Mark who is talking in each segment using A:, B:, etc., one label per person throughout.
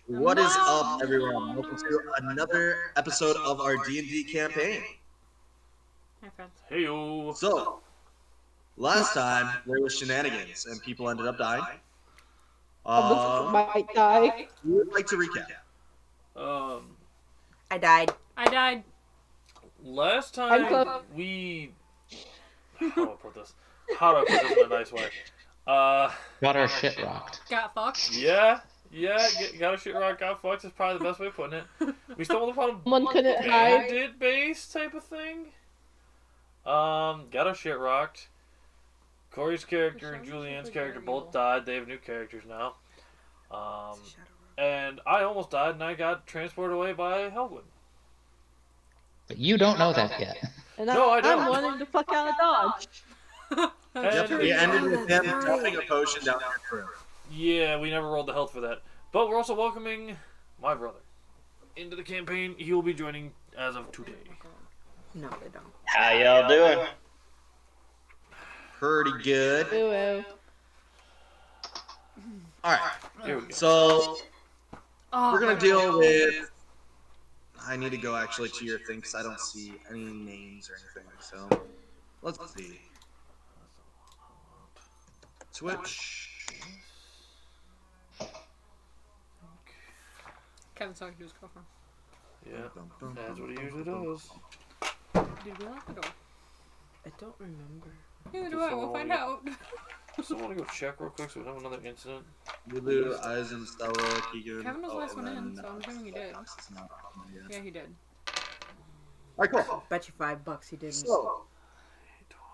A: What is up, everyone? Welcome to another episode of our D&D campaign.
B: Hi, friends.
C: Heyo.
A: So, last time there was shenanigans and people ended up dying.
D: Might die.
A: We would like to recap.
D: I died.
C: Last time we... How do I put this in a nice way?
E: Got our shit rocked.
B: Got fucked.
C: Yeah, got a shit rock, got fucked is probably the best way of putting it. We stumbled upon a
D: One couldn't hide.
C: bandit base type of thing. Got our shit rocked. Corey's character and Julianne's character both died. They have new characters now. And I almost died and I got transported away by Hellwood.
E: But you don't know that yet.
D: And
C: No, I don't.
D: I'm wanting to fuck out of Dodge.
A: Yep, we ended with him dumping a potion down our throat.
C: Yeah, we never rolled the health for that. But we're also welcoming my brother into the campaign. He will be joining as of today.
D: No, they don't.
F: How y'all doing?
A: Pretty good.
D: Ooh.
A: Alright,
C: Here we go.
A: so
B: Oh,
A: we're going to deal with... I need to go actually to your thing because I don't see any names or anything. So, let's see. Switch.
B: Kevin's talking to his girlfriend.
C: Yeah, that's what he usually does.
B: Did we lock the door?
D: I don't remember.
B: Neither do I. We'll find out.
C: Someone want to go check real quick so we don't have another incident?
A: Lulu, Eisen, Stella, Keegan.
B: Kevin was the last one
A: and
B: in,
A: then,
B: so I'm assuming he did.
A: Fox is not on there yet.
B: Yeah, he did.
A: Alright, cool.
D: Bet you $5 he didn't.
A: So,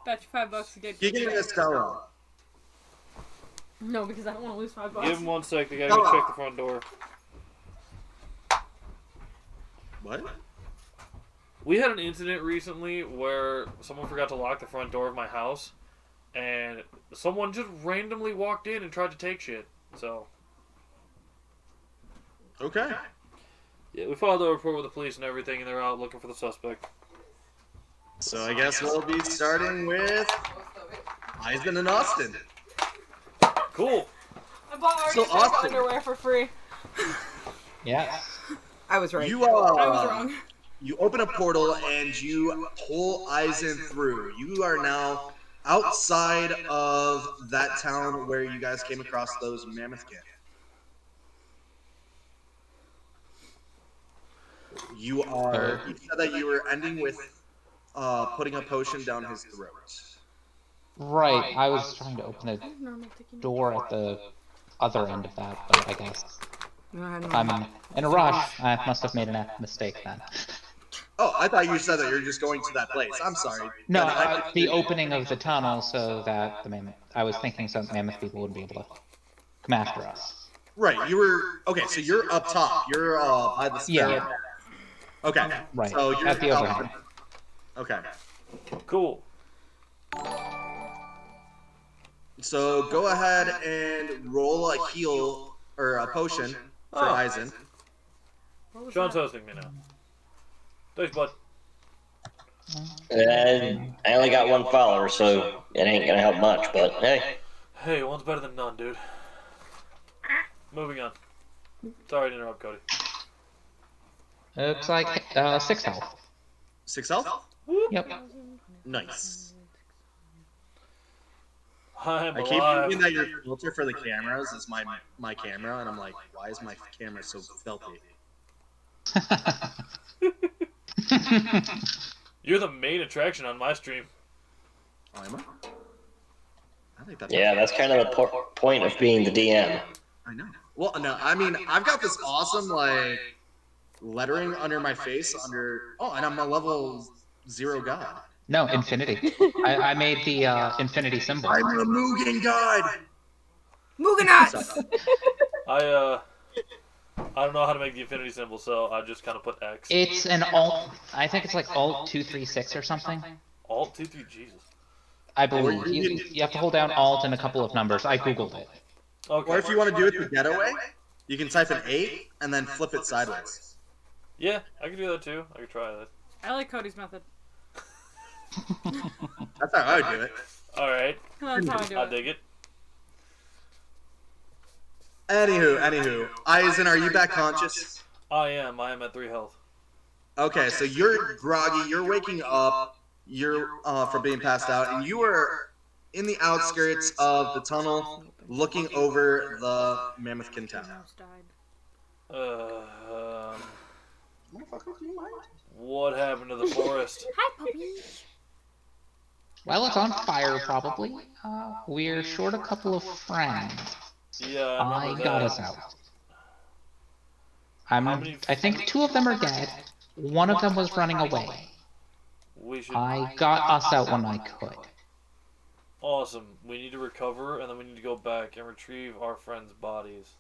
B: Bet you $5 he did.
A: Keegan and Estella.
B: No, because I don't want to lose $5.
C: Give him 1 sec, they gotta go check the front door.
A: What?
C: We had an incident recently where someone forgot to lock the front door of my house, and someone just randomly walked in and tried to take shit. So,
A: Okay.
C: yeah, we filed a report with the police and everything, and they're out looking for the suspect.
A: So I guess we'll be starting with Eisen and Austin.
C: Cool.
B: I bought already
A: So
B: pair of
A: Austin.
B: underwear for free.
E: Yes.
D: I was right.
A: You
B: I was wrong.
A: You open a portal and you pull Eisen through. You are now outside of that town where you guys came across those mammoth gang. You said that you were ending with putting a potion down his throat.
E: Right, I was trying to open a door at the other end of that, but I guess I'm in a rush. I must have made a mistake then.
A: Oh, I thought you said that you're just going to that place. I'm sorry.
E: No,
A: Then I-
E: the opening of the tunnel so that the mammoth... I was thinking some mammoth people would be able to come after us.
A: Right, you were... Okay, so you're up top. You're by the stair.
E: Yeah.
A: Okay.
E: Right,
A: So you're
E: at the overhang.
A: Okay.
C: Cool.
A: So go ahead and roll a heal or a potion for
C: Oh.
A: Eisen.
C: Sean's hosting me now. Thanks, bud.
F: I only got 1 follower, so it ain't gonna help much, but hey.
C: Hey, one's better than none, dude. Moving on. Sorry to interrupt, Cody.
E: Looks like 6 health.
A: 6 health?
E: Yep.
A: Nice.
C: I'm
A: I keep
C: alive.
A: thinking that your filter for the cameras is my camera, and I'm like, why is my camera so filthy?
C: You're the main attraction on my stream.
A: Oh, am I? I think that's...
F: Yeah, that's kind of the point of being the DM.
A: I know. Well, no, I mean, I've got this awesome, like, lettering under my face under... Oh, and I'm a level 0 god.
E: No, infinity. I made the infinity symbol.
A: I'm a Mugen god!
D: Mugenats!
C: I don't know how to make the infinity symbol, so I just kind of put X.
E: It's an alt... I think it's like alt 236 or something.
C: Alt 2-3, Jesus.
E: I believe. You have to hold down alt and a couple of numbers. I googled it.
C: Okay.
A: Or if you want to do it the getaway, you can type an 8 and then flip it sideways.
C: Yeah, I can do that too. I can try that.
B: I like Cody's method.
A: That's how I would do it.
C: Alright.
B: That's how I do
C: I
B: it.
C: dig it.
A: Anywho. Eisen, are you back conscious?
C: I am at 3 health.
A: Okay, so you're groggy. You're waking up. You're from being passed out, and you are in the outskirts of the tunnel, looking over the Mammothkin town.
B: Almost died.
C: What happened to the forest?
B: Hi, puppy.
E: Well, it's on fire, probably. We're short a couple of friends.
C: Yeah, I remember
E: got
C: that.
E: us out. I think 2 of them are dead. 1 of them was running away. I got us out when I could.
C: Awesome. We need to recover, and then we need to go back and retrieve our friends' bodies.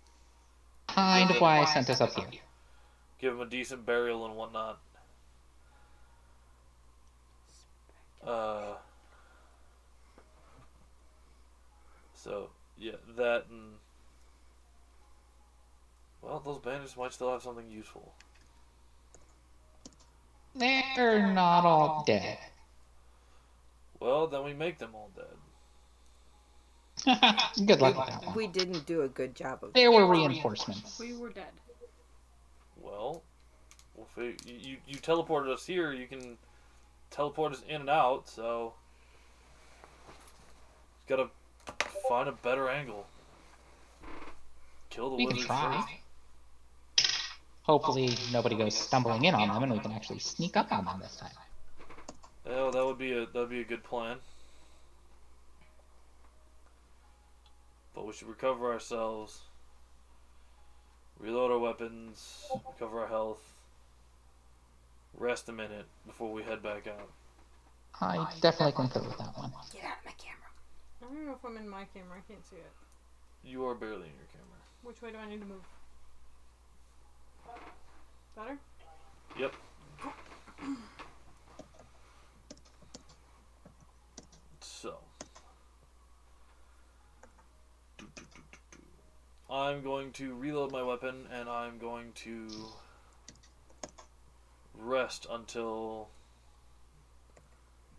E: Kind of why I sent us up here.
C: Give them a decent burial and whatnot. So, yeah, that and... Well, those bandits might still have something useful.
E: They're not all dead.
C: Well, then we make them all dead.
E: Good luck with that one.
D: We didn't do a good job of
E: There were reinforcements.
B: We were dead.
C: Well, if you teleported us here, you can teleport us in and out, so... Just gotta find a better angle. Kill the
E: We can
C: wizards
E: try.
C: first.
E: Hopefully nobody goes stumbling in on them and we can actually sneak up on them this time.
C: Oh, that'd be a good plan. But we should recover ourselves, reload our weapons, recover our health, rest a minute before we head back out.
E: I definitely concur with that one.
D: Get out of my camera.
B: I don't know if I'm in my camera. I can't see it.
C: You are barely in your camera.
B: Which way do I need to move? Better?
C: Yep. So. I'm going to reload my weapon and I'm going to rest until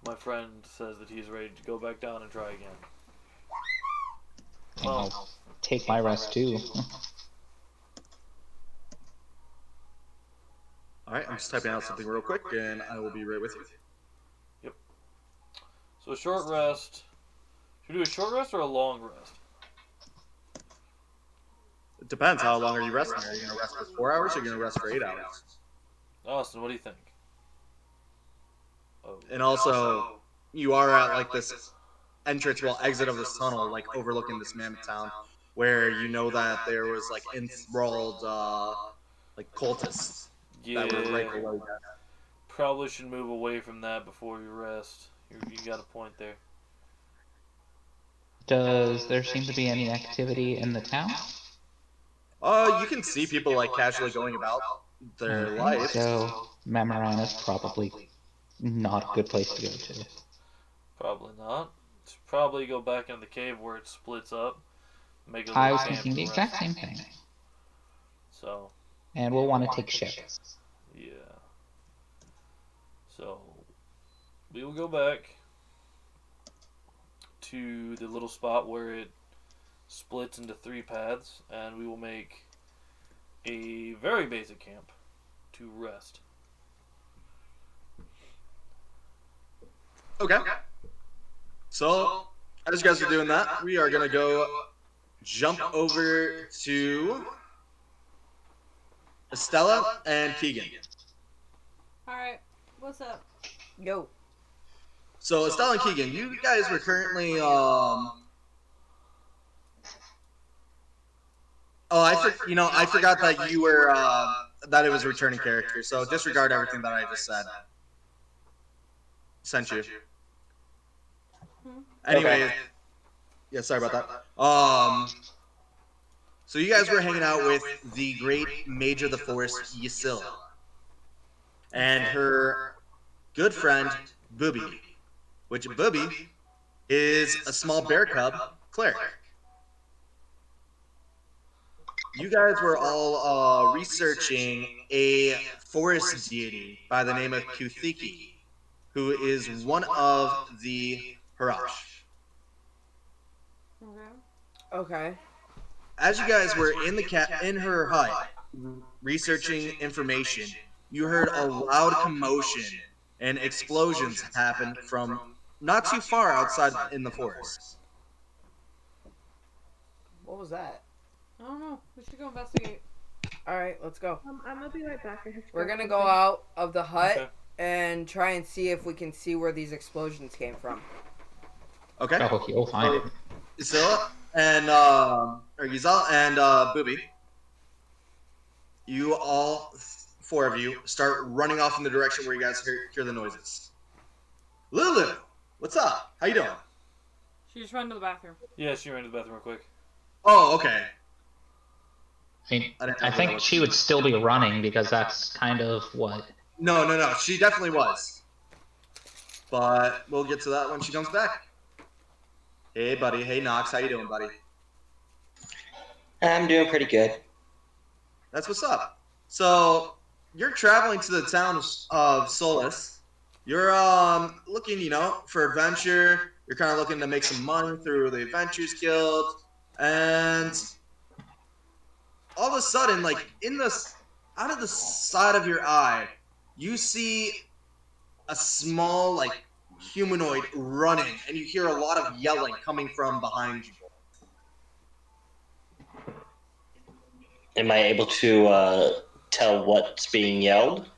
C: my friend says that he's ready to go back down and try again.
E: I'll take my rest too.
A: Alright, I'm just typing out something real quick, and I will be right with you.
C: Yep. So a short rest. Should we do a short rest or a long rest?
A: It depends. How long are you resting? Are you going to rest for 4 hours, or are you going to rest for 8 hours?
C: Austin, what do you think? Oh.
A: And also, you are at, like, this entrance, well, exit of this tunnel, like, overlooking this mammoth town, where you know that there was, like, enthralled, like, cultists.
C: Yeah.
A: That were right below that.
C: Probably should move away from that before you rest. You got a point there.
E: Does there seem to be any activity in the town?
A: You can see people, like, casually going about their life.
E: So, Mamoran is probably not a good place to go to.
C: Probably not. Should probably go back into the cave where it splits up. Make a
E: I
C: little
E: was
C: camp
E: thinking the
C: and
E: exact
C: rest.
E: same thing.
C: So,
E: And we'll want to take shifts.
C: yeah. So, we will go back to the little spot where it splits into 3 paths, and we will make a very basic camp to rest.
A: Okay. So, as you guys are doing that, we are going to go jump over to Estella and Keegan.
B: Alright. What's up?
D: Yo.
A: So, Estella and Keegan, you guys were currently, I forgot that you were, that it was returning character, so disregard everything that I just said. Sent you. Anyway,
F: Okay.
A: yeah, sorry about that. So you guys were hanging out with the great mage of the forest, Ysil, and her good friend, Booby, which Booby is a small bear cub cleric. You guys were all researching a forest deity by the name of Kuthiki, who is one of the Harash.
B: Okay.
D: Okay.
A: as you guys were in in her hut researching information, you heard a loud commotion and explosions happen from not too far outside in the forest.
D: What was that?
B: I don't know. We should go investigate.
D: Alright, let's go.
G: I'm gonna be right back. I have to
D: We're
G: grab
D: gonna go
G: something.
D: out of the hut
C: Okay.
D: and try and see if we can see where these explosions came from.
A: Okay.
E: Oh, you'll find it.
A: Isilla and or Giselle and Booby, you all four of you start running off in the direction where you guys hear the noises. Lulu, what's up? How you doing?
B: She just ran to the bathroom.
C: Yeah, she ran to the bathroom real quick.
A: Oh, okay.
E: I mean,
A: I didn't know
E: I
A: that
E: think
A: was-
E: she would still be running because that's kind of what.
A: No. She definitely was. But we'll get to that when she comes back. Hey, buddy. Hey, Knox. How you doing, buddy?
F: I'm doing pretty good.
A: That's what's up. So you're traveling to the town of Solus. You're looking, for adventure. You're kind of looking to make some money through the Adventures Guild, and all of a sudden, like out of the side of your eye, you see a small, like, humanoid running, and you hear a lot of yelling coming from behind you.
F: Am I able to tell what's being yelled?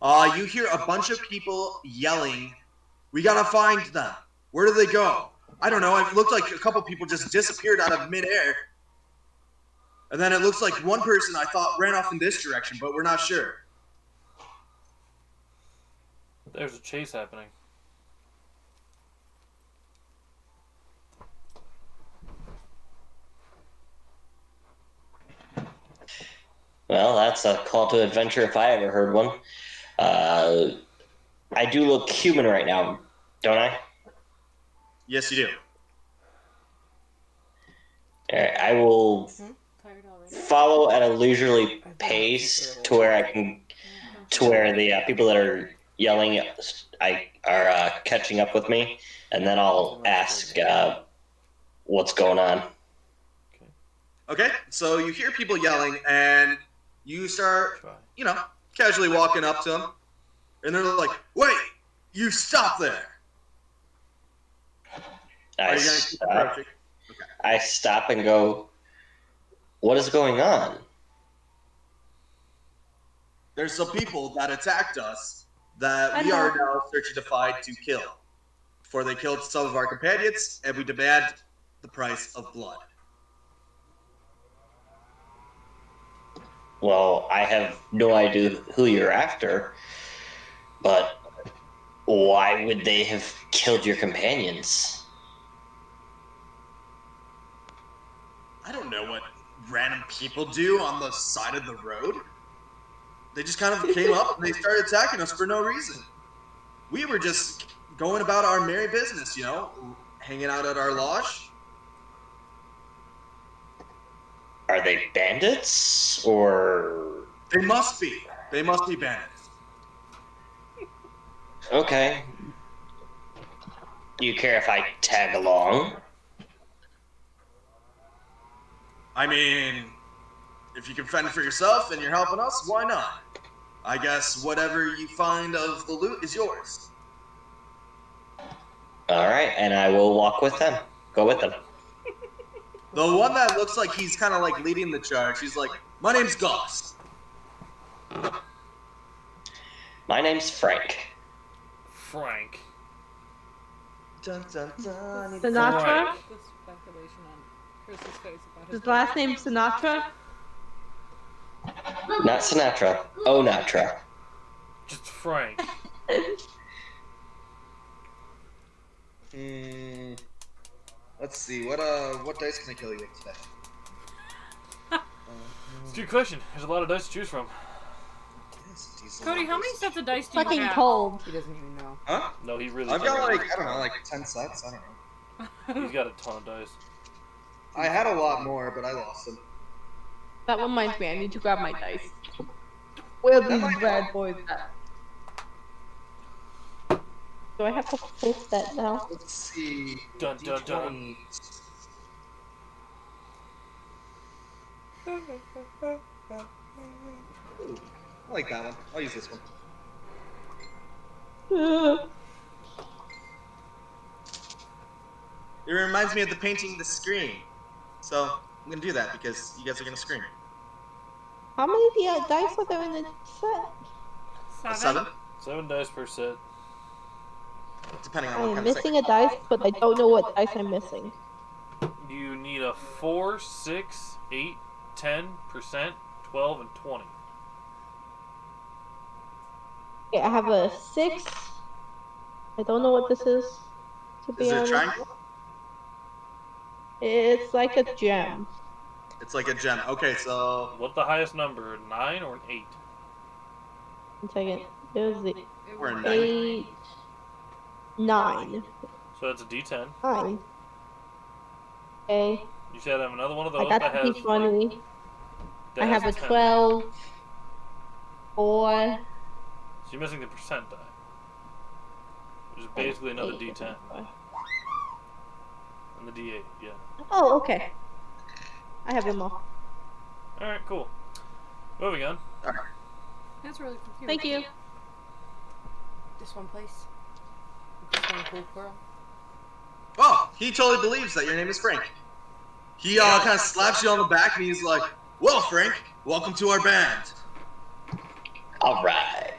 A: You hear a bunch of people yelling, "We gotta find them. Where do they go?" I don't know. It looked like a couple people just disappeared out of midair. And then it looks like one person I thought ran off in this direction, but we're not sure.
C: There's a chase happening.
F: Well, that's a call to adventure if I ever heard one. I do look human right now, don't I?
A: Yes, you do.
F: Alright, I will
B: Tired already?
F: follow at a leisurely pace to where the people that are yelling are catching up with me, and then I'll ask what's going on.
A: Okay, so you hear people yelling, and you start,
C: Try.
A: casually walking up to them. And they're like, "Wait, you stop there." Are you gonna keep approaching?
F: I stop and go, what is going on?
A: There's some people that attacked us that
G: I
A: we are
G: know.
A: now searching to find to kill. For they killed some of our companions, and we demand the price of blood.
F: Well, I have no idea who you're after, but why would they have killed your companions?
A: I don't know what random people do on the side of the road. They just kind of came up and they started attacking us for no reason. We were just going about our merry business, hanging out at our lodge.
F: Are they bandits, or...
A: They must be. They must be bandits.
F: Okay. Do you care if I tag along?
A: I mean, if you can fend for yourself and you're helping us, why not? I guess whatever you find of the loot is yours.
F: Alright, and I will walk with them. Go with them.
A: The one that looks like he's kind of like leading the charge, he's like, "My name's Goss."
F: My name's Frank.
C: Frank.
A: Dun, dun, dun.
G: Sinatra?
C: Right.
B: The speculation on Chris's face about
G: His last name Sinatra?
F: Not Sinatra. Onatra.
C: Just Frank.
A: Let's see. What dice can I kill you with today?
C: It's a good question. There's a lot of dice to choose from.
B: Cody, how many sets of dice do you
G: Fucking
B: have?
G: cold.
D: He doesn't even know.
A: Huh?
C: No, he really
A: I've got
C: doesn't.
A: like, I don't know, like 10 sets. I don't know.
C: He's got a ton of dice.
A: I had a lot more, but I lost them.
G: That reminds me, I need to grab my dice. Where are these bad boys at? Do I have to post that now?
A: Let's see.
C: Dun, dun, dun.
A: D20. I like that one. I'll use this one. It reminds me of the painting The Scream. So I'm gonna do that because you guys are gonna scream.
G: How many dice are there in the set?
A: A 7?
C: 7 dice per set.
A: Depending on
G: I
A: what
G: am
A: kind of
G: missing a dice, but I don't know what dice I'm missing.
C: You need a 4, 6, 8, 10%, 12, and 20.
G: Okay, I have a 6. I don't know what this is, to be
A: Is it a
G: honest.
A: triangle?
G: It's like a gem.
A: It's like a gem. Okay, so
C: What's the highest number? 9 or an 8?
G: 1 second. It was the
A: we're a 9.
G: 8, 9.
C: So that's a D10.
G: 9. Okay.
C: You should have another one of
G: I
C: those
G: got
C: that
G: the
C: has
G: D20.
C: that
G: I
C: has
G: have a
C: 10.
G: 12, 4.
C: So you're missing the percent die, which is basically another
G: 8.
C: D10 and the D8. Yeah.
G: Oh, okay. I have them all.
C: All right. Cool. Moving on.
B: That's really cute.
G: Thank you.
D: This one, please. This one, cool girl.
A: Oh, he totally believes that your name is Frank. He kind of slaps you on the back and he's like, "Well, Frank, welcome to our band."
F: All right.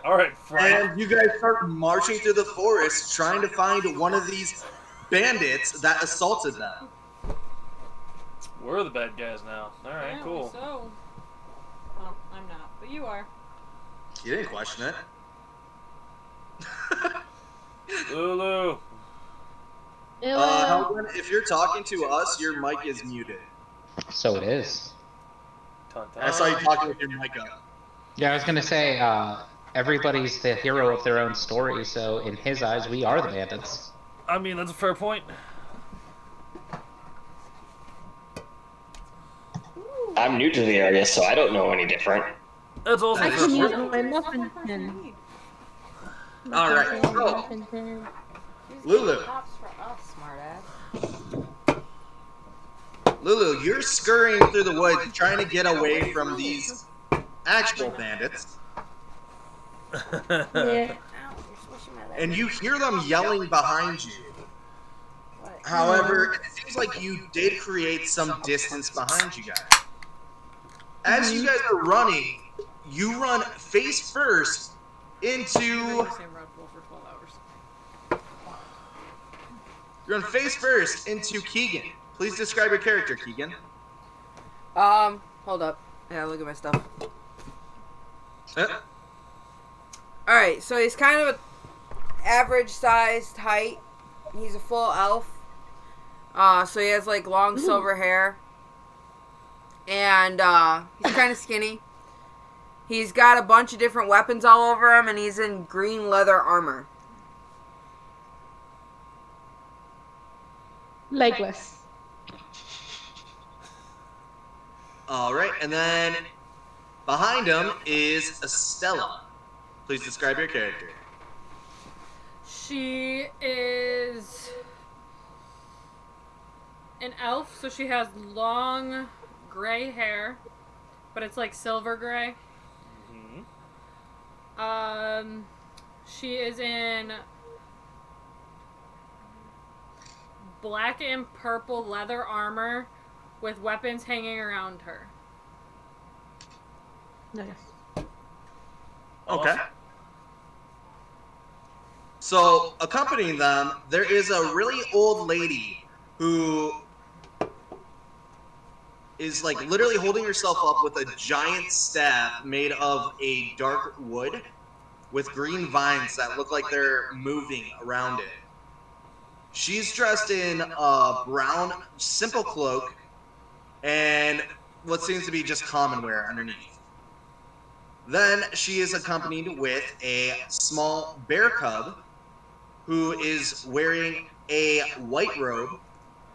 C: All right, Frank.
A: And you guys start marching through the forest trying to find one of these bandits that assaulted them.
C: We're the bad guys now. All right.
B: Apparently
C: Cool.
B: So. Well, I'm not, but you are.
A: You didn't question it.
C: Lulu.
A: Helen, if you're talking to us, your mic is muted.
E: So it is.
A: I saw you talking with your mic up.
E: Yeah, I was gonna say, everybody's the hero of their own story, so in his eyes, we are the bandits.
C: I mean, that's a fair point.
F: I'm new to the area, so I don't know any different.
C: That's also
G: I
C: fair
G: can use
C: point.
G: my muffin tin.
A: All right, so
G: Muffin tin.
A: Lulu,
D: Props for us, smartass.
A: Lulu, you're scurrying through the woods trying to get away from these actual bandits,
G: Yeah.
A: and you hear them yelling behind you. However, it seems like you did create some distance behind you guys. As you guys are running, you run face first into... You run face first into Keegan. Please describe your character, Keegan.
D: Hold up. Yeah, look at my stuff. Alright, so he's kind of a average-sized height. He's a full elf. So he has, like, long silver hair. And, he's kind of skinny. He's got a bunch of different weapons all over him, and he's in green leather armor.
G: Legless.
A: All right, and then behind him is Estella. Please describe your character.
B: She is an elf, so she has long gray hair, but it's like silver gray. She is in black and purple leather armor with weapons hanging around her.
G: Nice.
A: Okay. So, accompanying them, there is a really old lady who is like literally holding herself up with a giant staff made of a dark wood with green vines that look like they're moving around it. She's dressed in a brown, simple cloak and what seems to be just common wear underneath. Then she is accompanied with a small bear cub who is wearing a white robe.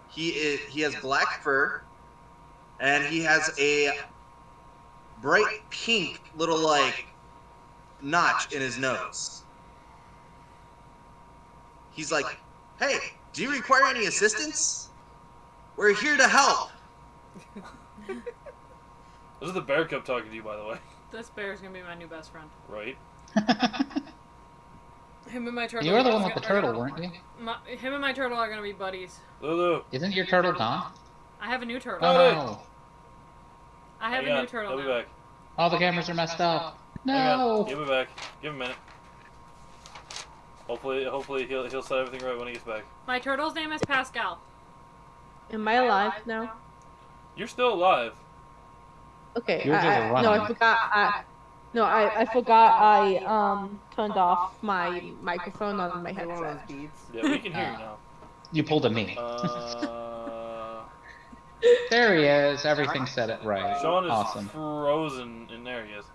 A: He has black fur, and he has a bright pink little like notch in his nose. He's like, "Hey, do you require any assistance? We're here to help."
C: This is the bear cub talking to you, by the way.
B: This bear is gonna be my new best friend.
C: Right?
B: Him and my turtle.
E: You were the one with the turtle, weren't you?
B: Him and my turtle are gonna be buddies.
C: Lulu.
E: Isn't your turtle gone?
B: I have a new turtle.
E: Oh no.
B: I have
C: Hang
B: a
C: on,
B: new turtle
C: I'll be
B: now.
C: back.
E: All the cameras are messed up.
C: Hang on.
E: No.
C: Give me back. Give him a minute. Hopefully he'll set everything right when he gets back.
B: My turtle's name is Pascal.
G: Am I alive now?
C: You're still alive.
G: Okay.
E: You were just
G: no,
E: running.
G: I forgot. I forgot. I turned off my microphone on my
D: One of those
G: headset.
D: beads.
C: Yeah, we can hear you now.
E: You pulled a me. There he is. Everything said it right.
C: Sean is
E: Awesome.
C: frozen in there. He is.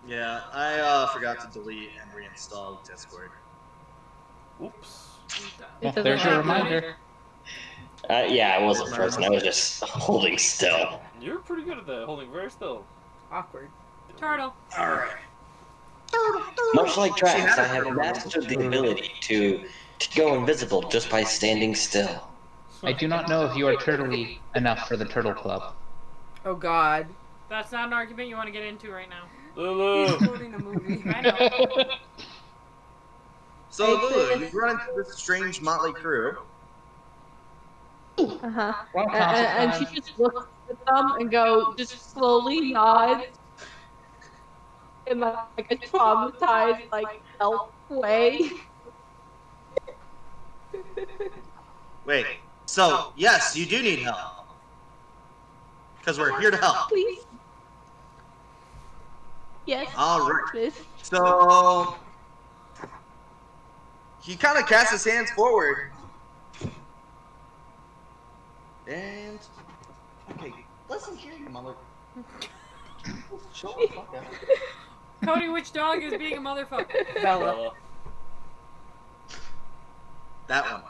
A: Yeah, I forgot to delete and reinstall Discord.
C: Oops.
E: Well, there's your reminder.
F: Yeah, I wasn't frozen. I was just holding still.
C: You're pretty good at that, holding very still.
D: Awkward.
B: Turtle.
A: All right.
F: Much like Drax, I have mastered the ability to go invisible just by standing still.
E: I do not know if you are turtly enough for the Turtle Club.
D: Oh God.
B: That's not an argument you want to get into right now.
C: Lulu.
D: Quoting a movie.
B: I know.
A: So Lulu, you run into this strange motley crew.
G: Uh-huh. And she just looks at them and just slowly nods in like a traumatized, like, elf way.
A: Wait. So yes, you do need help. Because we're here to help.
G: Please. Yes.
A: All right.
G: Please.
A: So he kind of casts his hands forward. And okay, listen here, you mother. Shut the fuck up.
B: Cody, which dog is being a motherfucker?
D: Bella.
A: That one.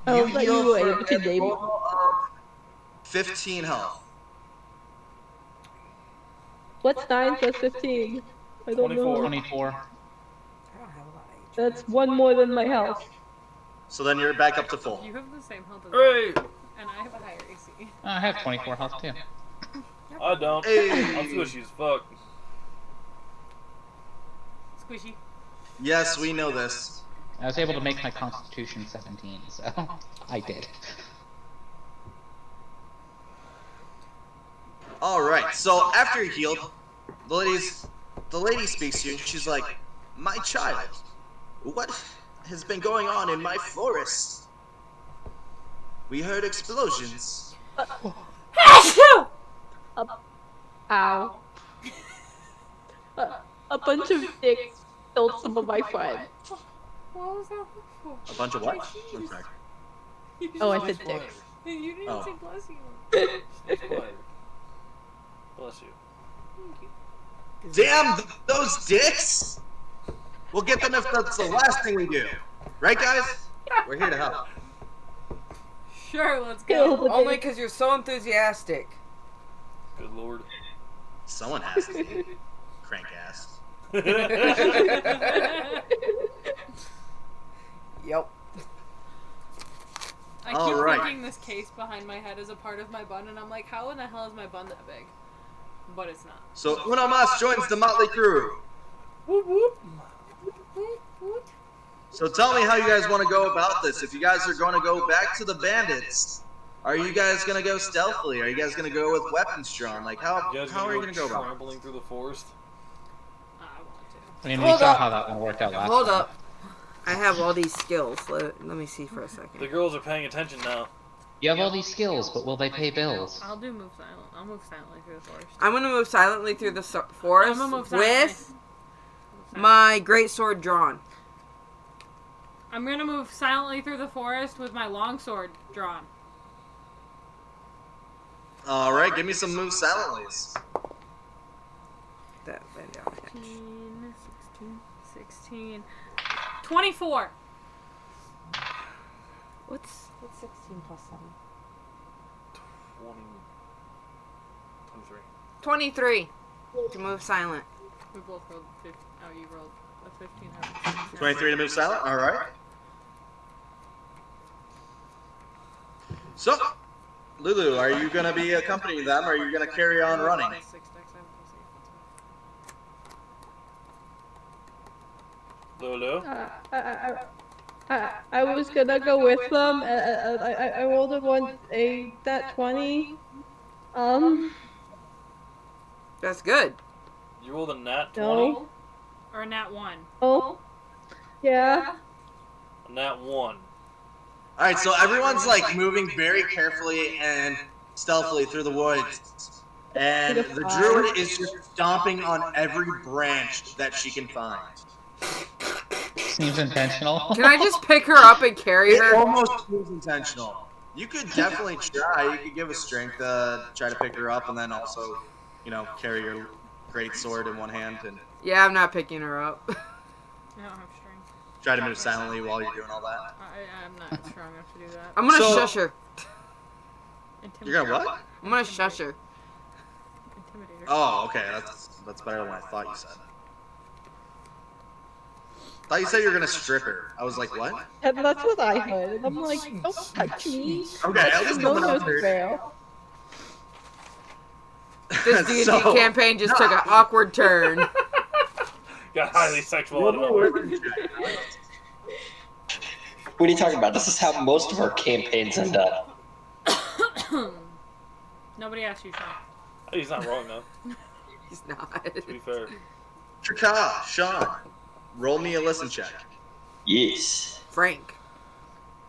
G: I hope that you
A: heal
G: were
A: for
G: able to
A: a
G: name it.
A: total of 15 health.
G: What's 9 plus 15? I don't
C: 24.
G: know.
E: 24.
D: I don't have a lot of HP.
G: That's one more than my health.
A: So then you're back up to full.
B: You have the same health as
C: Hey!
B: me, and I have a higher AC.
E: I have 24 health too.
C: I don't.
A: Hey.
C: I'm squishy as fuck.
B: Squishy.
A: Yes, we know this.
E: I was able to make my constitution 17, so I did.
A: All right. So after you healed, the lady speaks to you, and she's like, "My child, what has been going on in my forest? We heard explosions."
G: Ow. A bunch of dicks killed some of my friends.
B: What was that for?
A: A bunch of what? I'm sorry.
G: Oh, I said dicks.
B: You didn't
A: Oh.
B: say bless you.
C: Bless you.
A: Damn those dicks! We'll get them if that's the last thing we do. Right, guys? We're here to help.
B: Sure, let's
G: Kill
B: go.
G: the
D: Only
G: dicks.
D: because you're so enthusiastic.
C: Good lord.
A: Someone has to be. Crank ass.
D: Yep.
B: I keep
A: Alright.
B: thinking this case behind my head is a part of my bun, and I'm like, how in the hell is my bun that big? But it's not.
A: So Uno Mas joins the motley crew.
C: Whoop whoop.
A: So tell me how you guys want to go about this. If you guys are going to go back to the bandits, are you guys going to go stealthily? Are you guys going to go with weapons drawn? Like, how
C: You guys
A: are you
C: gonna
A: going to go about it?
C: trampling through the forest?
B: I want to.
E: I mean, we
D: Hold
E: saw
D: up.
E: how that one worked out last
D: Hold
E: time.
D: up. I have all these skills. Let me see for a second.
C: The girls are paying attention now.
E: You have all these skills, but will they pay bills?
B: I'll do move silent. I'll move silently through the forest.
D: I'm gonna move silently through the forest
B: I'm gonna move silently.
D: with my great sword drawn.
B: I'm gonna move silently through the forest with my longsword drawn.
A: All right, give me some move silentlies.
D: That went down.
B: 15, 16, 24.
D: What's 16 plus 7?
C: 20. 23.
D: 23. To move silent.
B: We both rolled 15. Oh, you rolled a 15.
A: 23 to move silent. All right. So, Lulu, are you gonna be accompanying them, or are you gonna carry on running?
C: Lulu?
G: I was gonna go with them. I rolled a nat 20.
D: That's good.
C: You rolled a nat 20?
G: No.
B: Or a nat 1.
G: Oh. Yeah.
C: A nat 1.
A: Alright, so everyone's like moving very carefully and stealthily through the woods. And the druid is just stomping on every branch that she can find.
E: Seems intentional.
D: Can I just pick her up and carry
A: It
D: her?
A: almost seems intentional. You could definitely try. You could give a strength try to pick her up, and then also, you know, carry your great sword in one hand and
D: Yeah, I'm not picking her up.
B: I don't have strength.
A: try to move silently while you're doing all that.
B: I'm not strong enough to do that.
D: I'm gonna shush her.
A: You're gonna what?
D: I'm gonna shush her.
B: Intimidator.
A: Oh, okay. That's better than what I thought you said. I thought you said you were gonna strip her. I was like, what?
G: And that's what I heard. And I'm like, don't touch me.
A: Okay, at least
G: No,
A: no
G: no,
A: one
G: fail.
D: This D&D campaign just took an awkward turn.
C: Got highly sexual out of nowhere.
F: What are you talking about? This is how most of our campaigns end up.
B: Nobody asked you, Sean.
C: He's not wrong, though.
D: He's not.
C: To be fair.
A: Trika, Sean, roll me a listen check.
F: Yes.
D: Frank.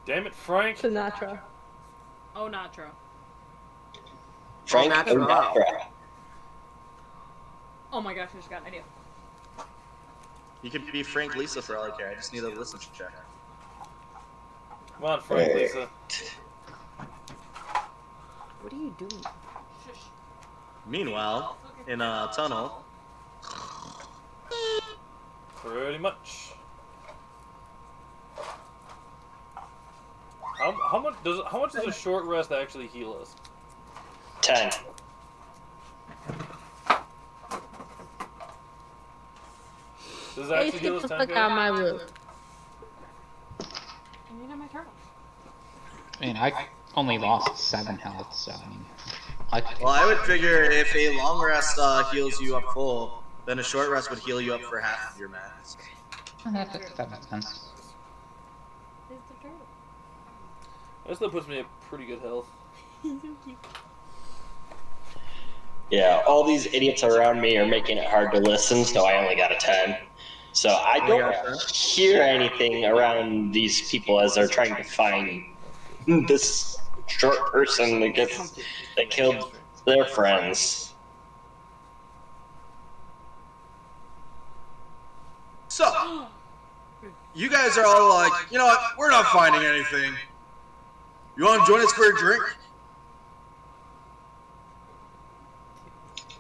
C: Damn it, Frank.
G: Sinatra.
B: Oh, Natra.
F: Frank
D: Sinatra.
F: Sinatra.
B: Oh my gosh, I just got an idea.
A: You can be Frank Lisa for all I care. I just need a listen check.
C: Come on, Frank, Lisa.
D: What are you doing?
A: Meanwhile, in a tunnel.
C: Pretty much. How much does a short rest actually heal us?
F: 10.
C: Does it actually
G: Hey,
C: heal
G: get
C: us
G: the
C: 10?
G: fuck out of my loop.
B: And you have my turtle.
E: I mean, I only lost 7 health, so I mean,
A: Well, I would figure if a long rest heals you up full, then a short rest would heal you up for half of your max.
E: that makes sense.
B: It's the turtle.
C: That still puts me at pretty good health.
F: Yeah, all these idiots around me are making it hard to listen, so I only got a 10. So I don't hear anything around these people as they're trying to find this short person that killed their friends.
A: So, you guys are all like, you know what? We're not finding anything. You want to join us for a drink?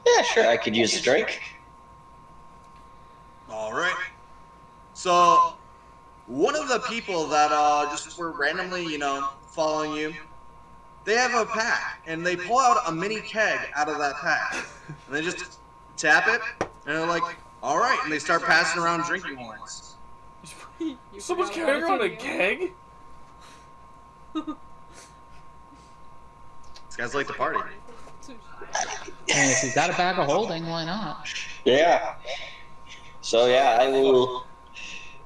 F: Yeah, sure, I could use a drink.
A: All right. So, one of the people that just were randomly, you know, following you, they have a pack, and they pull out a mini keg out of that pack, and they just tap it, and they're like, all right, and they start passing around drinking horns.
C: Someone's carrying around a keg?
A: These guys like to party.
E: And if he's got a bag of holding, why not?
F: Yeah. So yeah, I will.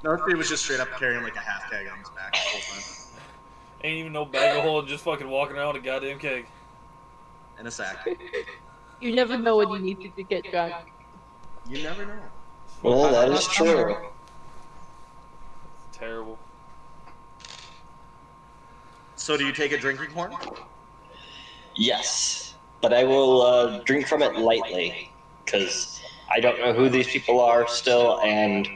A: North Korea was just straight up carrying like a half keg on his back the whole time.
C: Ain't even no bag of holding, just fucking walking around with a goddamn keg.
A: In a sack.
G: You never know when you need to get drunk.
A: You never know.
F: Well, that is true.
C: Terrible.
A: So do you take a drinking horn?
F: Yes, but I will drink from it lightly, because I don't know who these people are still, and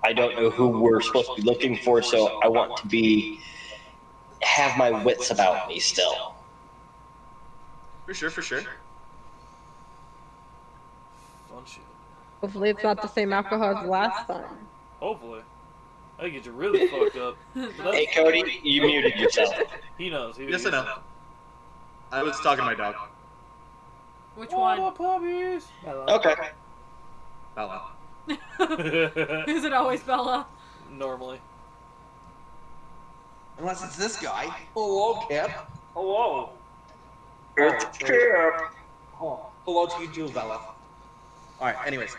F: I don't know who we're supposed to be looking for, so I want to have my wits about me still.
A: For sure, for sure.
C: Fun shit.
G: Hopefully it's not the same alcohol as last time.
C: Hopefully. I get you really fucked up.
F: Hey, Cody, you muted yourself.
C: He knows.
A: Yes, I know. I was talking to my dog.
B: Which
C: What
B: one?
C: up, puppies?
F: Okay.
A: Bella.
B: Is it always Bella?
C: Normally.
A: Unless it's this guy. Hello, Cap. Hello.
F: It's Cap.
A: Oh, hello to you too, Bella. Alright, anyways.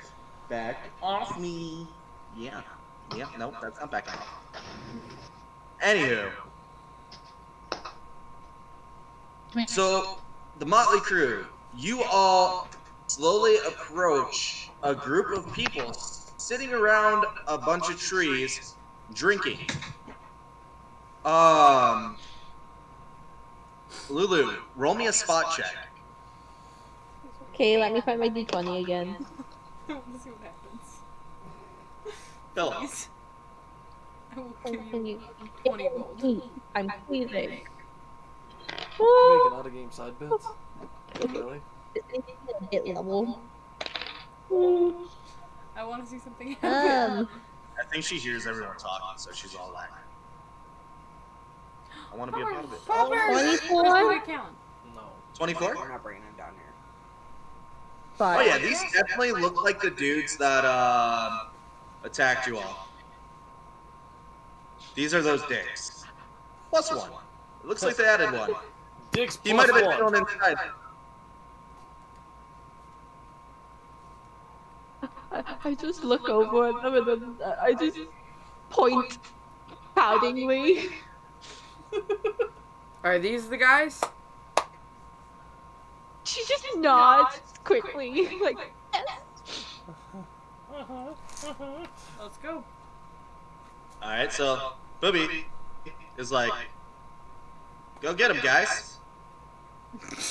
A: Back off me. Yeah. Yeah, nope, that's not backing off. Anywho. So, the Motley Crew, you all slowly approach a group of people sitting around a bunch of trees drinking. Lulu, roll me a spot check.
G: Okay, let me find my D20 again.
B: I want to see what happens.
A: Philip.
B: Please. I will give
G: Can
B: you
G: you
B: 20 gold.
G: I'm pleasing.
C: Making out of game side bets? Really?
G: Hit level.
B: I want to see something happen.
A: I think she hears everyone talking, so she's all like, I want to be a part of it.
B: Popper!
G: 24?
B: Where's the count?
C: No.
A: 24?
D: We're not bringing him down here.
A: Oh yeah, these definitely look like the dudes that attacked you all. These are those dicks. Plus one. It looks like they added one.
C: Dicks
A: He might have been
C: plus
A: thrown
C: one.
A: inside.
G: I just look over at them and then I just point poutingly.
D: Are these the guys?
G: She just nods quickly, like, yes.
B: Let's go.
A: Alright, so Booby is like, go get him, guys.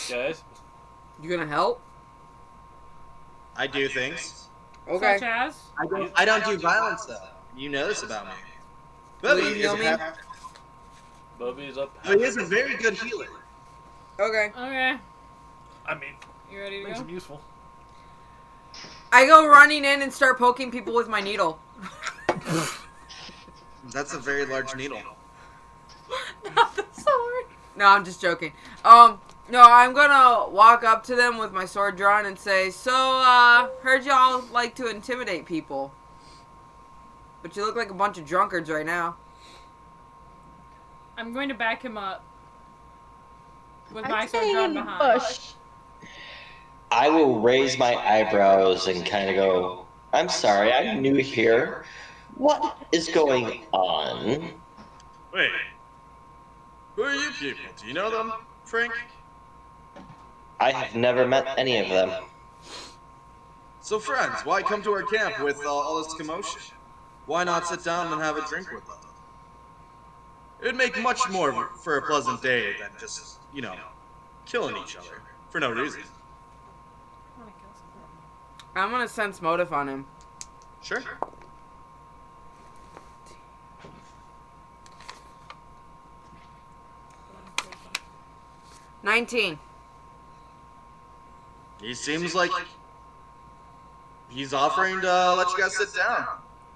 C: Guys?
D: You gonna help?
A: I do things.
D: Okay.
B: Such as?
A: I don't do violence though. You know this about me.
D: Will
A: Booby
D: you
A: is
D: heal me?
C: Bubby's up.
A: he is a very good healer.
D: Okay.
B: Okay.
C: I mean,
B: You ready to
C: makes
B: go?
C: him useful.
D: I go running in and start poking people with my needle.
A: That's a very large needle.
B: Not the sword.
D: No, I'm just joking. No, I'm gonna walk up to them with my sword drawn and say, so, heard y'all like to intimidate people. But you look like a bunch of drunkards right now.
B: I'm going to back him up. With my
G: I'm
B: sword
G: staying
B: drawn
G: in the
B: behind.
G: bush.
F: I will raise my eyebrows and kind of go, I'm sorry, I'm new here. What is going on?
A: Wait. Who are you people? Do you know them, Frank?
F: I have never met any of them.
A: So friends, why come to our camp with all this commotion? Why not sit down and have a drink with them? It would make much more for a pleasant day than just, you know, killing each other for no reason.
B: I wanna kill someone.
D: I'm gonna sense motive on him.
A: Sure.
B: I wanna kill someone.
D: 19.
A: He seems like he's offering to let you guys sit down.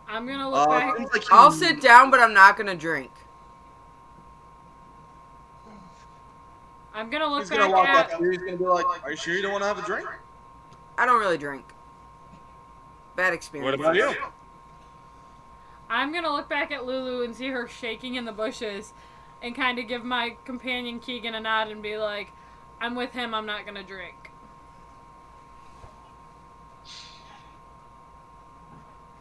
B: I'm gonna look back.
A: Seems like
D: I'll sit down, but I'm not gonna drink.
B: I'm gonna look
A: He's gonna
B: back
A: walk
B: at.
A: up to you. He's gonna be like, "Are you sure you don't want to have a drink?"
D: I don't really drink. Bad experience.
A: What about you?
B: I'm gonna look back at Lulu and see her shaking in the bushes, and kind of give my companion Keegan a nod and be like, "I'm with him. I'm not gonna drink."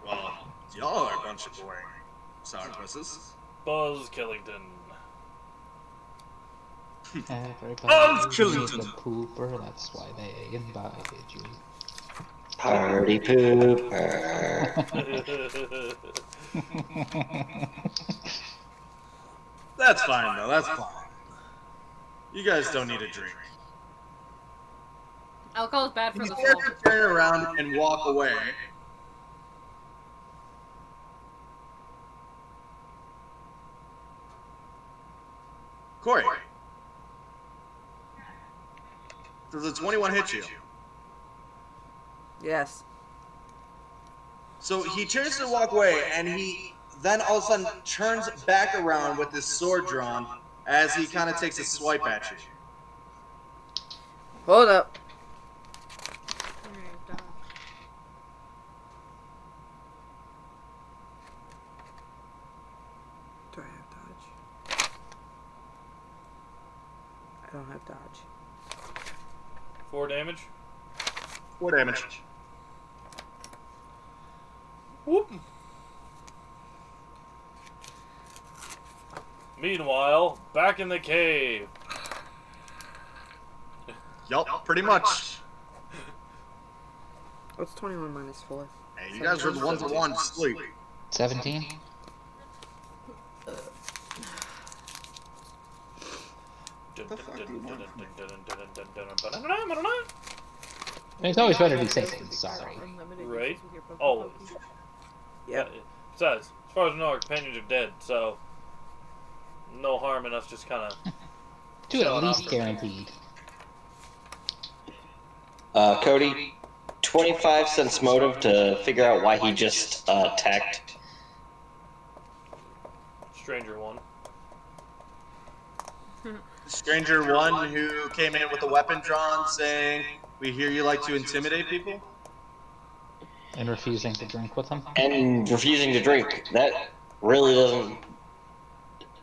A: Well, y'all are a bunch of boring sourpusses.
C: Buzz Killington.
E: Everybody
A: Chillington.
E: needs a pooper, that's why they invited you.
F: Party pooper.
A: That's fine though. That's fine. You guys don't need a drink.
B: Alcohol is bad for
A: You
B: the
A: have
B: soul.
A: to turn around and walk away. Corey, does a 21 hit you?
D: Yes.
A: So he turns to walk away, and he then all of a sudden turns back around with his sword drawn as he kind of takes a swipe at you.
D: Hold up.
B: Alright, done.
D: Do I have dodge? I don't have dodge.
C: 4 damage.
A: 4 damage.
C: Whoop. Meanwhile, back in the cave.
A: Yup, pretty much.
D: What's 21 minus 4?
A: Hey, you guys were the ones that wanted to sleep.
E: 17? It's always better to be safe than sorry.
C: Right? Always.
D: Yeah.
C: It says, as far as we know, our companions are dead, so no harm in us just kind of.
E: To at least guaranteed.
F: Cody, 25 cents motive to figure out why he just attacked.
C: Stranger one.
A: Stranger 1 who came in with a weapon drawn saying, "We hear you like to intimidate people."
E: And refusing to drink with them.
F: And refusing to drink. That really doesn't...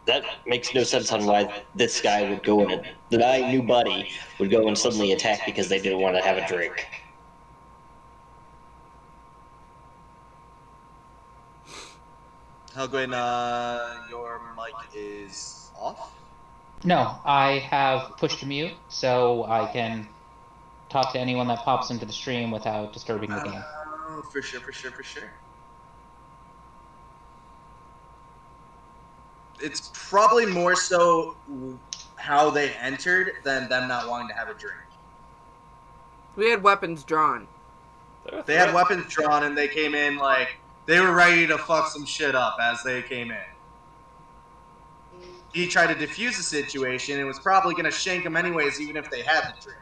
F: That makes no sense on why this guy would go in. My new buddy would go and suddenly attack because they didn't want to have a drink.
A: Helgwyn, your mic is off?
E: No, I have pushed mute so I can talk to anyone that pops into the stream without disturbing the game.
A: Oh, for sure, for sure, for sure. It's probably more so how they entered than them not wanting to have a drink.
D: We had weapons drawn.
A: They had weapons drawn and they came in like they were ready to fuck some shit up as they came in. He tried to defuse the situation and was probably going to shank them anyways, even if they had the drink.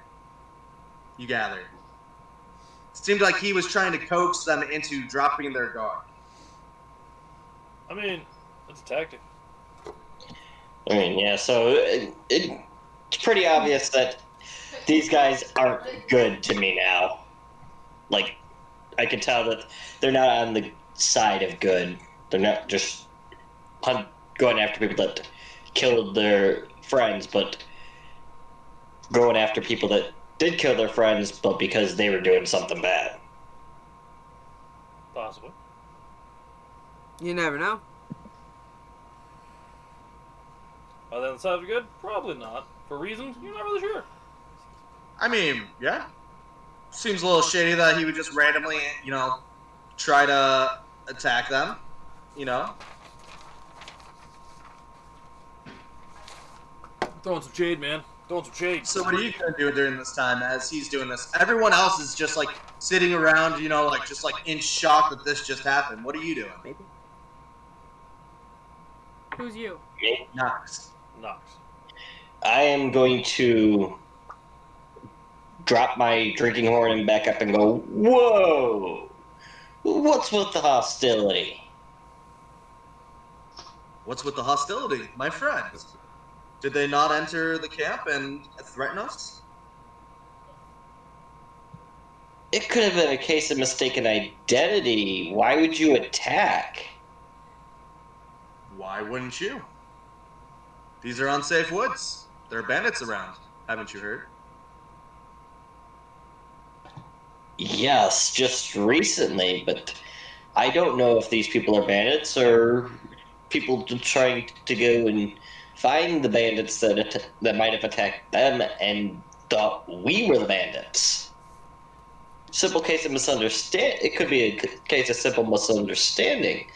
A: You gather. It seemed like he was trying to coax them into dropping their guard.
C: I mean, it's a tactic.
F: I mean, yeah, so it's pretty obvious that these guys aren't good to me now. Like, I can tell that they're not on the side of good. They're not just going after people that killed their friends, but going after people that did kill their friends, but because they were doing something bad.
C: Possibly.
D: You never know.
C: Are they on the side of good? Probably not. For reasons you're not really sure.
A: I mean, yeah. Seems a little shady that he would just randomly, you know, try to attack them, you know.
C: Throwing some shade, man. Throwing some shade.
A: So what are you going to do during this time as he's doing this? Everyone else is just, like, sitting around, you know, like, just, like, in shock that this just happened. What are you doing?
D: Maybe.
B: Who's you?
F: Me?
A: Knox.
C: Knox.
F: I am going to drop my drinking horn and back up and go, whoa! What's with the hostility?
A: What's with the hostility, my friend? Did they not enter the camp and threaten us?
F: It could have been a case of mistaken identity. Why would you attack?
A: Why wouldn't you? These are unsafe woods. There are bandits around. Haven't you heard?
F: Yes, just recently, but I don't know if these people are bandits or people trying to go and find the bandits that might have attacked them and thought we were the bandits. Simple case of misunderstanding. It could be a case of simple misunderstanding.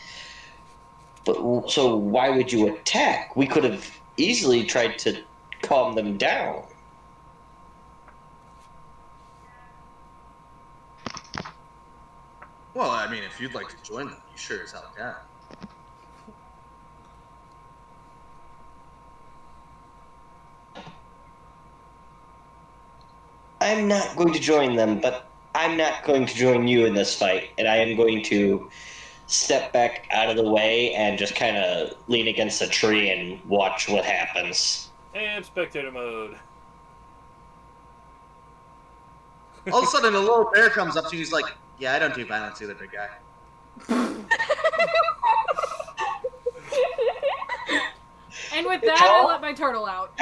F: But so why would you attack? We could have easily tried to calm them down.
A: Well, I mean, if you'd like to join them, you sure as hell can.
F: I'm not going to join them, but I'm not going to join you in this fight, and I am going to step back out of the way and just kind of lean against a tree and watch what happens.
C: And spectator mode.
A: All of a sudden, a little bear comes up to you. He's like, "Yeah, I don't do violence either, big guy."
B: And with that, I let my turtle out.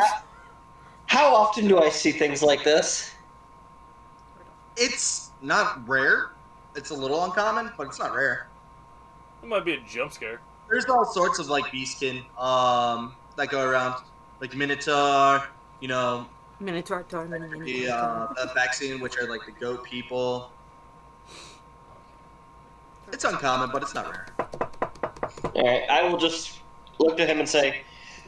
F: How often do I see things like this?
A: It's not rare. It's a little uncommon, but it's not rare.
C: It might be a jump scare.
A: There's all sorts of like beastkin that go around, like Minotaur,
D: Minotaur.
A: the vaccine, which are like the goat people. It's uncommon, but it's not rare.
F: Alright, I will just look to him and say,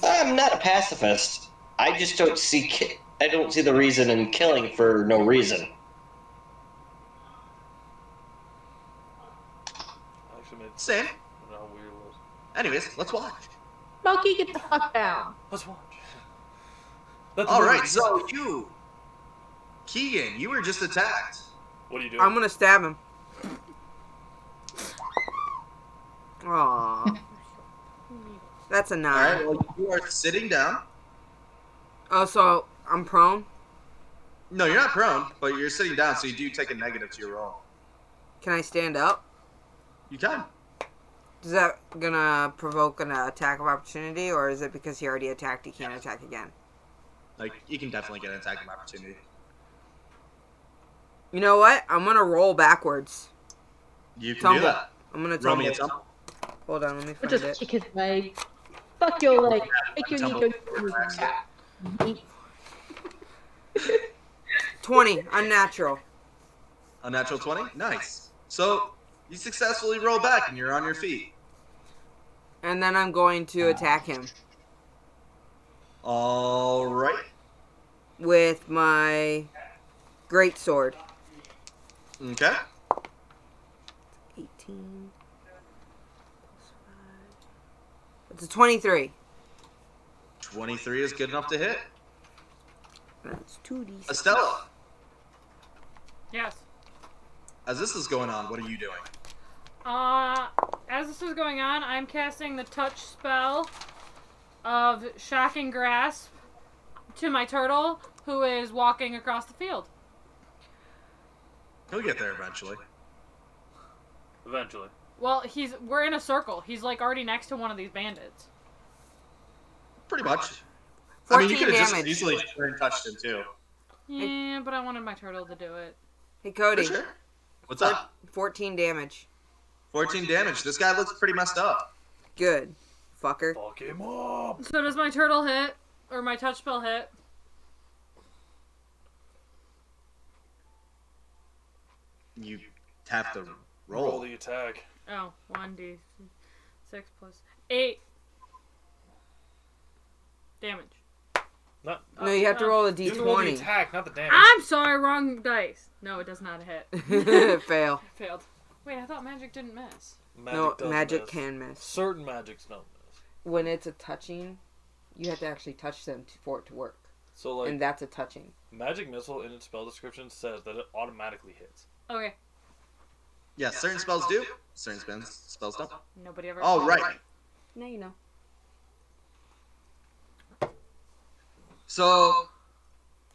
F: I'm not a pacifist. I just don't see I don't see the reason in killing for no reason.
A: Same.
C: How weird it was.
A: Anyways, let's watch.
G: Smokey, get the fuck down.
C: Let's watch.
A: All right, so you, Keegan, you were just attacked.
C: What are you doing?
D: I'm gonna stab him. Aww. That's a 9.
A: All right, well, you are sitting down.
D: Oh, so I'm prone?
A: No, you're not prone, but you're sitting down, so you do take a negative to your roll.
D: Can I stand up?
A: You can.
D: Is that gonna provoke an attack of opportunity, or is it because he already attacked, he can't attack again?
A: Like, you can definitely get an attack of opportunity.
D: You know what? I'm gonna roll backwards.
A: You can
D: Tumble.
A: do that.
D: I'm gonna
A: Roll me
D: tumble.
A: a tumble.
D: Hold on, let me
G: Or
D: find
G: just
D: it.
G: kick his leg. Fuck your leg. Make your
A: Tumble.
G: knee go.
D: 20, unnatural.
A: A natural 20? Nice. So, you successfully roll back and you're on your feet.
D: And then I'm going to attack him
A: All right.
D: with my great sword.
A: Okay.
D: 18 plus 5. It's a 23.
A: 23 is good enough to hit.
D: That's 2d6.
A: Estella,
B: Yes.
A: as this is going on, what are you doing?
B: As this is going on, I'm casting the touch spell of Shocking Grasp to my turtle, who is walking across the field.
A: He'll get there eventually.
C: Eventually.
B: Well, we're in a circle. He's like already next to one of these bandits.
A: Pretty much. I mean, you
D: 14
A: could have just
D: damage.
A: easily turned and touched him too.
B: Yeah, but I wanted my turtle to do it.
D: Hey, Cody.
A: For sure. What's up?
D: 14 damage.
A: 14 damage. This guy looks pretty messed up.
D: Good. Fucker.
C: Fuck him up.
B: So does my turtle hit? Or my touch spell hit?
A: You have to
C: Roll
A: roll.
C: the attack.
B: Oh, 1d6 plus 8 damage.
C: Not.
D: No, you have to roll a
C: You have to roll the
D: d20.
C: attack, not the damage.
B: I'm sorry, wrong dice. No, it does not hit.
D: Fail.
B: Failed. Wait, I thought magic didn't miss.
D: No,
C: does
D: magic
C: miss.
D: can miss.
C: Certain magics don't miss.
D: When it's a touching, you have to actually touch them for it to work.
C: So, like,
D: And that's a touching.
C: magic missile in its spell description says that it automatically hits.
B: Okay.
A: Yeah, certain spells do. Certain spells don't.
B: Nobody ever.
A: All right.
D: Now you know.
A: So,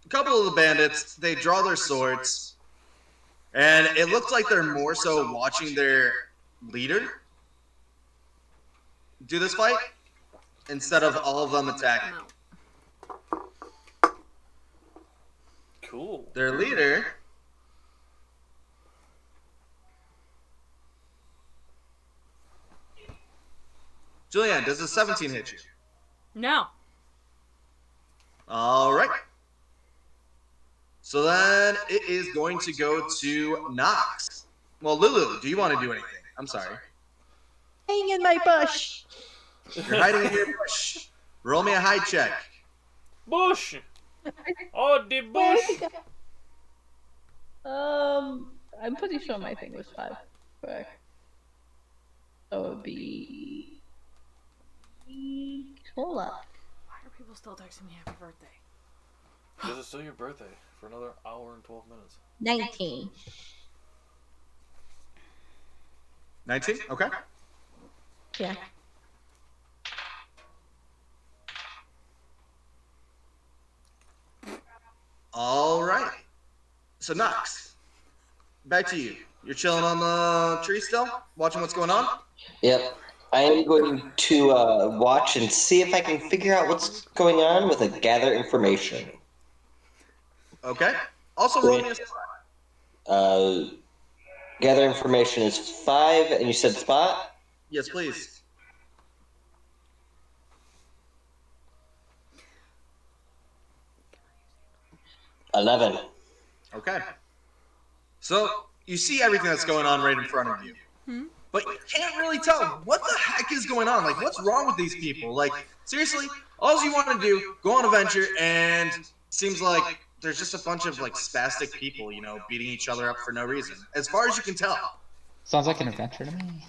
A: a couple of the bandits, they draw their swords, and it looks like they're more so watching their leader do this fight instead of all of them attacking.
B: No.
C: Cool.
A: Their leader Julianne, does a 17 hit you?
B: No.
A: All right. So then it is going to go to Nox. Well, Lulu, do you want to do anything? I'm sorry.
G: Hang in my bush.
A: You're hiding in your bush. Roll me a hide check.
C: Bush! Oh, the bush!
G: I'm pretty sure my thing was 5. Correct. So it would be. Hold up.
B: Why are people still texting me happy birthday?
C: Because it's still your birthday for another hour and 12 minutes.
G: 19.
A: 19? Okay.
G: Yeah.
A: All right. So Nox, back to you. You're chilling on the tree still, watching what's going on.
F: Yep. I am going to watch and see if I can figure out what's going on with a gather information.
A: Okay. Also roll me a
F: Gather information is 5, and you said spot?
A: Yes, please.
F: $11.
A: Okay. So you see everything that's going on right in front of you. But you can't really tell what the heck is going on. Like, what's wrong with these people? Like, seriously, all you want to do, go on a venture, and it seems like there's just a bunch of, like, spastic people, you know, beating each other up for no reason. As far as you can tell.
E: Sounds like an adventure to me.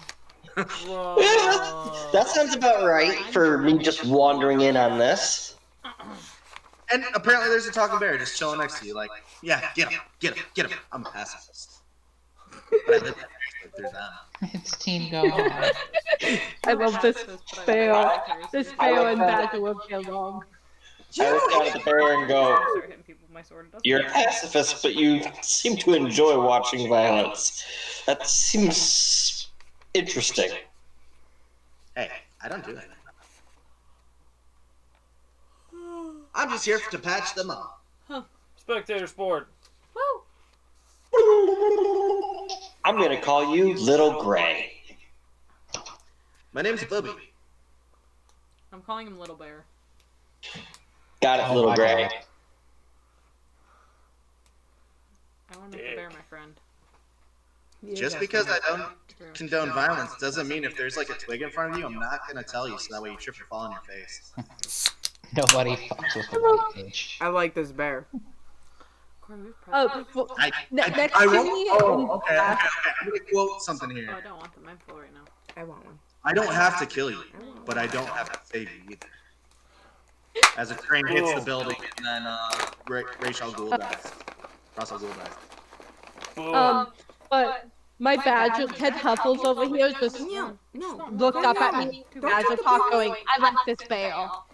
F: That sounds about right for me just wandering in on this.
A: And apparently there's a talking bear just chilling next to you, like, yeah, get him. I'm a pacifist. But I live through them.
E: It's Team Go On.
G: I love this fail. This fail and Badger will get along.
F: I look down at the bear and go,
B: Start hitting people with my sword. It doesn't
F: "You're a
B: matter.
F: pacifist, but you seem to enjoy watching violence. That seems interesting."
A: Hey, I don't do anything. I'm just here to patch them up.
C: Spectator sport.
B: Woo!
F: I'm going to call you Little Gray.
A: My name's Bubby.
B: I'm calling him Little Bear.
F: Got it,
E: Oh,
F: Little
E: I
F: Gray.
E: got it.
B: I want to make the bear my friend.
A: Just because I don't condone violence doesn't mean if there's like a twig in front of you, I'm not going to tell you so that way you trip and fall on your face.
E: Nobody fucks with the white page.
D: I like this bear.
G: Oh, well,
A: I
G: next
A: I
G: to
A: won't.
G: me
A: Oh,
G: in
A: okay.
G: class-
A: I'm going to quote something
B: Oh,
A: here.
B: I don't want them. I'm full right now.
D: I want one.
A: I don't have to kill you, but I don't have to save you either. As a train hits the building, and then Rachel Gould dies. Russell Gould dies.
G: but my Badger, Ted Huffles over here, just
D: No.
G: looked up at me, Badger talk, going, "I like this fail."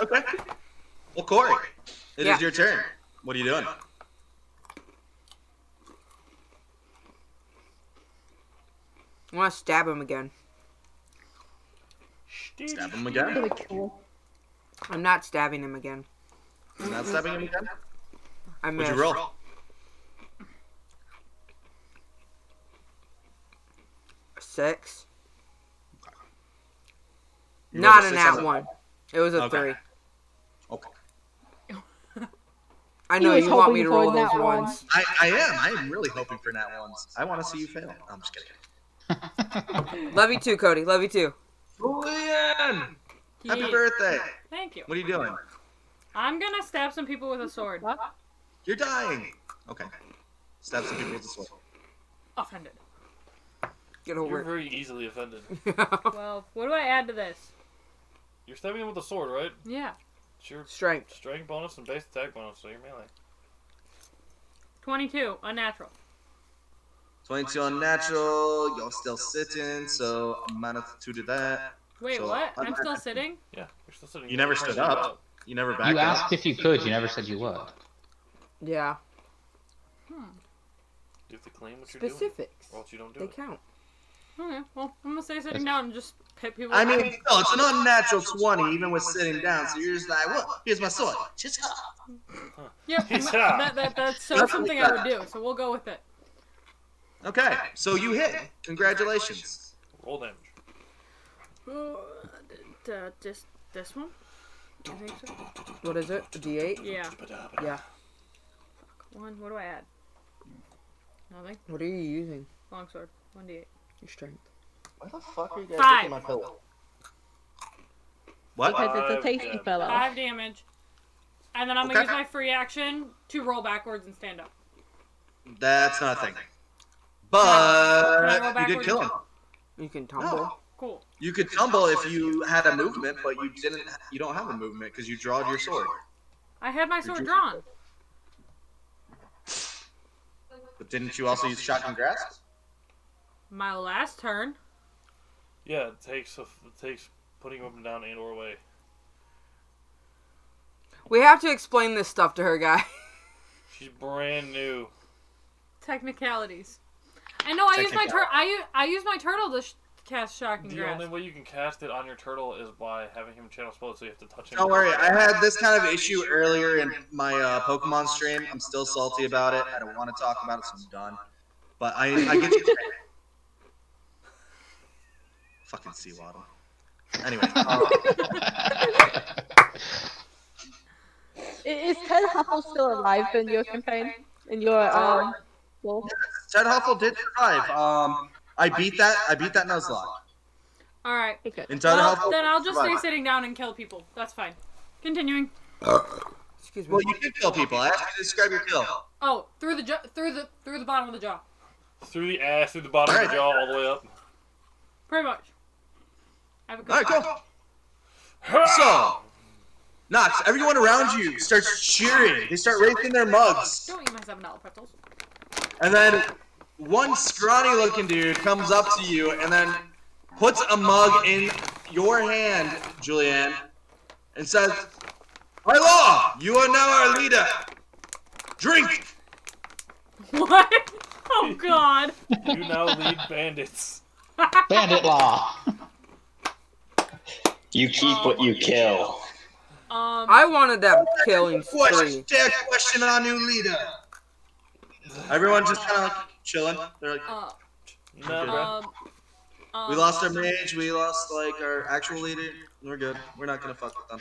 A: Okay. Well, Corey, it
D: Yeah.
A: is your turn. What are you doing?
D: I want to stab him again.
A: Stab him again?
G: Really cool.
D: I'm not stabbing him again.
A: You're not stabbing him again?
D: I
A: What'd
D: missed.
A: you roll?
D: A 6.
A: You
D: Not
A: rolled a
D: an
A: 6 on
D: at
A: the-
D: one. It was a
A: Okay.
D: 3.
A: Okay.
D: I
G: He
D: know
G: was
D: you want me
G: hoping
D: to
G: for
D: roll
G: that
D: those
G: one.
D: ones.
A: I am. I am really hoping for nat ones. I want to see you fail. No, I'm just kidding.
D: Love you too, Cody. Love you too.
A: Julian! Happy
B: Yeet.
A: birthday!
B: Thank you.
A: What are you doing?
B: I'm gonna stab some people with a sword.
G: What?
A: You're dying. Okay. Stab some people with a sword.
B: Offended.
D: Get
C: You're
D: over
C: very easily offended.
D: it.
B: Well, what do I add to this?
C: You're stabbing him with a sword, right?
B: Yeah.
C: It's your
D: Strength.
C: strength bonus and base attack bonus, so you're melee.
B: 22. Unnatural.
A: 22 unnatural. You're still sitting, so minus 2 to that.
B: Wait,
A: So,
B: what? I'm still sitting?
C: Yeah, you're still sitting.
A: You never stood up. You never backed
E: You
A: up.
E: asked if you could, you never said you would.
D: Yeah.
C: You have to claim what you're doing,
D: Specifics.
C: or else you don't do
D: They
C: it.
D: count.
B: Okay, well, I'm gonna stay sitting down and just hit people.
A: I mean, no, it's an unnatural 20, even with sitting down. So you're just like, well, here's my sword. Just
B: Yep,
C: Yeah.
B: that's so something I would do, so we'll go with it.
A: Okay, so you hit. Congratulations.
C: Roll damage.
B: Just this one? I think so.
D: What is it? A D8?
B: Yeah.
D: Yeah.
B: One. What do I add? Nothing.
D: What are you using?
B: Longsword. 1d8.
D: Your strength.
A: Why the fuck are you guys
B: 5.
A: taking my pillow? What?
G: Because it's a
C: 5
G: tasty
C: damage.
G: fellow.
B: 5 damage. And then I'm gonna
A: Okay.
B: use my free action to roll backwards and stand up.
A: That's not a thing.
B: Can I
A: But
B: roll
A: you did
B: backwards?
A: kill him.
D: You can tumble.
A: No.
B: Cool.
A: You could tumble if you had a movement, but you didn't. You don't have a movement because you drawed your sword.
B: I had my
A: Did
B: sword
A: you?
B: drawn.
A: But didn't you also use shotgun grasp?
B: My last turn.
C: Yeah, it takes putting a weapon down and or away.
D: We have to explain this stuff to her, guy.
C: She's brand new.
B: Technicalities. I know I use my I use my turtle to cast Shocking
C: The
B: Grasp.
C: only way you can cast it on your turtle is by having him channel spell, so you have to touch him.
A: Don't worry, I had this kind of issue earlier in my Pokemon stream. I'm still salty about it. I don't want to talk about it, so I'm done. But I get you. Fucking Seawaddle. Anyway.
G: Is Ted Huffle still alive in your campaign? In your wolf?
A: Ted Huffle did survive. I beat that Nuzlocke.
B: All right.
G: Okay.
A: And Ted
B: Well,
A: Huffle
B: then I'll just stay
A: survived.
B: sitting down and kill people. That's fine. Continuing.
D: Excuse me.
A: Well, you did kill people. I asked you to describe your kill.
B: Oh, through the bottom of the jaw.
C: Through the ass, through the bottom of the jaw, all the way up.
B: Pretty much. Have a good
A: All right, cool. So, Knox, everyone around you starts cheering. They start raising their mugs.
B: Don't eat my $7 pretzels.
A: And then one scrawny-looking dude comes up to you and then puts a mug in your hand, Julianne, and says, "By law, you are now our leader. Drink."
B: What? Oh God.
C: You now lead bandits.
E: Bandit law.
F: You keep what you kill.
D: I wanted that killing spree.
A: Question on our new leader. Everyone just kind of like chilling. They're like,
C: No, bro.
A: we lost our mage, we lost like our actual leader. We're good. We're not gonna fuck with them.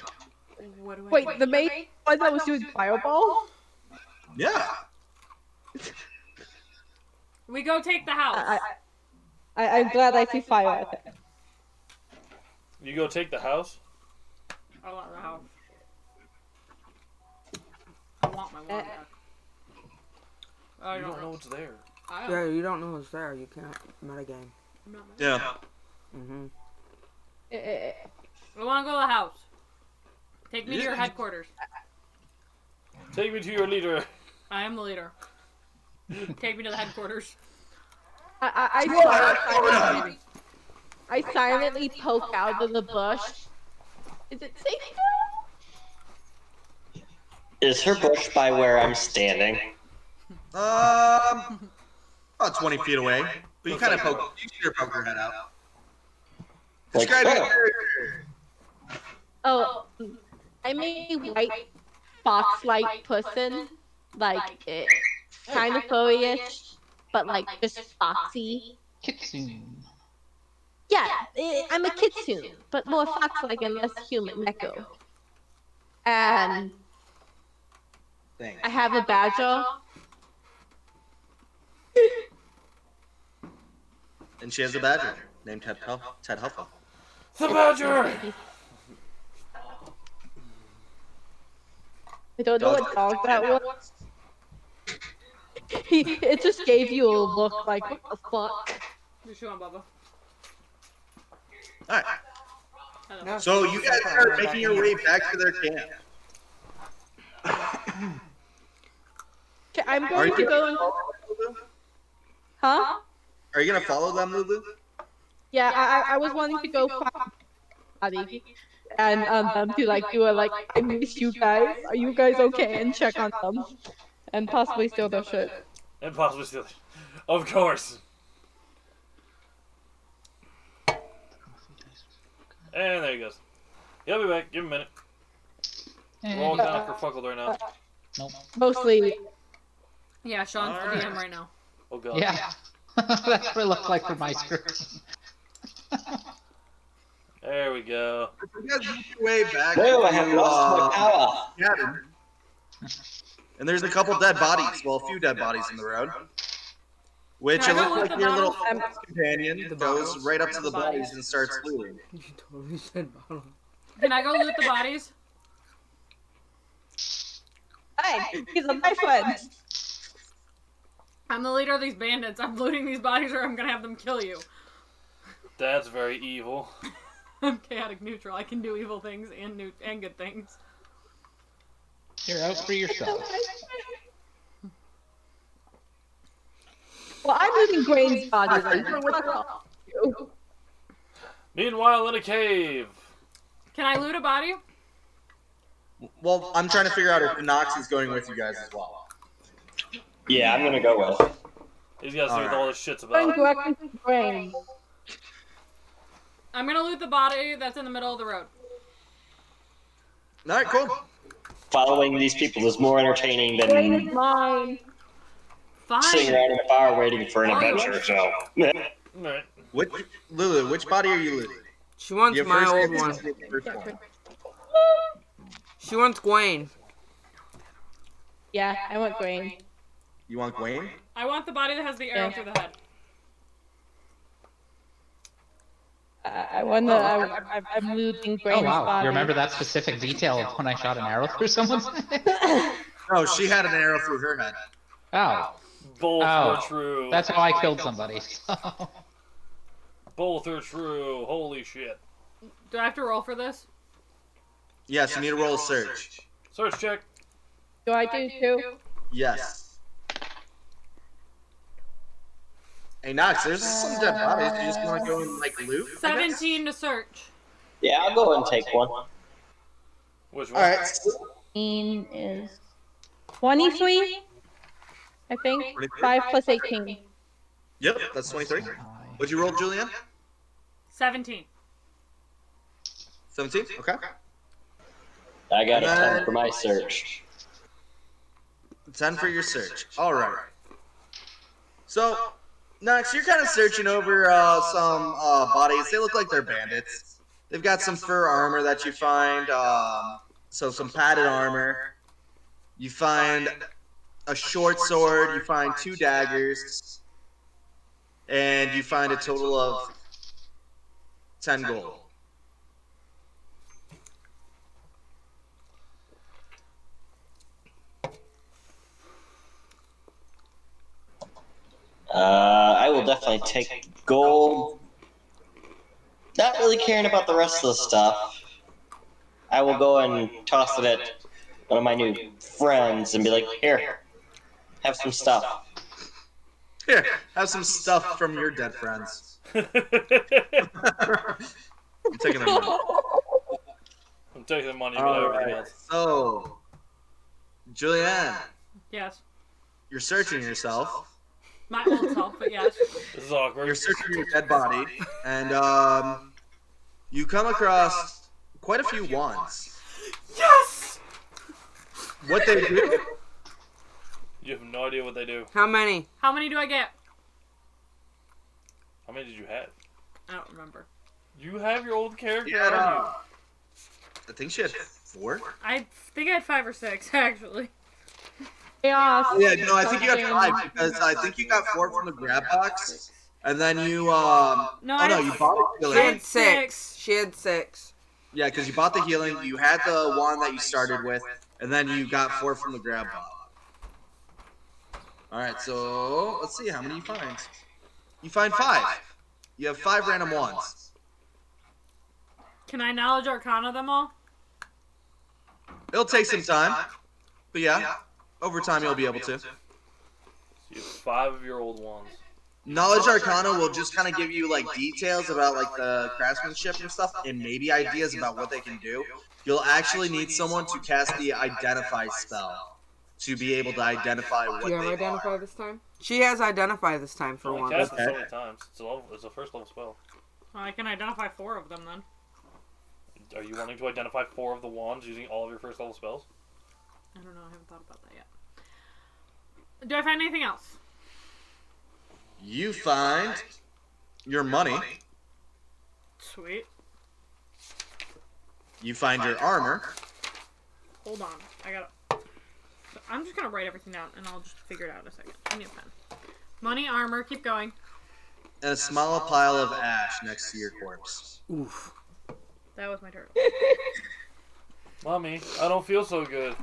B: What do I
G: Wait, the main one that was doing fireball?
A: Yeah.
B: We go take the house.
G: I'm glad I see fire at it.
C: You go take the house?
B: I want the house. I want my wand back. I
C: You
B: don't
C: don't know what's there.
B: I
D: Yeah, you don't know what's there. You can't metagame.
A: Yeah.
D: Mm-hmm.
B: I want to go to the house. Take me to your headquarters.
C: Take me to your leader.
B: I am the leader. Take me to the headquarters.
G: I silently poke out of the bush. Is it safe now?
F: Is her bush by where I'm standing?
A: About 20 feet away. But you kind of poke. You should poke your head out.
F: Like,
A: Describe your
F: oh.
A: character.
G: Oh, I'm a white fox-like person. Like, kind of furry-ish, but like just foxy.
E: Kitsune.
G: Yeah, I'm a kitsune, but more fox-like and less human, Neko. And
A: Thanks.
G: I have a badger.
A: And she has a badger named Ted Huffle.
C: The badger!
G: I don't know what dog that was. It just gave you a look like, what the fuck?
B: What you want, Bubba?
A: Alright.
B: Hello.
A: So you guys are making your way back to their camp.
G: Okay, I'm
A: Are
G: going
A: you
G: to go and... Huh?
A: Are you gonna follow them, Lulu?
G: Yeah, I was wanting to go find Buddy and them to like do a like, I miss you guys. Are you guys okay? And check on them. And possibly steal their shit.
C: And possibly steal it. Of course. And there he goes. He'll be back. Give him a minute. We're all kind of kerfuckled right now.
E: Nope.
G: Mostly.
B: Yeah, Sean's the
A: Alright.
B: DM right now.
C: Oh god.
E: Yeah. That's what it looked like for my script.
C: There we go.
A: You guys make your way back
F: No, I have
A: to
F: lost my power.
A: cabin. And there's a couple dead bodies. Well, a few dead bodies in the road. Which
B: Can
A: it
B: I go
A: looks
B: loot
A: like
B: the
A: your little
B: bottles?
A: companion goes right up to the bodies and starts looting.
D: You totally said bottle.
B: Can I go loot the bodies?
G: Hey, he's my friend.
B: I'm the leader of these bandits. I'm looting these bodies or I'm gonna have them kill you.
C: That's very evil.
B: I'm chaotic neutral. I can do evil things and good things.
E: You're out for yourself.
G: Well, I'm looting Grain's body then.
C: Meanwhile, in a cave.
B: Can I loot a body?
A: Well, I'm trying to figure out if Nox is going with you guys as well.
F: Yeah, I'm gonna go with.
C: He's got to see what all this shit's
G: Going
C: about.
G: directly to Grain.
B: I'm gonna loot the body that's in the middle of the road.
A: All right, cool.
F: Following these people is more entertaining
G: Wayne is
F: than
G: mine.
F: sitting
B: Fine.
F: around in a bar waiting for an
B: Oh,
F: adventure. So,
C: Alright.
A: Lulu, which body are you looting?
D: She wants
A: Your
D: my
A: first
D: old
A: name
D: one.
A: is your first
G: Yeah,
A: one.
D: She wants Gwen.
G: Yeah, I want Gwen.
A: You want Gwen?
B: I want the body that has the arrow through the head.
G: I want the. I'm looting Gwen's
E: Oh wow,
G: body.
E: you remember that specific detail of when I shot an arrow through someone's head?
A: Oh, she had an arrow through her head.
E: Oh.
C: Both
E: Oh,
C: are true.
E: that's how I killed somebody. So.
C: Both are true. Holy shit.
B: Do I have to roll for this?
A: Yes, you need to roll a search.
C: Search check.
G: Do I do too?
A: Yes. Hey, Knox, there's some dead bodies. You just want to go and, like, loot? I guess?
B: 17 to search.
F: yeah, I'll go and take one.
C: Which one?
A: Alright.
G: Is 23. I think
A: 23?
G: 5 plus 18.
A: Yep, that's 23. What'd you roll, Julianne?
B: 17.
A: 17? Okay.
F: I got a 10 for my search.
A: 10 for your search. Alright. So, Knox, you're kind of searching over some bodies. They look like they're bandits. They've got some fur armor that you find, so some padded armor. You find a short sword, you find 2 daggers, and you find a total of 10 gold.
F: I will definitely take gold. Not really caring about the rest of the stuff. I will go and toss it at one of my new friends and be like, here, have some stuff.
A: Here, have some stuff from your dead friends. I'm taking their money.
C: I'm taking the money, but everything else.
A: So, Julianne,
B: Yes.
A: you're searching yourself.
B: My old self, but yes.
C: This is awkward.
A: You're searching your dead body, and you come across quite a few wands.
B: Yes!
A: What they do?
C: You have no idea what they do.
D: How many?
B: How many do I get?
C: How many did you have?
B: I don't remember.
C: You have your old character
A: Yeah.
C: on
A: I think she had 4.
B: I think I had 5 or 6, actually.
G: Chaos.
A: Yeah, no, I think you had 5 because I think you got 4 from the grab box, and then you oh no, you bought the
D: She
A: healing.
D: had 6. She had 6.
A: Yeah, because you bought the healing. You had the wand that you started with, and then you got 4 from the grab box. All right, so let's see how many you find. You find 5. You have 5 random wands.
B: Can I knowledge arcana them all?
A: It'll take some time, but yeah, over time you'll be able to.
C: you. So you have 5 of your old ones.
A: Knowledge Arcana will just kind of give you like details about like the craftsmanship and stuff, and maybe ideas about what they can do. You'll actually need someone to cast the Identify spell to be able to identify what
D: Do you have
A: they
D: Identify
A: are.
D: this time? She has Identify this time for
C: Only
D: once.
C: cast it so many times. It's a first level spell.
B: Well, I can identify 4 of them then.
C: Are you wanting to identify 4 of the wands using all of your first level spells?
B: I don't know. I haven't thought about that yet. Do I find anything else?
A: You find your money.
B: Sweet.
A: You find your armor.
B: Hold on. I gotta... So I'm just gonna write everything down, and I'll just figure it out in a second. I need a pen. Money, armor, keep going.
A: And a small pile of ash next to your corpse.
D: Oof.
B: That was my turtle.
C: Mommy, I don't feel so good.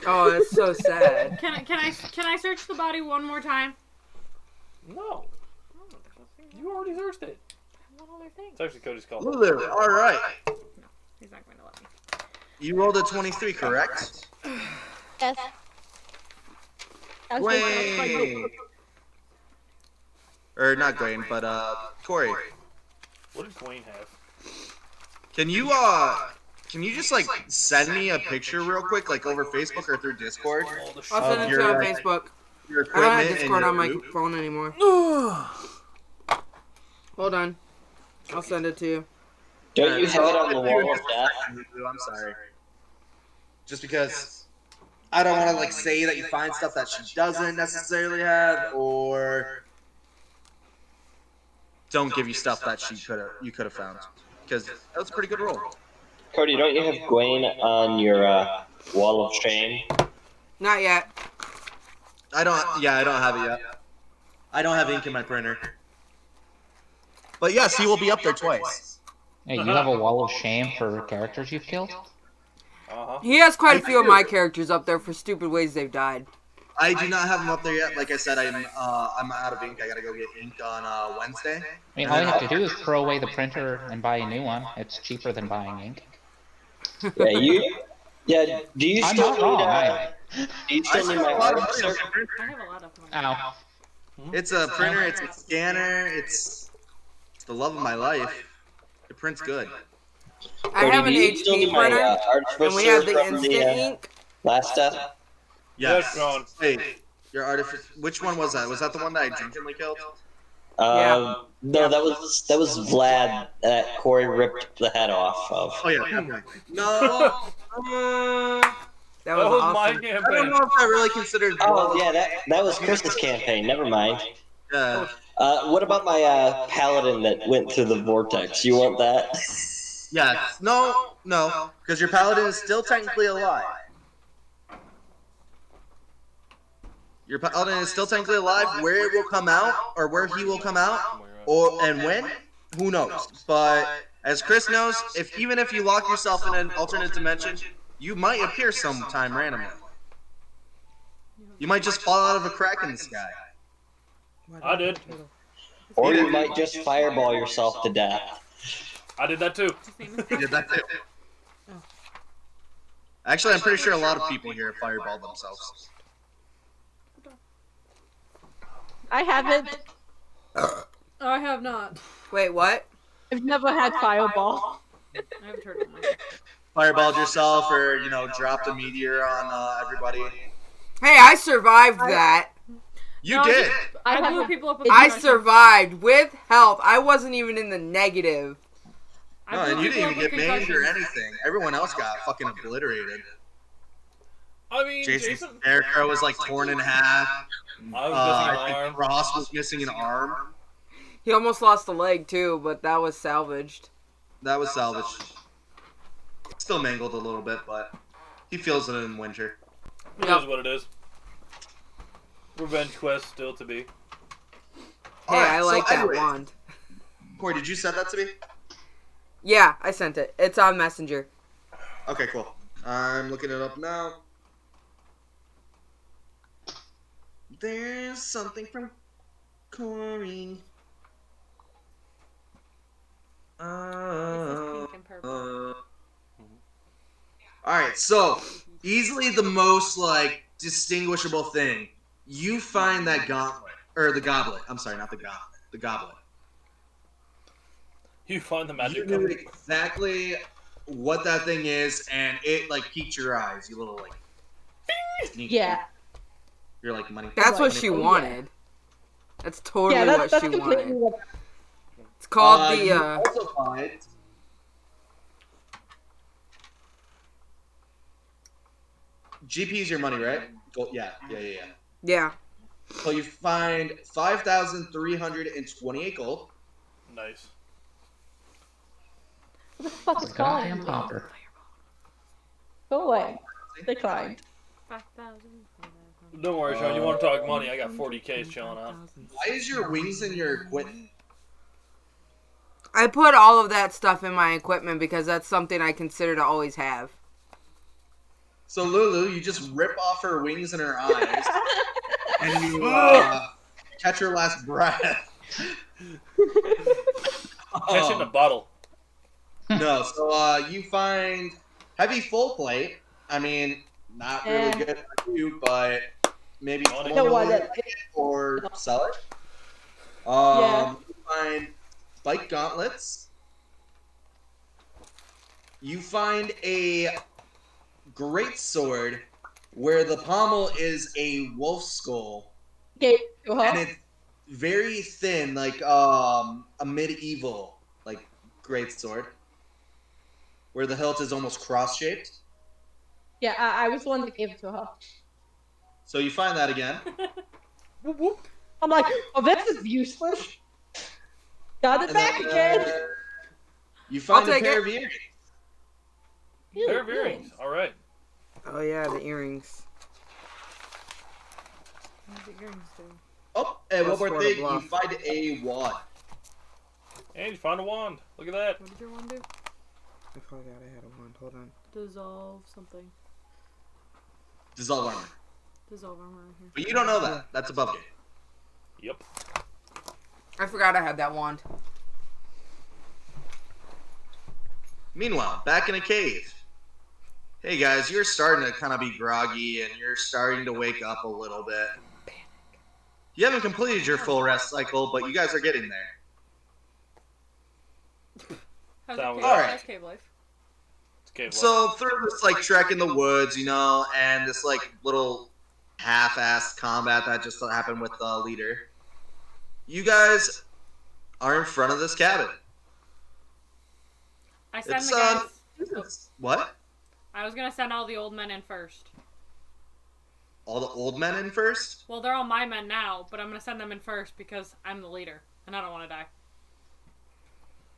D: Oh, that's so sad.
B: Can I search the body one more time?
C: No.
B: Oh, there's nothing.
C: You already searched it.
B: One other thing.
C: It's actually Cody's call.
A: Lulu, all right.
B: No, he's not going to let me.
A: You rolled a 23, correct?
G: Yes.
A: Gwen. Or not Gwen, but Tori.
C: What did Gwen have?
A: Can you just like send me a picture real quick, like over Facebook or through Discord?
C: All the
D: I'll send it to you on Facebook.
A: Your
D: I don't have
A: equipment and
D: Discord
A: your
D: on my
A: loot?
D: phone anymore. Hold on. I'll send it to you.
F: Don't you have it on the wall of death?
A: I'm sorry. Just because I don't want to like say that you find stuff that she doesn't necessarily have, or don't give you stuff that you could have found, because that was a pretty good roll.
F: Cody, don't you have Gwen on your wall of shame?
D: Not yet.
A: I don't. Yeah, I don't have it yet. I don't have ink in my printer. But yes, he will be up there twice.
E: Hey, you have a wall of shame for characters you've killed?
D: He has quite a few of my characters up there for stupid ways they've died.
A: I do not have them up there yet. Like I said, I'm out of ink. I gotta go get ink on Wednesday.
E: I mean, all you have to do is throw away the printer and buy a new one. It's cheaper than buying ink.
F: Yeah, do you
E: I'm
F: still
E: not
F: need,
E: wrong, either.
F: do you still need my artificer?
B: I have a lot of money.
E: Ow.
A: It's a printer. It's a scanner. It's the love of my life. It prints good.
D: I have an
F: do you still
D: HP
F: need my,
D: printer,
F: artificer
D: and we have the
F: from
D: instant ink.
F: last step?
A: Yes.
C: That's gone.
A: Hey, your artificer. Which one was that? Was that the one that I drunkenly killed?
D: Yeah.
F: No, that was Vlad that Corey ripped the head off of.
A: Oh yeah. No.
D: That was
C: my
D: awesome.
A: I don't
C: campaign.
A: know if I really considered.
F: Oh yeah, that was Chris's campaign. Never mind.
A: Yeah.
F: What about my paladin that went through the vortex? You want that?
A: Yes. No. Because your paladin is still technically alive. Your paladin is still technically alive. Where it will come out, or where he will come out, and when, who knows? But as Chris knows, even if you lock yourself in an alternate dimension, you might appear sometime randomly. You might just fall out of a crack in the sky.
C: I did.
F: Or you might just fireball yourself to death.
C: I did that too.
A: You did that too. Actually, I'm pretty sure a lot of people here fireball themselves.
G: I haven't.
B: I have not.
D: Wait, what?
G: I've never had fireball.
B: I haven't heard of mine.
A: Fireballed yourself, or dropped a meteor on everybody.
D: Hey, I survived that.
A: You
B: No,
A: did.
B: I blew
G: haven't-
B: people up with
D: I
B: concussions.
D: survived with health. I wasn't even in the negative.
B: I
A: No,
B: blew
A: and you
B: people
A: didn't
B: up
A: even
B: with
A: get maimed or
B: concussions.
A: anything. Everyone else got fucking obliterated.
C: I mean,
A: Jason's
C: Jason.
A: scarecrow was like torn in half.
C: I was missing an
A: I think
C: arm.
A: Ross was missing an arm.
D: He almost lost a leg too, but that was salvaged.
A: That was salvaged. Still mangled a little bit, but he feels it in winter.
C: It is what it is. Revenge quest still to be.
D: Hey,
A: Alright,
D: I
A: so
D: like that
A: anyway.
D: wand.
A: Corey, did you send that to me?
D: Yeah, I sent it. It's on Messenger.
A: Okay, cool. I'm looking it up now. There's something from Corey.
B: Pink and purple.
A: Alright, so easily the most like distinguishable thing. You find that gauntlet. Or the goblet. I'm sorry, not the gauntlet. The goblet.
C: You find the
A: You
C: magic
A: knew
C: cup.
A: exactly what that thing is, and it like piqued your eyes. You little like sneak.
G: Yeah.
A: You're like money.
D: That's what
A: money-
D: she
G: Oh, yeah.
D: wanted. That's totally
G: Yeah,
D: what
G: that's
D: she
G: completely
D: wanted.
G: what.
D: It's called
A: You
D: the,
A: also find GP is your money, right? Gold, yeah.
D: yeah.
A: So you find 5,328 gold.
C: Nice.
G: What the fuck is
E: Goddamn
G: calling?
E: popper.
G: Go away. Declined.
B: 5,000.
C: Don't worry, Sean. You want to talk money? I got 40Ks chilling out.
A: Why is your wings in your equipment?
D: I put all of that stuff in my equipment because that's something I consider to always have.
A: So Lulu, you just rip off her wings and her eyes, and you catch her last breath.
C: Catch in the bottle.
A: No, so you find heavy full plate. I mean, not really good for you, but maybe
C: You
G: know what,
A: it or sell it.
G: Yeah.
A: You find spike gauntlets. You find a great sword where the pommel is a wolf skull,
G: Okay,
A: and it's very thin, like a medieval, like greatsword, where the hilt is almost cross-shaped.
G: Yeah, I was the one that gave it to her.
A: So you find that again.
C: Whoop, whoop.
G: I'm like, oh, this is useless. Got it
A: And
G: back
A: then,
G: again.
A: You find a
D: take
A: pair
D: it.
A: of earrings.
C: Pair of earrings. All right.
D: Oh yeah, the earrings.
B: What do the earrings do?
A: Oh, and one
D: Plus
A: more
D: for the
A: thing, you
D: bluff.
A: find a wand.
C: And you found a wand. Look at that.
B: What did your wand do?
D: I forgot I had a wand. Hold on.
B: Dissolve something.
A: Dissolve armor.
B: Dissolve armor right here.
A: But you don't know that. That's above game.
C: Yep.
D: I forgot I had that wand.
A: Meanwhile, back in a cave. Hey guys, you're starting to kind of be groggy and you're starting to wake up a little bit. You haven't completed your full rest cycle, but you guys are getting there.
B: How's
C: Sounds
B: cave,
A: alright.
B: how's cave life?
C: It's cave life.
A: So through this like trek in the woods, you know, and this like little half-assed combat that just happened with the leader, you guys are in front of this cabin.
B: I send
A: It's
B: the guys.
A: what?
B: I was gonna send all the old men in first.
A: All the old men in first?
B: Well, they're all my men now, but I'm gonna send them in first because I'm the leader and I don't want to die.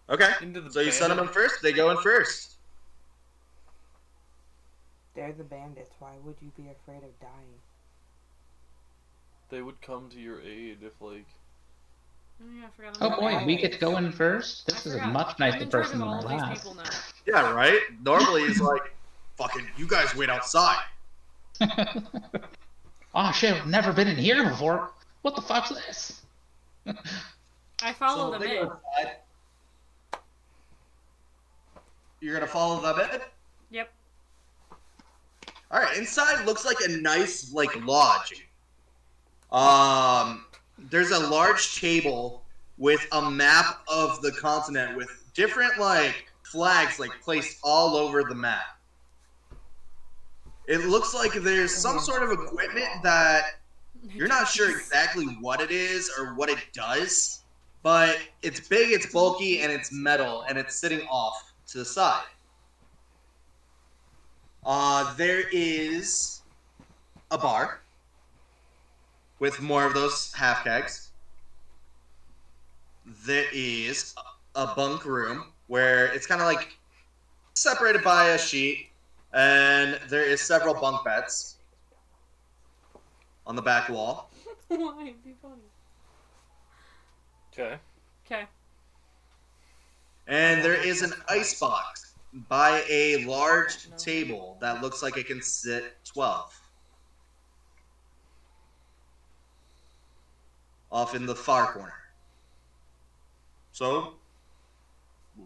A: Okay.
C: Into the
A: So you send them in
C: bandit.
A: first, they go in first.
D: They're the bandits. Why would you be afraid of dying?
C: They would come to your aid if, like...
B: Oh, yeah, I forgot.
E: Oh boy, we get to go in first?
B: I
E: This is a
B: forgot.
E: much
B: I'm
E: nicer
B: in charge
E: person
B: of
E: than
B: all
E: my
B: these
E: last.
B: people now.
A: Yeah, right? Normally he's like, fucking, you guys wait outside.
E: Oh shit, I've never been in here before. What the fuck's this?
B: I follow
A: So
B: them
A: they
B: in.
A: go inside. You're gonna follow them in?
B: Yep.
A: Alright, inside looks like a nice, like, lodge. There's a large table with a map of the continent with different, like, flags, like, placed all over the map. It looks like there's some sort of equipment that you're not sure exactly what it is or what it does, but it's big, it's bulky, and it's metal, and it's sitting off to the side. There is a bar with more of those half kegs. There is a bunk room where it's kind of like separated by a sheet, and there is several bunk beds on the back wall.
B: Why? It'd be funny.
C: Okay.
B: Okay.
A: And there is an ice box by a large table that looks like it can sit 12. Off in the far corner. So,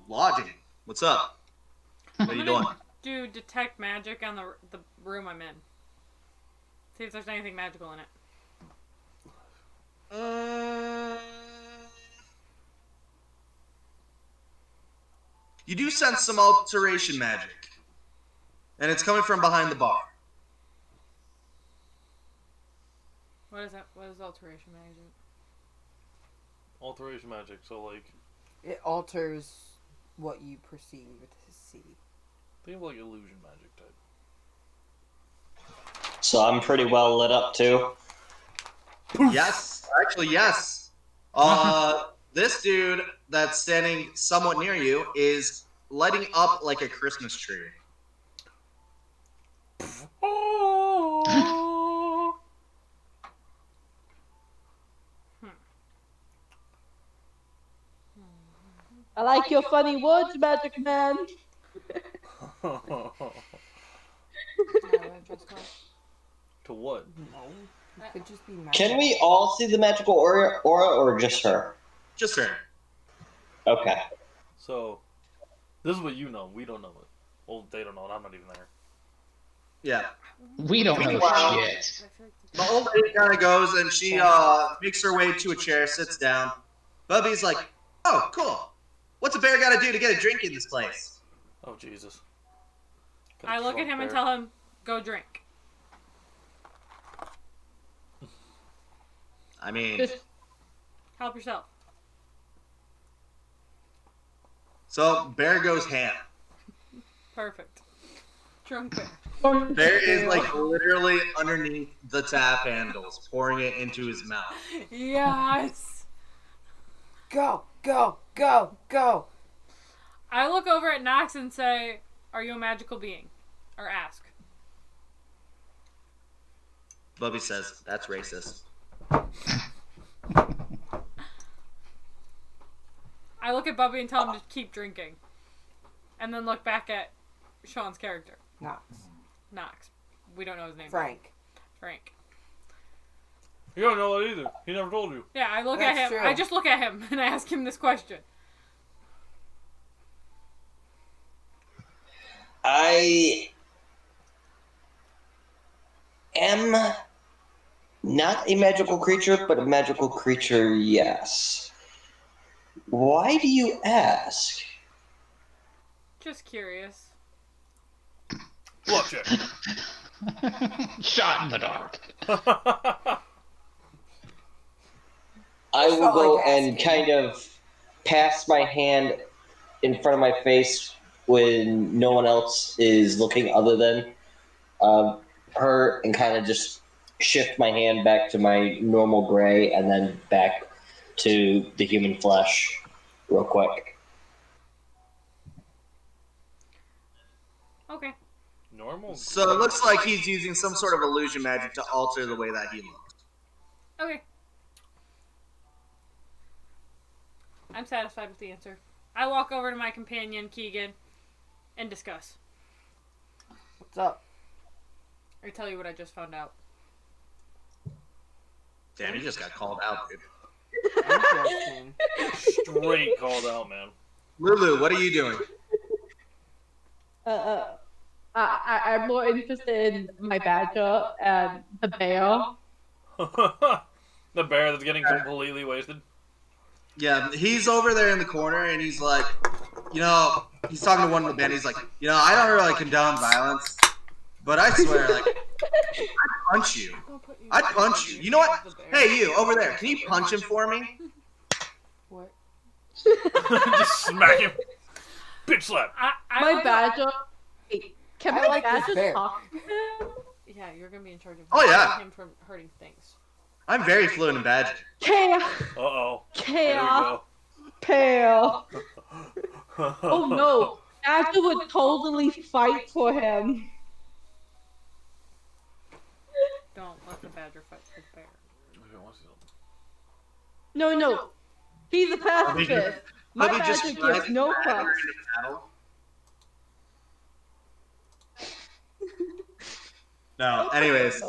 A: lodging. What's up? What are you doing?
B: Do detect magic on the room I'm in. See if there's anything magical in it.
A: You do sense some alteration magic. And it's coming from behind the bar.
B: What is that? What is alteration magic?
C: Alteration magic, so, like...
D: It alters what you perceive to see.
C: Think of, like, illusion magic type.
F: So I'm pretty well lit up too.
A: Yes. Actually, yes. This dude that's standing somewhat near you is lighting up like a Christmas tree.
C: Oh!
G: I like your funny words, Magic Man.
C: To what?
D: No. It could just be magic.
F: Can we all see the magical aura or just her?
A: Just her.
F: Okay.
C: So, this is what you know. We don't know it. Well, they don't know it. I'm not even there.
A: Yeah.
E: We don't know
A: Meanwhile-
E: shit.
A: The old lady kind of goes and she makes her way to a chair, sits down. Bubby's like, oh, cool. What's a bear got to do to get a drink in this place?
C: Oh, Jesus.
B: I look at him and tell him, go drink.
A: I mean,
G: Just
B: Help yourself.
A: So Bear goes ham.
B: Perfect. Drunk bear.
A: Bear is like literally underneath the tap handles, pouring it into his mouth.
B: Yes.
D: Go, go, go, go.
B: I look over at Nox and say, "Are you a magical being?" Or ask.
A: Bubby says, "That's racist."
B: I look at Bubby and tell him to keep drinking. And then look back at Sean's character. Nox. We don't know his name.
D: Frank.
C: You don't know that either. He never told you.
B: Yeah, I look
D: That's
B: at him.
D: true.
B: I just look at him and I ask him this question.
F: I am not a magical creature, but a magical creature, yes. Why do you ask?
B: Just curious.
C: Bluff check.
E: Shot in the dark.
F: I will
D: felt
F: go
D: like
F: and
D: asking.
F: kind of pass my hand in front of my face when no one else is looking other than her, and kind of just shift my hand back to my normal gray and then back to the human flesh real quick.
B: Okay.
C: Normal.
A: So it looks like he's using some sort of illusion magic to alter the way that he looks.
B: Okay. I'm satisfied with the answer. I walk over to my companion, Keegan, and discuss.
D: What's up?
B: I tell you what I just found out.
A: Damn, you just got called out, dude.
D: Interesting.
C: Straight called out, man.
A: Lulu, what are you doing?
G: I'm more interested in my badger and the bear.
C: The bear that's getting completely wasted.
A: Yeah, he's over there in the corner, and he's like, he's talking to one of the band. He's like, I don't really condone violence, but I swear, like, I'd punch you. I'd punch you. You know what? Hey, you over there, can you punch him for me?
B: What?
C: Just smack him. Bitch slap.
G: My badger. Wait, can
D: I
G: my
D: like this
G: badger
D: bear.
G: talk to him?
B: Yeah, you're gonna be in charge of
A: Oh, yeah.
B: him from hurting things.
A: I'm very fluent in badger.
G: Chaos.
C: Uh-oh.
G: Chaos. Pale. Oh no. Badger would totally fight for him.
B: Don't let the badger fight the bear.
G: No. He's a pacifist. My
A: Bubby just
G: badger
A: flies
G: gives no
A: badger
G: fucks.
A: into battle. No, anyways.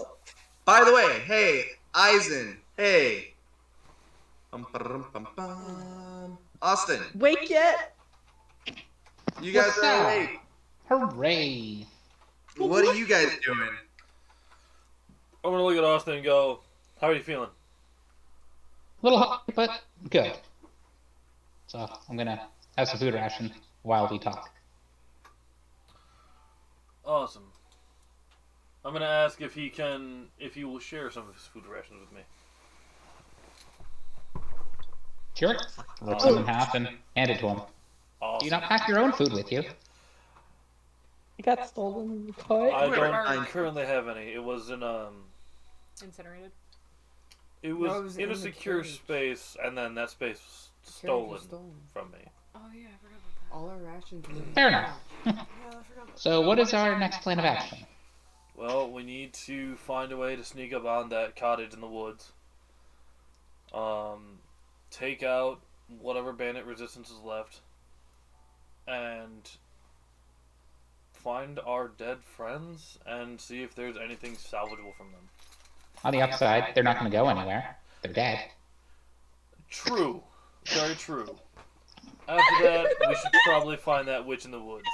A: By the way, hey, Eisen, hey. Austin,
G: Wake yet?
A: you guys
E: What's
A: are
E: that?
A: late.
E: Hooray!
A: What are you guys doing?
C: I'm gonna look at Austin and go, how are you feeling?
E: A little hot, but good. So I'm gonna have some food ration while we talk.
C: Awesome. I'm gonna ask if he will share some of his food rations with me.
E: Sure. Rip some in half and hand it to him. Do
C: Awesome.
E: you not pack your own food with you?
G: It got stolen in the car.
C: I
B: Where?
C: don't currently have any. It was in
B: Incinerated?
C: It was,
D: No, it was
C: in a
D: in the
C: secure
D: carriage.
C: space, and then that space was
D: Carriage was
C: stolen from me.
B: Oh yeah, I forgot about that.
D: All our rations were in
E: Fair
D: the
E: enough.
B: Yeah, I forgot about
E: So what is our next plan of action?
C: Well, we need to find a way to sneak up on that cottage in the woods. Take out whatever bandit resistance is left, and find our dead friends and see if there's anything salvageable from them.
E: On the upside, they're not going to go anywhere. They're dead.
C: True. Very true. After that, we should probably find that witch in the woods.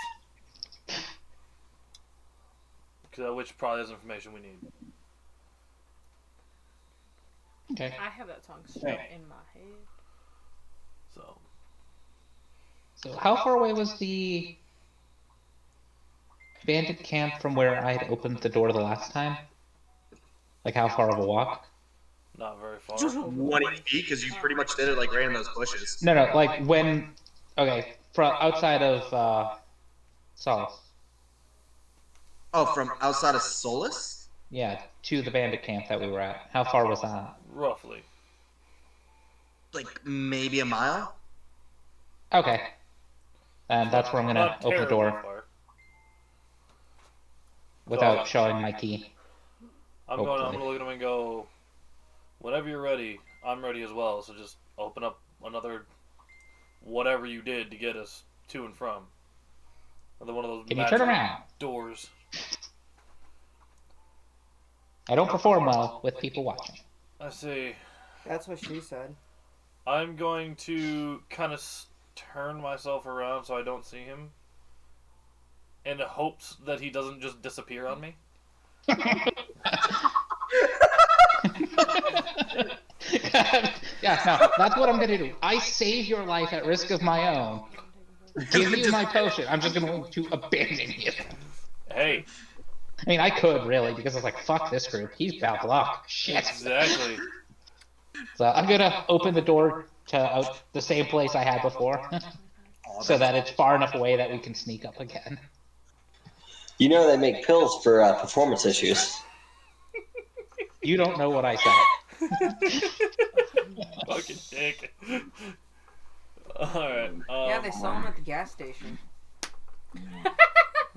C: Because that witch probably has information we need.
E: Okay.
B: I have that song straight in my head.
C: So,
E: So how far away was the bandit camp from where I had opened the door the last time? Like how far of a walk?
C: not very far.
A: 20 feet, because you pretty much did it like right in those bushes.
E: No, like when... Okay, outside of Solace.
A: Oh, from outside of Solus?
E: Yeah, to the bandit camp that we were at. How far was that?
C: Roughly.
A: Like maybe a mile?
E: Okay. And that's where I'm gonna
C: Not
E: open the
C: terribly
E: door
C: far.
E: without showing my key.
C: I'm gonna look at him and go, whenever you're ready, I'm ready as well. So just open up another whatever you did to get us to and from. Another one of those
E: Can you turn around?
C: Doors.
E: I don't perform well with people watching.
C: I see.
D: That's what she said.
C: I'm going to kind of turn myself around so I don't see him, in the hopes that he doesn't just disappear on me.
E: Yeah, no, that's what I'm gonna do. I save your life at risk of my own. Give you my potion. I'm just going to abandon you.
C: Hey.
E: I mean, I could, really, because I was like, fuck this group. He's bad luck. Shit.
C: Exactly.
E: So I'm going to open the door to the same place I had before, so that it's far enough away that we can sneak up again.
F: You know they make pills for performance issues.
E: You don't know what I said.
C: Fucking dick. Alright.
D: Yeah, they sell them at the gas station.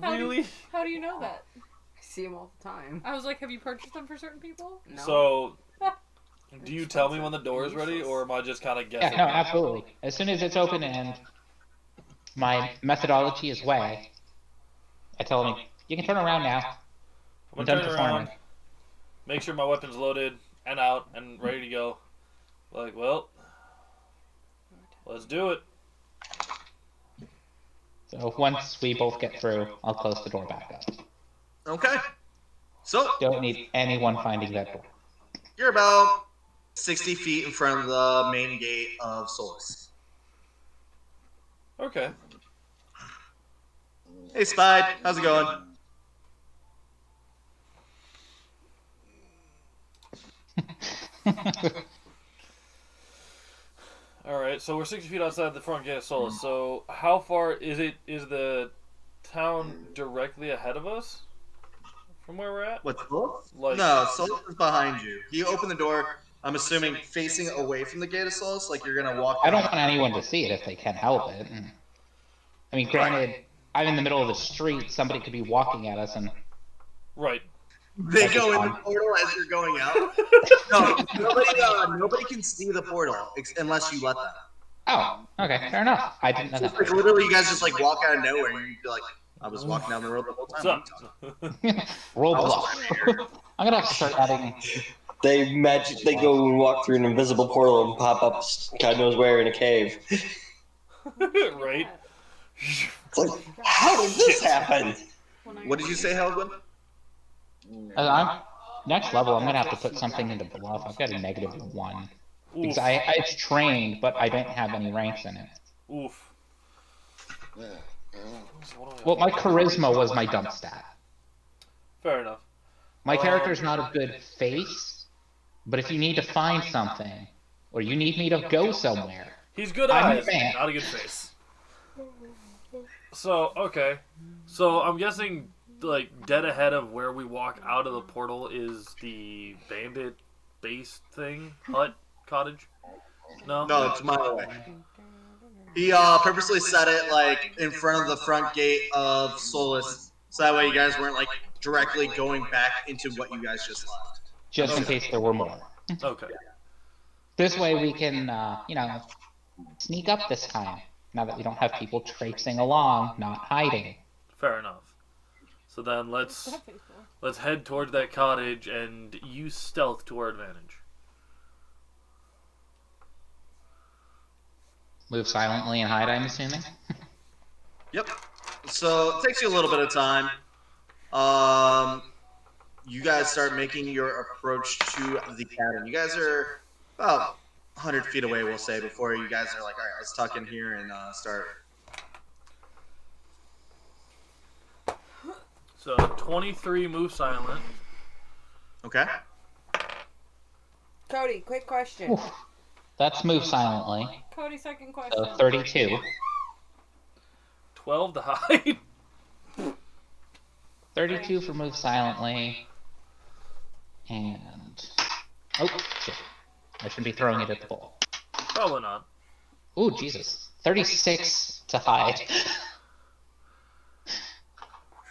C: Really?
B: How do you know that?
D: I see them all the time.
B: I was like, have you purchased them for certain people?
D: No.
C: So, do you tell me when the door is ready, or am I just kind of guessing?
E: Yeah, no, absolutely. As soon as it's open and my methodology is way, I tell him, you can turn around now.
C: I'm gonna turn around, make sure my weapon's loaded and out and ready to go. Like, well, let's do it.
E: So once we both get through, I'll close the door back up.
A: Okay. So,
E: Don't need anyone finding that door.
A: you're about 60 feet in front of the main gate of Solus.
C: Okay.
A: Hey, Spide. How's it going?
C: Alright, so we're 60 feet outside the front gate of Solus. So, how far is it? Is the town directly ahead of us? From where we're at?
A: What, Solus?
C: Like,
A: No, Solus is behind you. You open the door, I'm assuming facing away from the gate of Solus, like you're gonna walk.
E: I don't want anyone to see it if they can help it. I mean, granted, I'm in the middle of the street, somebody could be walking at us and...
C: Right.
A: They go in the portal as you're going out. No, nobody can see the portal unless you let them.
E: Oh, okay, fair enough. I didn't know
A: Like
E: that.
A: literally, you guys just like walk out of nowhere. And you're like, I was walking down the road the whole time.
E: Roadblock. I'm gonna have to start adding...
F: They go and walk through an invisible portal and pop up God knows where in a cave.
C: Right.
F: It's like, how did this happen?
A: What did you say, Helgwin?
E: Next level, I'm gonna have to put something into bluff. I've got a -1. Because
C: Oof.
E: it's trained, but I don't have any ranks in it.
C: Oof.
E: Well, my charisma was my dump stat.
C: Fair enough.
E: My character's not a good face, but if you need to find something, or you need me to go somewhere...
C: He's good
E: I'm a
C: eyes,
E: fan.
C: not a good face. So, okay. So, I'm guessing, like, dead ahead of where we walk out of the portal is the bandit base thing? Hut? Cottage? No?
A: No, it's a mile away. He purposely set it like in front of the front gate of Solus, so that way you guys weren't like directly going back into what you guys just left.
E: Just in case there were more.
C: Okay.
E: This way we can, sneak up this time. Now that we don't have people traipsing along, not hiding.
C: Fair enough. So then let's head towards that cottage and use stealth to our advantage.
E: Move silently and hide, I'm assuming?
A: Yep. So it takes you a little bit of time. You guys start making your approach to the cabin. You guys are about 100 feet away, we'll say, before you guys are like, all right, let's tuck in here and start.
C: So 23 move silent.
A: Okay.
D: Cody, quick question.
E: Oof. That's move silently.
B: Cody, second question.
E: So 32.
C: 12 to hide.
E: 32 for move silently. And... Oh, shit. I shouldn't be throwing it at the ball.
C: Probably not.
E: Ooh, Jesus. 36 to hide.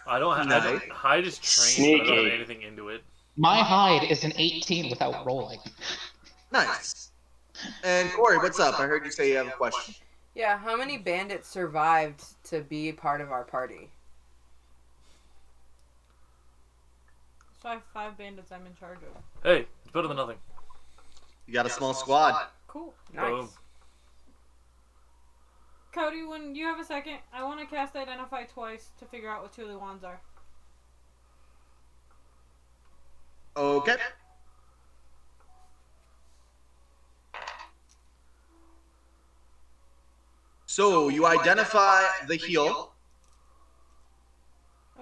C: I don't have...
A: Nice.
C: Hide is trained, but I don't
F: Sneaky.
C: have anything into it.
E: My hide is an 18 without rolling.
A: Nice. And Corey, what's up? I heard you say you have a question.
D: Yeah, how many bandits survived to be part of our party?
B: So I have 5 bandits I'm in charge of.
C: Hey, it's better than nothing.
A: You got a small squad.
B: Cool.
D: Nice.
C: Boom.
B: Cody, when you have a second, I want to cast Identify twice to figure out what 2 of the wands are.
A: Okay. So you identify the heal.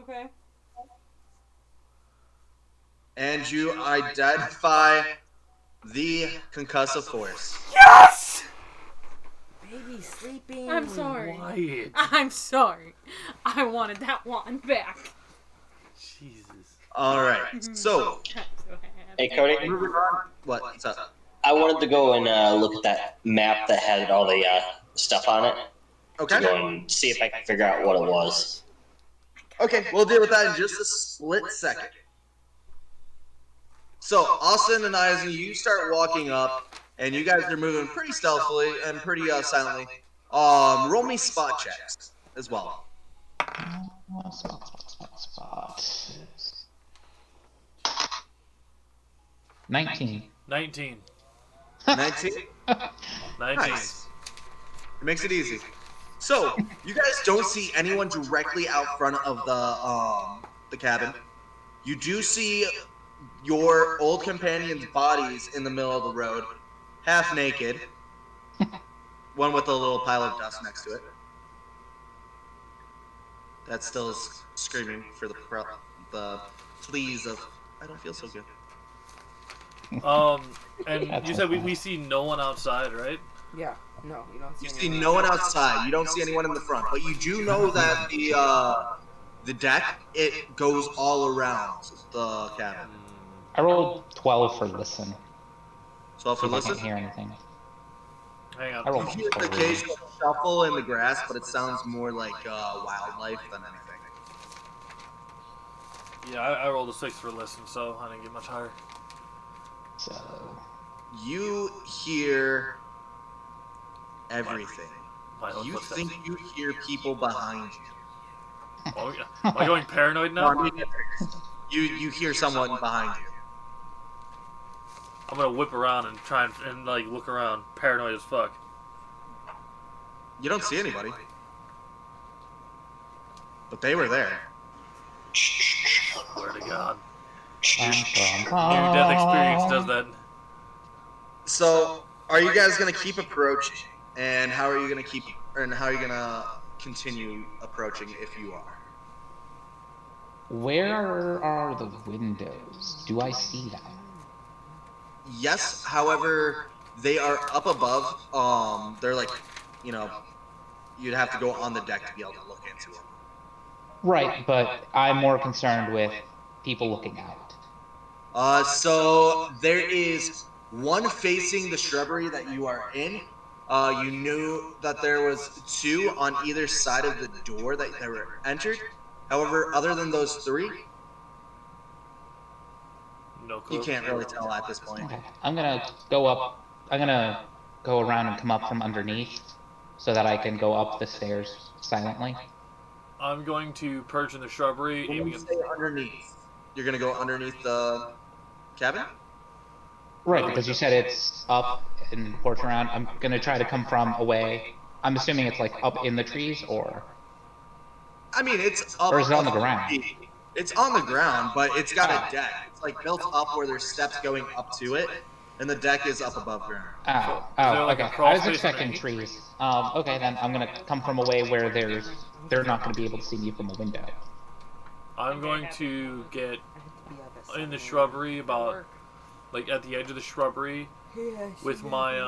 B: Okay.
A: And you identify the concussive force.
B: Yes!
D: Baby sleeping.
B: I'm sorry.
C: Quiet.
B: I'm sorry. I wanted that wand back.
C: Jesus.
A: All right. So,
F: Hey, Cody.
A: what's up?
F: I wanted to go and look at that map that had all the stuff on it. To
A: Okay.
F: go and see if I can figure out what it was.
A: Okay, we'll deal with that in just a split second. So, Austin and Eisen, you start walking up, and you guys are moving pretty stealthily and pretty silently. Roll me spot checks as well.
E: Spot. 19.
C: 19.
A: 19?
C: 19.
A: Nice. It makes it easy. So, you guys don't see anyone directly out front of the cabin. You do see your old companions' bodies in the middle of the road, half naked. One with a little pile of dust next to it. That still is screaming for the pleas of, I don't feel so good.
C: And you said we see no one outside, right?
D: Yeah. No, you don't see
A: You see
D: anyone.
A: no one outside. You don't see anyone in the front, but you do know that the deck, it goes all around the cabin.
E: I rolled 12 for listen.
A: 12 for
E: See if I
A: listen.
E: can't hear anything.
C: Hang on.
E: I rolled
A: You hear the
E: 12.
A: occasional shuffle in the grass, but it sounds more like wildlife than anything.
C: Yeah, I rolled a 6 for listen, so I didn't get much higher.
E: So,
A: You hear everything.
C: My own
A: You
C: footsteps.
A: think you hear people behind you.
C: Oh, yeah. Am I going paranoid now?
A: You hear someone behind you.
C: I'm gonna whip around and try and like look around, paranoid as fuck.
A: You don't see anybody. But they were there.
C: Swear to God.
E: bum,
C: Near death experience does that.
A: So, are you guys gonna keep approaching? And how are you gonna continue approaching if you are?
E: Where are the windows? Do I see them?
A: Yes, however, they are up above. They're like, you'd have to go on the deck to be able to look into them.
E: Right, but I'm more concerned with people looking out.
A: So there is one facing the shrubbery that you are in. You knew that there was 2 on either side of the door that they were entered. However, other than those 3,
C: No clue.
A: you can't really tell at this point.
E: Okay, I'm gonna go up. I'm gonna go around and come up from underneath so that I can go up the stairs silently.
C: I'm going to perch in the shrubbery,
A: When
C: aiming
A: you
C: at...
A: say underneath, you're gonna go underneath the cabin?
E: Right, because you said it's up and porch around. I'm gonna try to come from away. I'm assuming it's like up in the trees, or
A: I mean, it's up.
E: Or is it on the ground?
A: It's on the ground, but it's got a deck. It's like built up where there's steps going up to it, and the deck is up above ground.
E: oh,
C: there like a
E: okay.
C: crawl
E: I was
C: space
E: expecting
C: underneath?
E: trees. Okay, then I'm gonna come from away where they're not gonna be able to see me from a window.
C: I'm going to get in the shrubbery, about like at the edge of the shrubbery, with my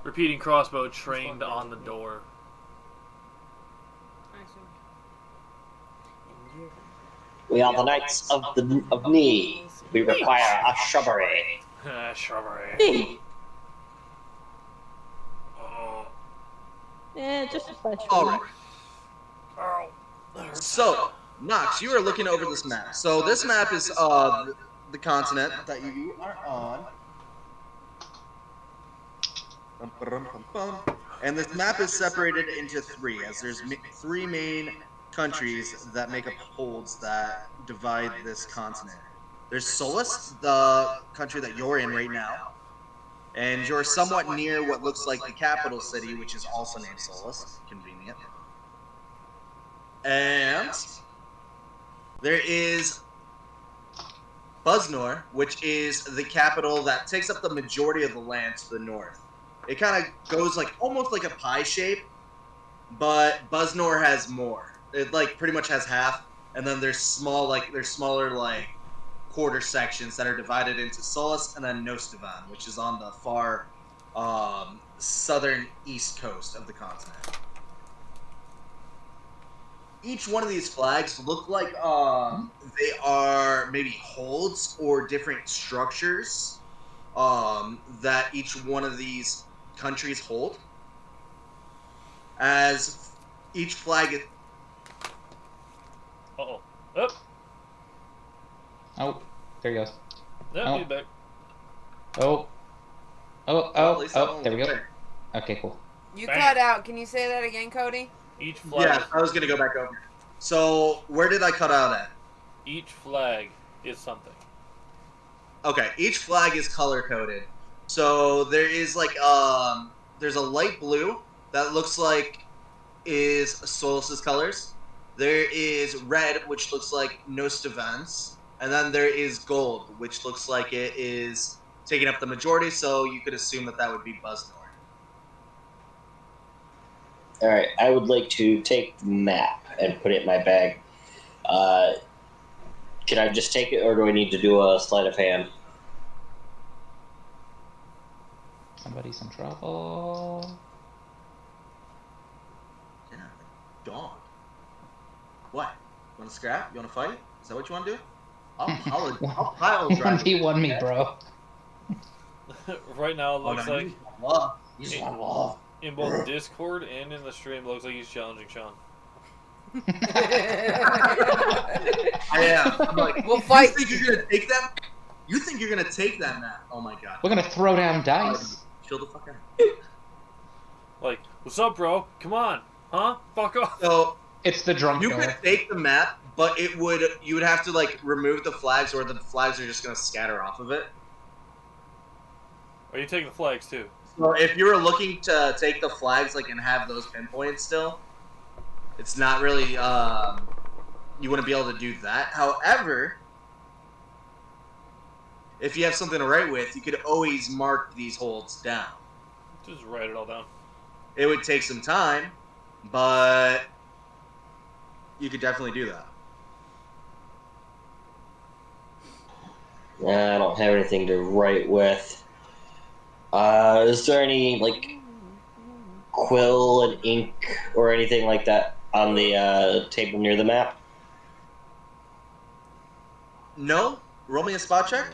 C: repeating crossbow trained on the door.
F: We are the Knights of Knee. We require a shrubbery.
C: Shrubbery.
F: Knee.
C: Oh.
G: Just a flesh
A: All
G: wound.
A: right.
C: Ow.
A: So, Nox, you are looking over this map. So this map is the continent that you are on. And this map is separated into three, as there's three main countries that make up holds that divide this continent. There's Solus, the country that you're in right now, and you're somewhat near what looks like the capital city, which is also named Solus. Convenient. And there is Buznor, which is the capital that takes up the majority of the land to the north. It kind of goes like almost like a pie shape, but Buznor has more. It like pretty much has half, and then there's smaller like quarter sections that are divided into Solus and then Nostavan, which is on the far southern east coast of the continent. Each one of these flags look like they are maybe holds or different structures that each one of these countries hold. As each flag is...
C: Uh-oh. Up.
E: Oh, there he goes.
C: Yep,
E: Oh.
C: he's back.
E: There we go. Okay, cool.
D: You
C: Bam.
D: cut out. Can you say that again, Cody?
C: Each flag.
A: Yeah, I was going to go back over. So, where did I cut out at?
C: Each flag is something.
A: Okay, each flag is color-coded. So, there is like, there's a light blue that looks like is Solus's colors. There is red, which looks like Nostavan's. And then there is gold, which looks like it is taking up the majority, so you could assume that that would be Buznor.
F: Alright, I would like to take the map and put it in my bag. Can I just take it, or do I need to do a sleight of hand?
E: Somebody's in trouble.
A: Yeah, dog. What? You want to scrap? You want to fight? Is that what you want to do? I'll pile drive.
E: 1v1 me, bro.
C: Right now it looks like
A: You just want love.
C: in both Discord and in the stream, it looks like he's challenging Sean.
A: I am. I'm like,
D: We'll fight.
A: You think you're gonna take that? You think you're gonna take that map? Oh my god.
E: We're gonna throw down dice.
A: Chill the fuck out.
C: Like, what's up, bro? Come on. Huh? Fuck off.
A: So
E: It's the drunk
A: you
E: guy.
A: could take the map, but you would have to like remove the flags, or the flags are just gonna scatter off of it.
C: Are you taking the flags too?
A: So if you were looking to take the flags like and have those pinpointed still, it's not really you wouldn't be able to do that. However, if you have something to write with, you could always mark these holds down.
C: Just write it all down.
A: It would take some time, but you could definitely do that.
F: I don't have anything to write with. Is there any, like, quill and ink or anything like that on the table near the map?
A: No? Roll me a spot check.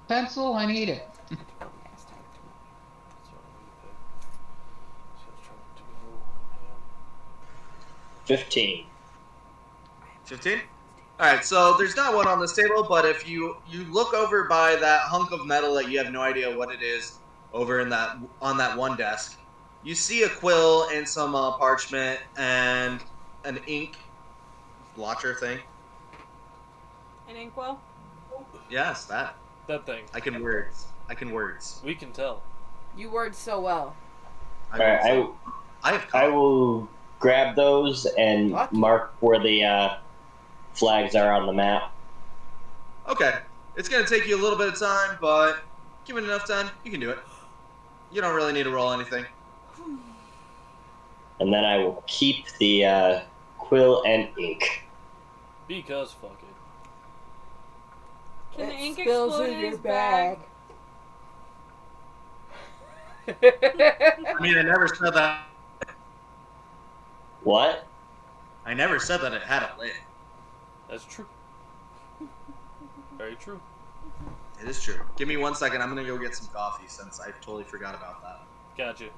E: Pencil, I need it.
F: 15.
A: 15? Alright, so there's not one on this table, but if you look over by that hunk of metal that you have no idea what it is over in on that one desk, you see a quill and some parchment and an ink blotcher thing.
B: An inkwell?
A: Yes, that.
C: That thing.
A: I can words.
C: We can tell.
D: You word so well.
F: Alright, I will grab those and
D: Lucky.
F: mark where the flags are on the map.
A: Okay. It's going to take you a little bit of time, but given enough time, you can do it. You don't really need to roll anything.
F: And then I will keep the quill and ink.
C: Because fuck it.
B: Can the ink
D: spills
B: explode in his bag?
A: I mean, I never said that.
F: What?
A: I never said that it had a lid.
C: That's true. Very true.
A: It is true. Give me 1 second. I'm gonna go get some coffee since I totally forgot about that.
C: Gotcha.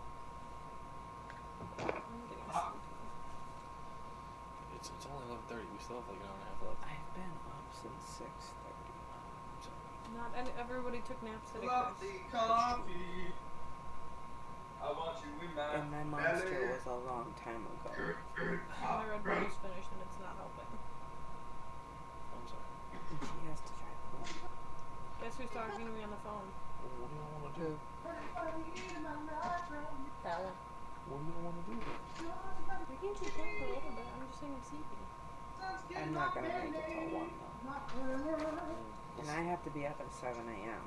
C: It's only 11:30. We still have like an hour and a half left.
D: I've been up since 6:30.
B: Not everybody took naps today.
A: coffee. I want you in my
D: And my monster was a long time ago.
B: My Red Bull is finished and it's not helping.
C: I'm sorry.
D: And she has to drive home.
B: Guess who's talking to me on the phone?
C: What do you want to do?
B: That one.
C: What do you want to do?
B: We can keep going for a little bit. I'm just saying I'm sleepy.
D: I'm not gonna make it till 1 though. And I have to be up at 7 a.m.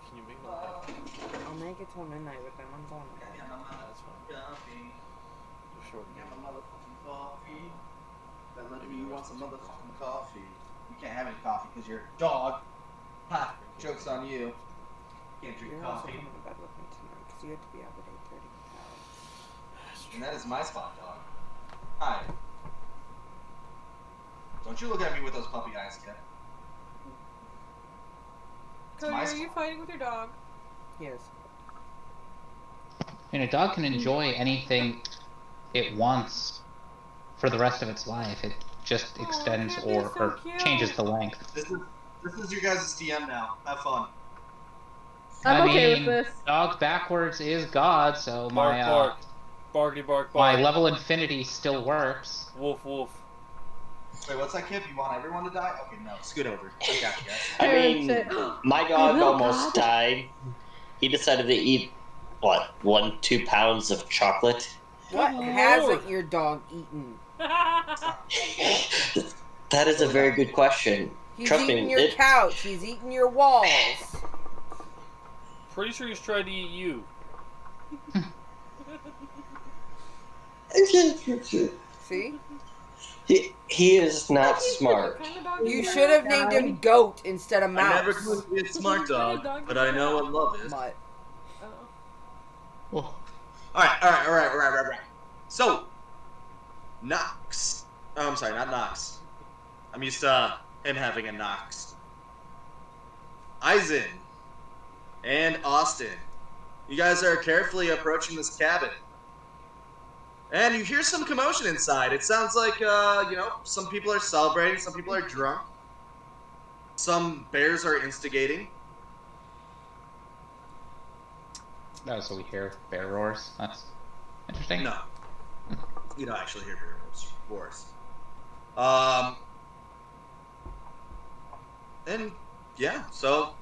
C: Can you make that?
D: I'll make it till midnight, but then I'm going to bed.
C: That's fine. You're short.
A: Coffee. Maybe you want some motherfucking coffee. You can't have any coffee because you're a dog. Ha! Joke's on you. Can't drink
D: You're also
A: coffee.
D: coming to bed with me tonight because you have to be up at 8:30.
A: And that is my spot, dog. Hi. Don't you look at me with those puppy eyes, kid.
B: Cody, are you fighting with your dog?
D: Yes.
E: I mean, a dog can enjoy anything it wants for the rest of its life. It just extends
B: can't be so
E: or
B: cute.
E: changes the length.
A: This is your guys' DM now. Have fun.
G: I'm
E: I
G: okay
E: mean,
G: with this.
E: dog backwards is God, so my
C: Bark, bark. Barky, bark,
E: my
C: bark.
E: level infinity still works.
C: Woof, woof.
A: Wait, what's that, Kip? You want everyone to die? Okay, no. Scoot over. I got you guys.
F: I mean, my dog
G: will,
F: almost
G: God.
F: died. He decided to eat, what, 2 pounds of chocolate?
D: What
C: Lord.
D: hasn't your dog eaten?
F: That is a very good question.
D: He's
F: Trust
D: eaten
F: me,
D: your couch. He's eaten your walls.
C: Pretty sure he's tried to eat you.
D: See?
F: He is not smart.
B: What kind of dog
D: You
B: is
D: should have named him Goat instead of
A: I
D: Mouse.
A: never could be a smart dog, but I know what love is.
D: Mutt.
B: Oh.
A: Alright. So, Knox. Oh, I'm sorry, not Knox. I'm used to him having a Knox. Eisen and Austin. You guys are carefully approaching this cabin. And you hear some commotion inside. It sounds like, some people are celebrating, some people are drunk. Some bears are instigating.
E: Oh, so we hear bear roars. That's interesting.
A: No. You don't actually hear bear roars. And yeah, so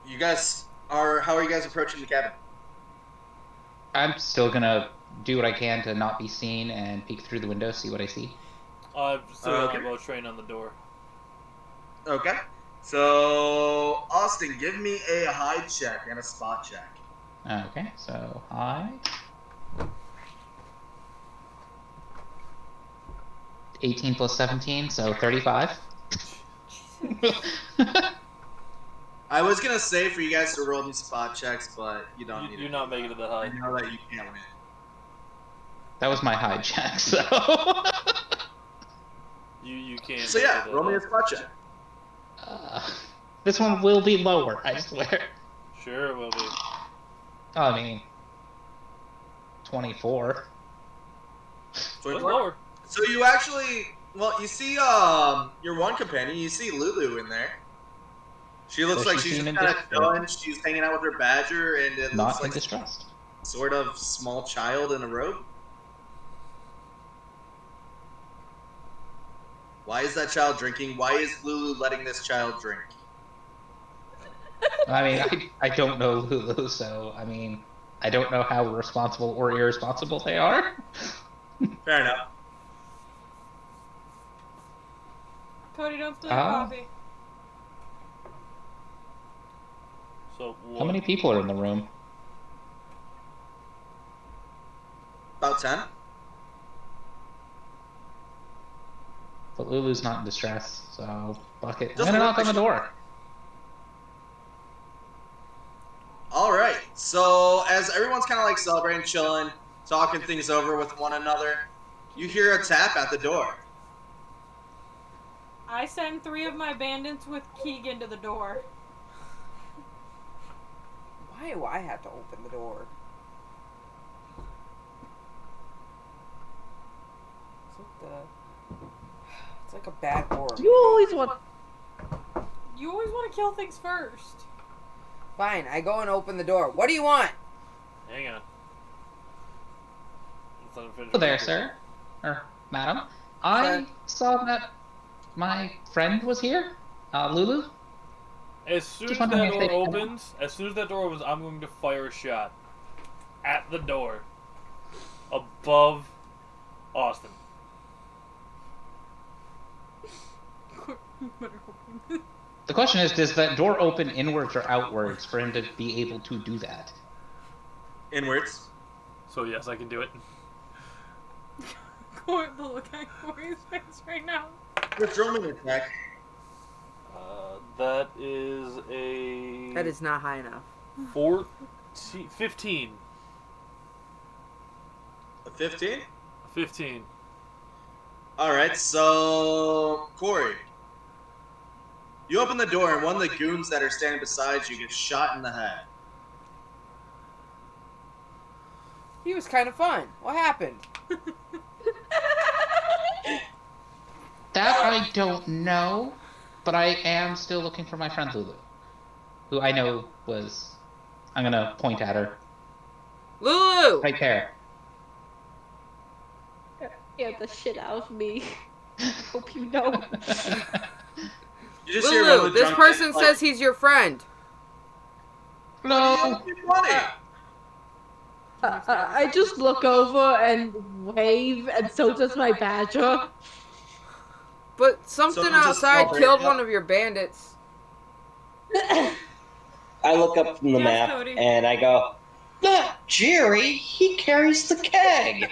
A: you guys how are you guys approaching the cabin?
E: I'm still gonna do what I can to not be seen and peek through the window, see what I see.
C: I've still got
A: Okay.
C: my bow train on the door.
A: Okay. So Austin, give me a hide check and a spot check.
E: Okay, so hide. 18 plus 17, so 35.
A: I was gonna say for you guys to roll me spot checks, but you don't need
C: You're
A: it.
C: not making it that high.
A: I know that you can't win.
E: That was my hide check, so.
C: You can't.
A: So
C: make
A: yeah,
C: it that
A: roll me
C: high.
A: a spot check.
E: This one will be lower, I swear.
C: Sure, it will be.
E: Oh, I mean, 24.
C: What's
A: 24?
C: lower?
A: So you actually, you see your one companion, you see Lulu in there. She looks
E: Does
A: like
E: she
A: she's
E: seem
A: just
E: in
A: kind of
E: distress?
A: chilling. She's hanging out with her badger, and it
E: Not
A: looks
E: in
A: like
E: distrust.
A: sort of small child in a robe. Why is that child drinking? Why is Lulu letting this child drink?
E: I mean, I don't know Lulu, so, I mean, I don't know how responsible or irresponsible they are.
A: Fair enough.
B: Cody, don't spill your
E: Oh.
B: coffee.
C: So what?
E: How many people are in the room?
A: About 10.
E: But Lulu's not in distress, so fuck it. I'm
A: Doesn't
E: gonna
A: look
E: knock on the
A: like
E: door.
A: All right. So as everyone's kind of like celebrating, chilling, talking things over with one another, You hear a tap at the door.
B: I send 3 of my bandits with Keegan to the door.
D: Why do I have to open the door? It's like a bad horror.
G: You always want.
B: You always want to kill things first.
D: Fine, I go and open the door. What do you want?
C: Hang on. Let's let him finish
E: Hello there,
C: what he's
E: sir. Or madam. I saw that my friend was here. Lulu.
C: doing. As soon as
E: Just
C: that
E: wondering
C: door
E: if they-
C: opens, I'm going to fire a shot at the door above Austin.
E: The question is, does that door open inwards or outwards for him to be able to do that?
A: Inwards.
C: So yes, I can do it.
B: The look at Corey's face right now.
A: Let's roll me an attack.
C: That is a...
D: That is not high enough.
C: 15.
A: A 15?
C: 15.
A: Alright, so... Corey. You open the door and one of the goons that are standing beside you gets shot in the head.
D: He was kind of fun. What happened?
E: That I don't know, but I am still looking for my friend Lulu, who I know was... I'm gonna point at her.
D: Lulu!
E: Right there.
G: Get the shit out of me. Hope you know.
A: You just hear one of
D: Lulu,
A: the
D: this
A: drunk
D: person
A: kids,
D: says he's your friend.
E: No!
A: funny.
G: I just look over and wave, and so does my badger.
D: But something
A: Someone just
D: outside
A: called
D: killed
A: it.
D: one of your bandits.
F: I look up from the
B: Yes,
F: map
B: Cody.
F: and I go, "Look, Jerry, he carries the keg."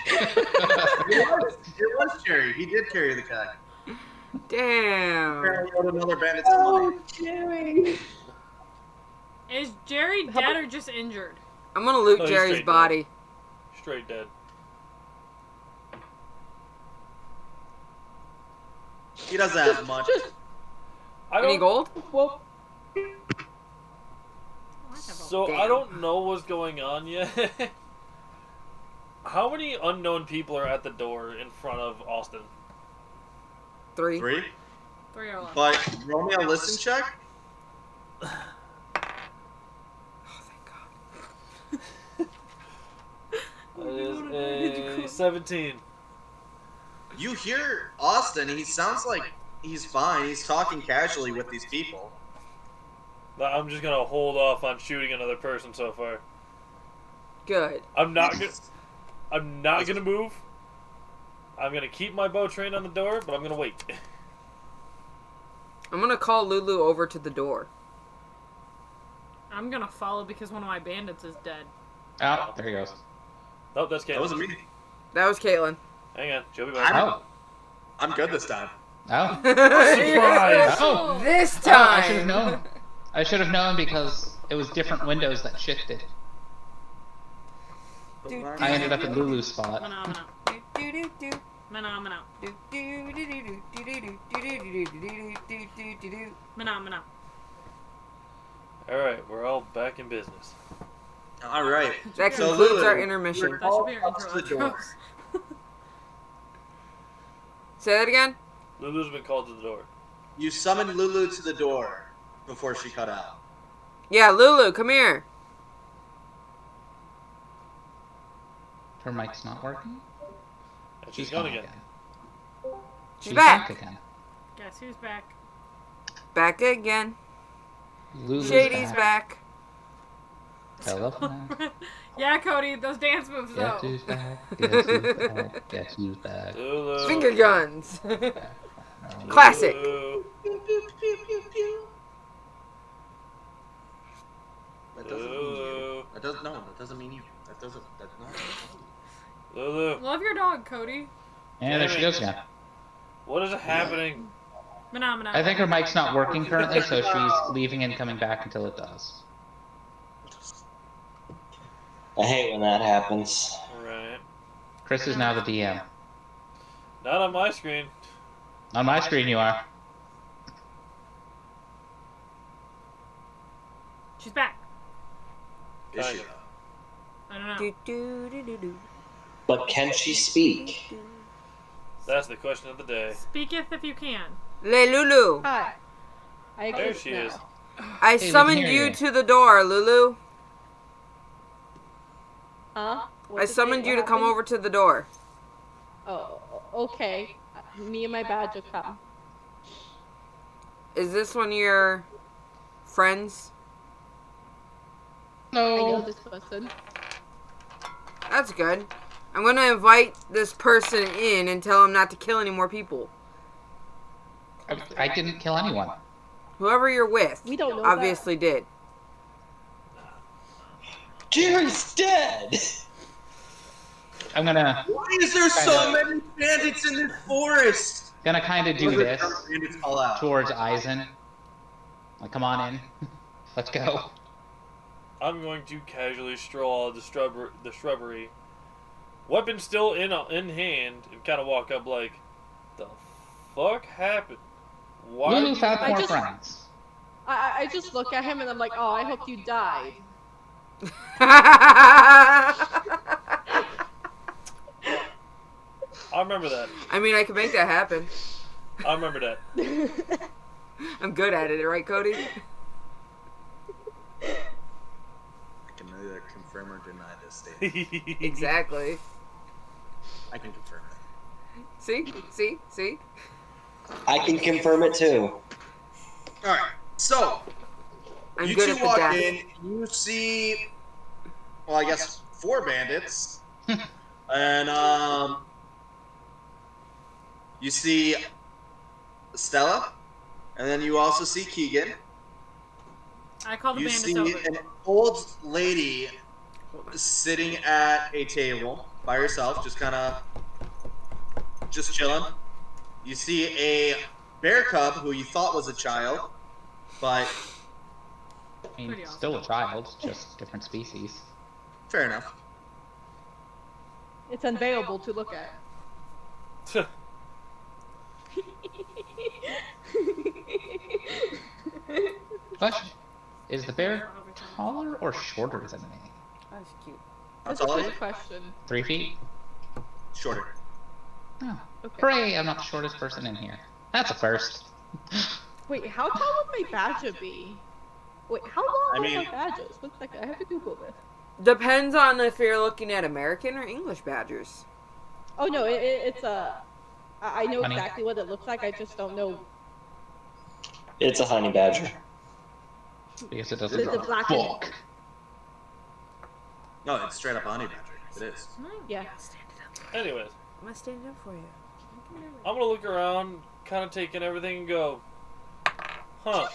A: It was Jerry. He did carry the keg.
D: Damn.
A: Apparently owed another bandit some money.
G: Oh, Jerry.
B: Is Jerry dead or just injured?
D: I'm gonna loot
C: No, he's
D: Jerry's
C: straight
D: body.
C: Straight dead.
A: He doesn't have much.
C: I
D: Any
C: don't,
D: gold?
G: Well,
C: so
D: Damn.
C: I don't know what's going on yet. How many unknown people are at the door in front of Austin?
D: 3.
A: 3?
B: 3 or less.
A: But roll me a listen check.
D: Oh, thank God.
C: That is a 17.
A: You hear Austin. He sounds like he's fine. He's talking casually with these people.
C: I'm just gonna hold off on shooting another person so far.
D: Good.
C: I'm not gonna move. I'm gonna keep my bow trained on the door, but I'm gonna wait.
D: I'm gonna call Lulu over to the door.
B: I'm gonna follow because one of my bandits is dead.
E: Oh, there he goes.
C: Nope, that's
A: That
C: Caitlin.
A: wasn't me.
D: That was Caitlin.
C: Hang on, she'll be back.
E: Oh.
A: I'm good this time.
E: Oh.
C: Surprise!
E: Oh.
D: This
E: Oh, I should have
D: time!
E: known. I should have known because it was different windows that shifted. I ended up in Lulu's spot.
B: Phenomena. Phenomena. Phenomena.
C: Alright, we're all back in business.
A: All right.
D: That
A: So,
D: concludes
A: Lulu,
D: our intermission.
A: you're
B: That should be our
A: up to the
B: intro.
A: door.
D: Say that again?
C: Lulu's been called to the door.
A: You summoned Lulu to the door before she cut out.
D: Yeah, Lulu, come here.
E: Her mic's not working?
C: And she's gone again.
D: She's back.
E: again.
B: Guess who's back?
D: Back again.
E: Lulu's
D: Shady's back.
E: Telephone.
B: Yeah, Cody, those dance moves
E: Guess
B: though.
E: who's back? Guess who's back? Guess who's back?
C: Lulu.
D: Finger guns. Classic.
C: Lulu.
A: That doesn't mean you. That doesn't. No, that doesn't mean you. That doesn't. That no.
C: Lulu.
B: Love your dog, Cody.
E: And there she goes again.
C: What is happening?
B: Phenomena.
E: I think her mic's not working currently, so she's leaving and coming back until it does.
F: I hate when that happens.
C: Alright.
E: Chris is now the DM.
C: Not on my screen.
E: On my screen, you are.
B: She's back.
A: Is she?
B: I don't know.
D: Do, do, do, do, do.
F: But can she speak?
C: That's the question of the day.
B: Speaketh if you can.
D: Le Lulu.
G: Hi. I
C: There
G: exist
C: she
G: now.
C: is.
D: I
E: Hey, we
D: summoned
E: can hear
D: you
E: you.
D: to the door, Lulu.
G: Huh? What
D: I
G: did
D: summoned
G: they-
D: you to
G: what
D: come
G: happened?
D: over to the door.
G: Oh, okay. Me and my badge will come.
D: Is this one of your friends?
G: I know
E: No.
G: this person.
D: That's good. I'm gonna invite this person in and tell him not to kill any more people.
E: I didn't kill anyone.
D: Whoever you're with,
G: We don't know
D: obviously did.
F: Jerry's dead!
E: I'm gonna
A: Why is there so many bandits in this forest?
E: kind of do this
A: Bandits call out.
E: towards Eisen. Like, come on in. Let's go.
C: I'm going to casually stroll the shrubbery, weapon still in hand, and kind of walk up like, the fuck happened? Why?
E: Lulu found
G: I
E: more
G: just-
E: friends.
G: I just look at him and I'm like, oh, I hope you died.
C: I remember that.
D: I mean, I can make that happen.
C: I remember that.
D: I'm good at it, right, Cody?
A: I can neither confirm or deny this statement.
D: Exactly.
A: I can confirm it.
D: See?
F: I can confirm it too.
A: Alright, so
D: I'm
A: you
D: good
A: two
D: at the
A: walk
D: death.
A: in, you see, well, I guess 4 bandits. And, you see Stella, and then you also see Keegan.
B: I call the
A: You
B: bandits
A: see
B: over.
A: an old lady sitting at a table by herself, just chilling. You see a bear cub who you thought was a child, but
E: I mean,
B: Pretty awesome.
E: still a child, just different species.
A: fair enough.
G: It's unbearable to look at.
E: Question: is the bear taller or shorter than me?
D: That's cute.
A: That's
G: That's a
A: all
G: good
A: you?
G: question.
E: 3 feet?
A: Shorter.
E: Oh.
G: Okay.
E: Hooray! I'm not the shortest person in here. That's a first.
G: Wait, how tall would my badger be? Wait, how long
A: I
G: are
A: mean-
G: my badgers? One second, I have to Google this.
D: Depends on if you're looking at American or English badgers.
G: Oh no, it's a. I know
E: Honey.
G: exactly what it looks like. I just don't know.
F: It's a honey badger.
E: Because it doesn't
G: It's a
E: drop.
G: black and-
E: Fuck.
A: No, it's straight up honey badger. It is.
G: Yeah.
C: Anyways,
D: I'm gonna stand up for you.
C: I'm gonna look around, kind of taking everything and go, huh.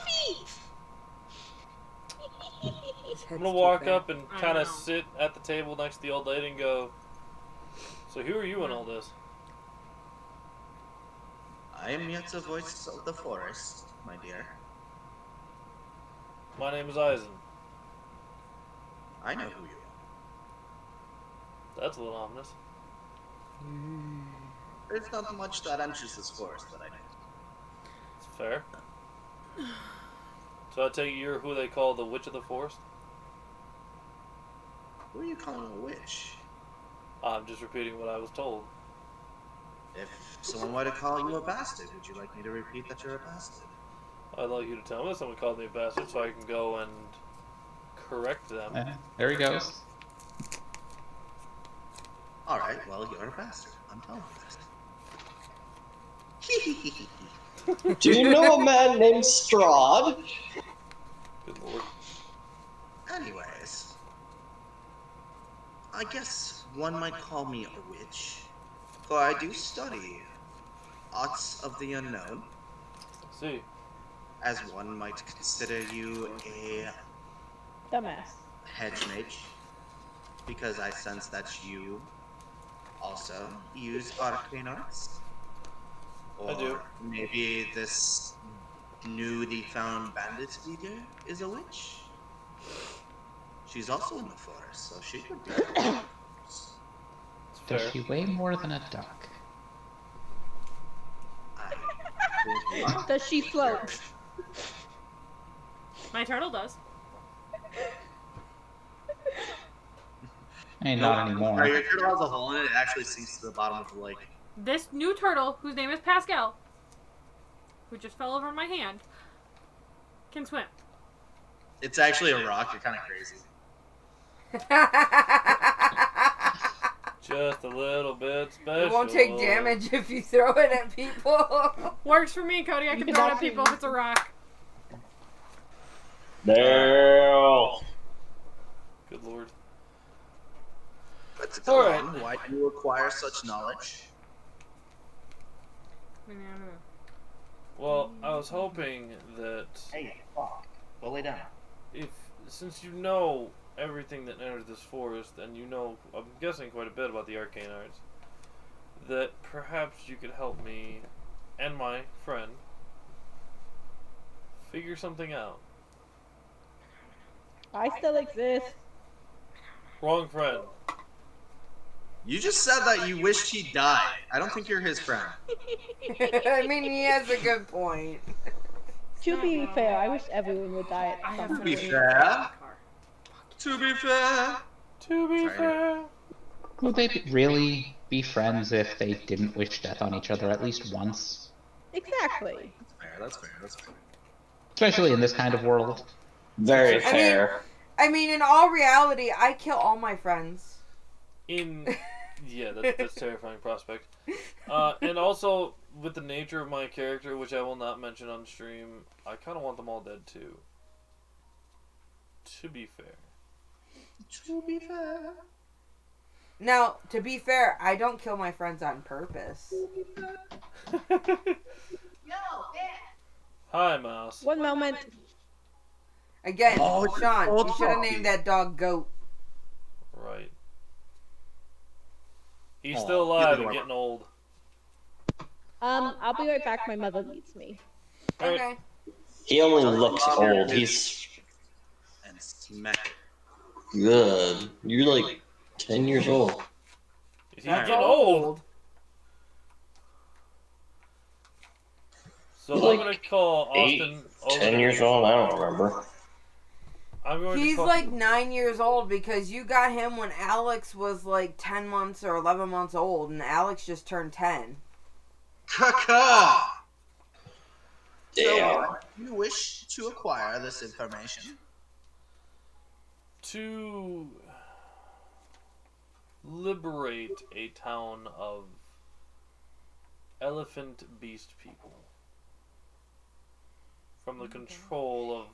C: I'm gonna walk up and
B: I
C: kind
B: know.
C: of sit at the table next to the old lady and go, so who are you in all this?
A: I am yet the voice of the forest, my dear.
C: My name is Eisen.
A: I know who you
C: That's a little ominous.
A: are. There's not much that enters this forest that I know.
C: It's fair. So I take it you're who they call the Witch of the Forest?
A: Who are you calling a witch?
C: I'm just repeating what I was told.
A: If someone were to call you a bastard, would you like me to repeat that you're a bastard?
C: I'd like you to tell me if someone called me a bastard so I can go and correct them.
E: There he goes.
A: Alright, well, you're a bastard. I'm telling you.
F: Do you know a man named Strahd?
C: Good lord.
A: Anyways, I guess one might call me a witch, for I do study arts of the unknown,
C: See,
A: as one might consider you a
G: Dumbass.
A: hedge mage, because I sense that you also use arcane arts. Or
C: I do.
A: maybe this newly found bandit leader is a witch. She's also in the forest, so she could be.
E: To Does she weigh more than a duck?
G: Does she float?
B: My turtle does.
E: I mean, not anymore.
A: Sorry, your turtle has a hole in it. It actually sinks to the bottom of the lake.
B: This new turtle, whose name is Pascal, who just fell over my hand, can swim.
A: It's actually a rock. You're kind of crazy.
C: Just a little bit special.
D: It won't take damage if you throw it at people.
B: Works for me, Cody. I can throw it at people if it's a rock.
F: No.
C: Good lord.
A: But to go on, why do you acquire such knowledge?
C: Well, I was hoping that
A: Hey, fuck. Go lay down.
C: since you know everything that enters this forest, and you know, I'm guessing, quite a bit about the arcane arts, that perhaps you could help me and my friend figure something out.
G: I still exist.
C: Wrong friend.
A: You just said that you wished he died. I don't think you're his friend.
D: I mean, he has a good point.
G: To be fair, I wish everyone would die
B: I
G: at
B: have
G: some
A: To be
G: point.
A: fair. To be fair.
C: To be
A: Sorry.
C: fair.
E: Would they really be friends if they didn't wish death on each other at least once?
G: Exactly.
A: That's fair. That's fair.
E: Especially in this kind of world.
F: Very
D: I mean-
F: fair.
D: I mean, in all reality, I kill all my friends.
C: Yeah, that's a terrifying prospect. And also, with the nature of my character, which I will not mention on stream, I kind of want them all dead too. To be fair.
A: To be fair.
D: Now, to be fair, I don't kill my friends on purpose.
C: Hi, Mouse.
G: One moment.
D: Again,
A: Oh,
D: Sean,
A: oh,
D: you should have
A: Poppy.
D: named that dog Goat.
C: Right. He's
A: Aw,
C: still alive
A: he's
C: and
A: adorable.
C: getting old.
G: I'll be right back. My mother needs me.
C: Alright.
D: Okay.
F: He only looks old. He's
A: And smack it.
F: good. You're like 10 years old.
C: Is he
D: That's
C: getting old? So
F: He's
C: I'm
F: like
C: gonna call Austin.
F: 10 years old? I don't remember.
C: I'm going to
D: He's
C: call.
D: like 9 years old because you got him when Alex was like 10 months or 11 months old, and Alex just turned 10.
A: Caca! So,
F: Damn.
A: you wish to acquire this information?
C: To liberate a town of elephant beast people from the control of,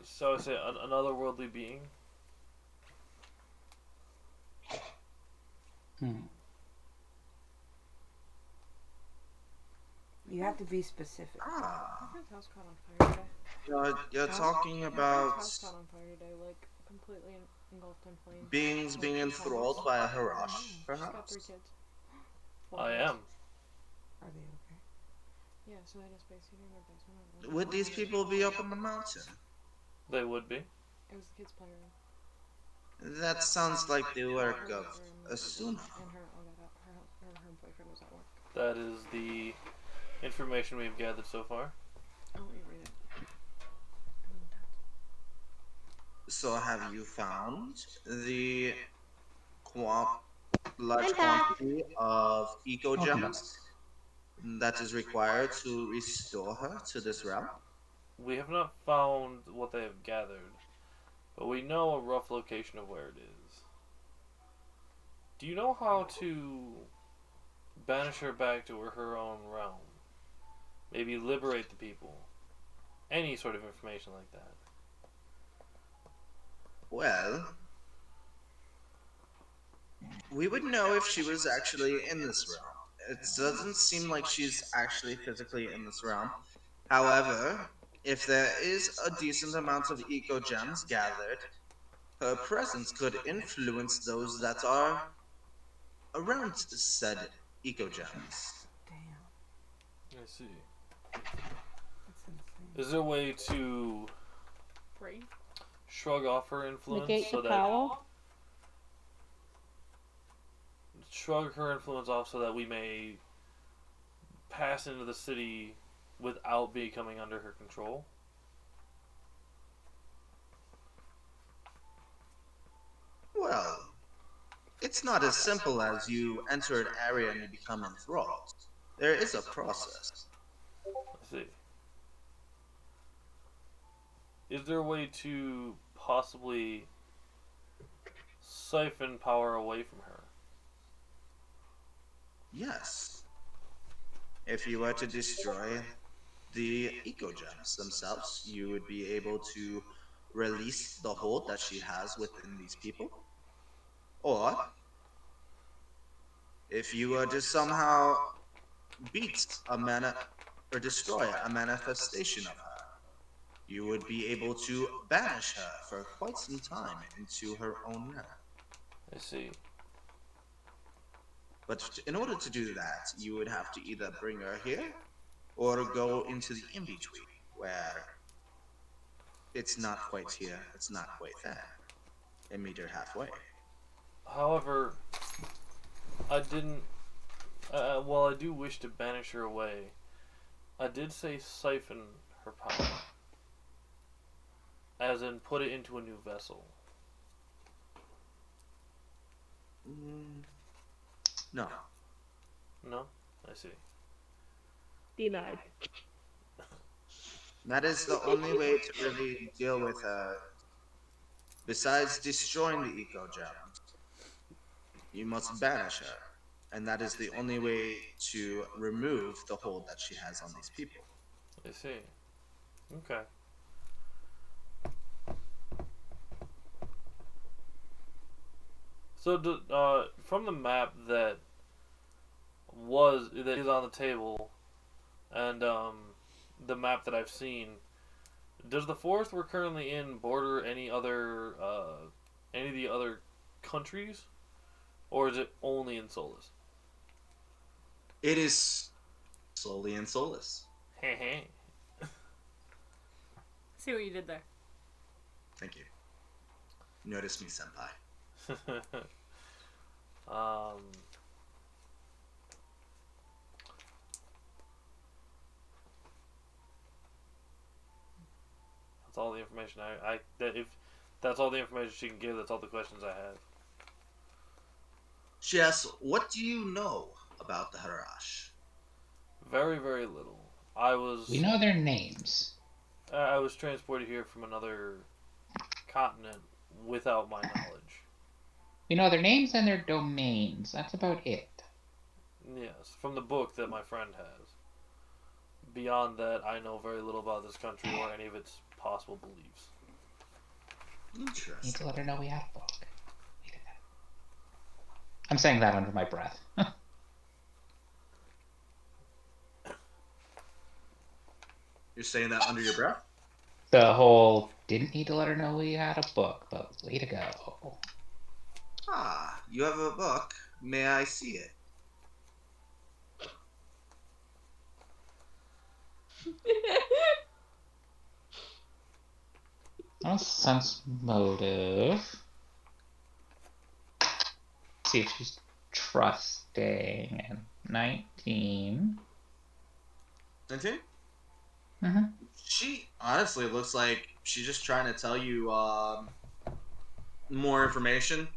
C: so I say, another worldly being.
D: You have to be specific.
A: Ah.
B: House caught on fire today.
A: You're talking about
B: House caught on fire today, like completely engulfed in flames.
A: beings being enthralled by a Harash,
B: She's got 3
A: perhaps?
B: kids.
C: I am.
D: Are they okay?
B: Yeah, so they had a space heater in their basement.
A: Would these people be up on the mountain?
C: They would be.
B: It was the kids' playroom.
A: That sounds like the work of a sumo.
B: And her boyfriend was at work.
C: That is the information we've gathered so far.
B: Oh, let me read it.
A: So have you found the large
G: I'm back.
A: quantity of eco gems that is required to restore her to this realm?
C: We have not found what they have gathered, but we know a rough location of where it is. Do you know how to banish her back to her own realm? Maybe liberate the people? Any sort of information like that.
A: Well, we would know if she was actually in this realm. It doesn't seem like she's actually physically in this realm. However, if there is a decent amount of eco gems gathered, her presence could influence those that are around said eco gems.
D: Damn.
C: I see.
D: That's insane.
C: Is there a way to
B: Free?
C: shrug off her influence
G: Negate
C: so
G: the
C: that
G: power.
C: shrug her influence off so that we may pass into the city without becoming under her control?
A: Well, it's not as simple as you enter an area and you become enthralled. There is a process.
C: Let's see. Is there a way to possibly siphon power away from her?
A: Yes. If you were to destroy the eco-gems themselves, you would be able to release the hold that she has within these people. Or, if you were to somehow beat a or destroy a manifestation of her, you would be able to banish her for quite some time into her own realm.
C: I see.
A: But in order to do that, you would have to either bring her here or go into the in-between, where it's not quite here, it's not quite there, and meet her halfway.
C: However, I didn't. While I do wish to banish her away, I did say siphon her power. As in, put it into a new vessel.
A: No.
C: No? I see.
G: Denied.
A: That is the only way to really deal with her. Besides destroying the eco-gems, you must banish her. And that is the only way to remove the hold that she has on these people.
C: I see. Okay. So, from the map that is on the table, and the map that I've seen, does the forest we're currently in border any of the other countries, or is it only in Solus?
A: It is solely in Solus.
C: Heh.
B: See what you did there.
A: Thank you. Notice me, senpai.
C: That's all the information if that's all the information she can give, that's all the questions I have.
A: She asks, what do you know about the Harash?
C: Very, very little.
E: We know their names.
C: I was transported here from another continent without my knowledge.
E: We know their names and their domains. That's about it.
C: Yes, from the book that my friend has. Beyond that, I know very little about this country or any of its possible beliefs.
A: Interesting.
E: Need to let her know we have a book. Wait a minute. I'm saying that under my breath.
A: You're saying that under your breath?
E: The whole didn't need to let her know we had a book, but way to go.
A: Ah, you have a book. May I see it?
E: I'll sense motive. See if she's trusting. And 19.
A: 19?
E: Mm-hmm.
A: She honestly looks like she's just trying to tell you more information.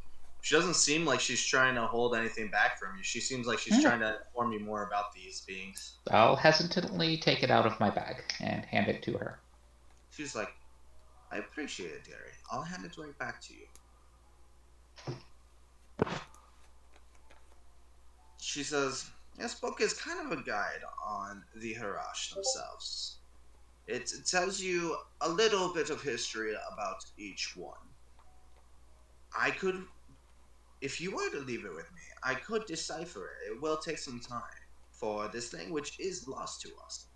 A: She doesn't seem like she's trying to hold anything back from you. She seems like she's trying to inform you more about these beings.
E: I'll hesitantly take it out of my bag and hand it to her.
A: She's like, I appreciate it, dearie. I'll hand it right back to you. She says, this book is kind of a guide on the Harash themselves. It tells you a little bit of history about each one. I could, if you were to leave it with me, I could decipher it. It will take some time, for this language is lost to us.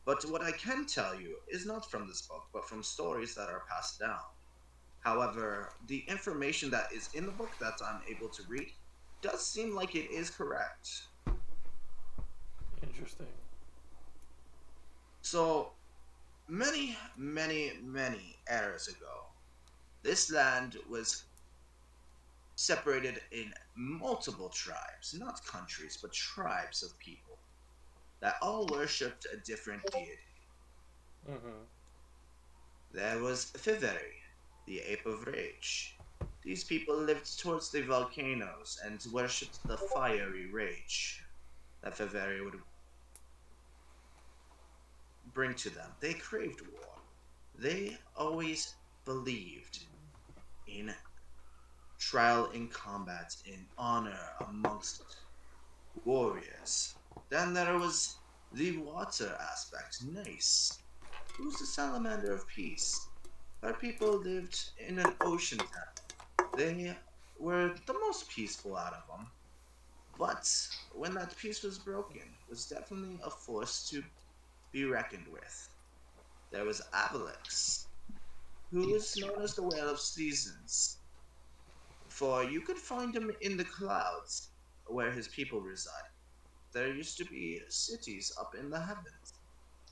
A: But what I can tell you is not from this book, but from stories that are passed down. However, the information that is in the book that I'm able to read does seem like it is correct.
C: Interesting.
A: So, many, many, many eras ago, this land was separated in multiple tribes, not countries, but tribes of people that all worshipped a different deity.
C: Mm-hmm.
A: There was Fiveri, the ape of rage. These people lived towards the volcanoes and worshipped the fiery rage that Fiveri would bring to them. They craved war. They always believed in trial in combat, in honor amongst warriors. Then there was the water aspect, Nice, who's the salamander of peace. Our people lived in an ocean town. They were the most peaceful out of them. But when that peace was broken, it was definitely a force to be reckoned with. There was Avalix, who is known as the Whale of Seasons, for you could find him in the clouds where his people reside. There used to be cities up in the heavens.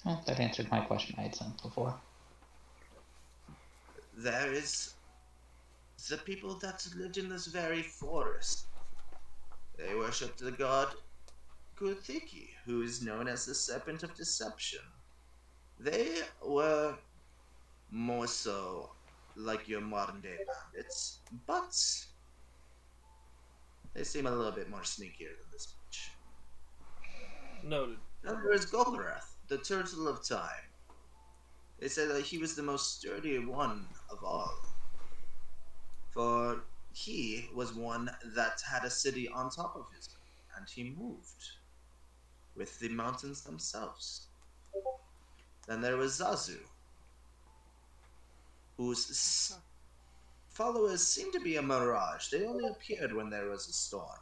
E: Well, that answered my question I had sent before.
A: There is the people that lived in this very forest. They worshipped the god Kuthiki, who is known as the Serpent of Deception. They were more so like your modern day bandits, but they seem a little bit more sneakier than this much.
C: Noted.
A: Then there is Golbarath, the Turtle of Time. They said that he was the most sturdy one of all, for he was one that had a city on top of his back, and he moved with the mountains themselves. Then there was Zazu, whose followers seemed to be a mirage. They only appeared when there was a storm.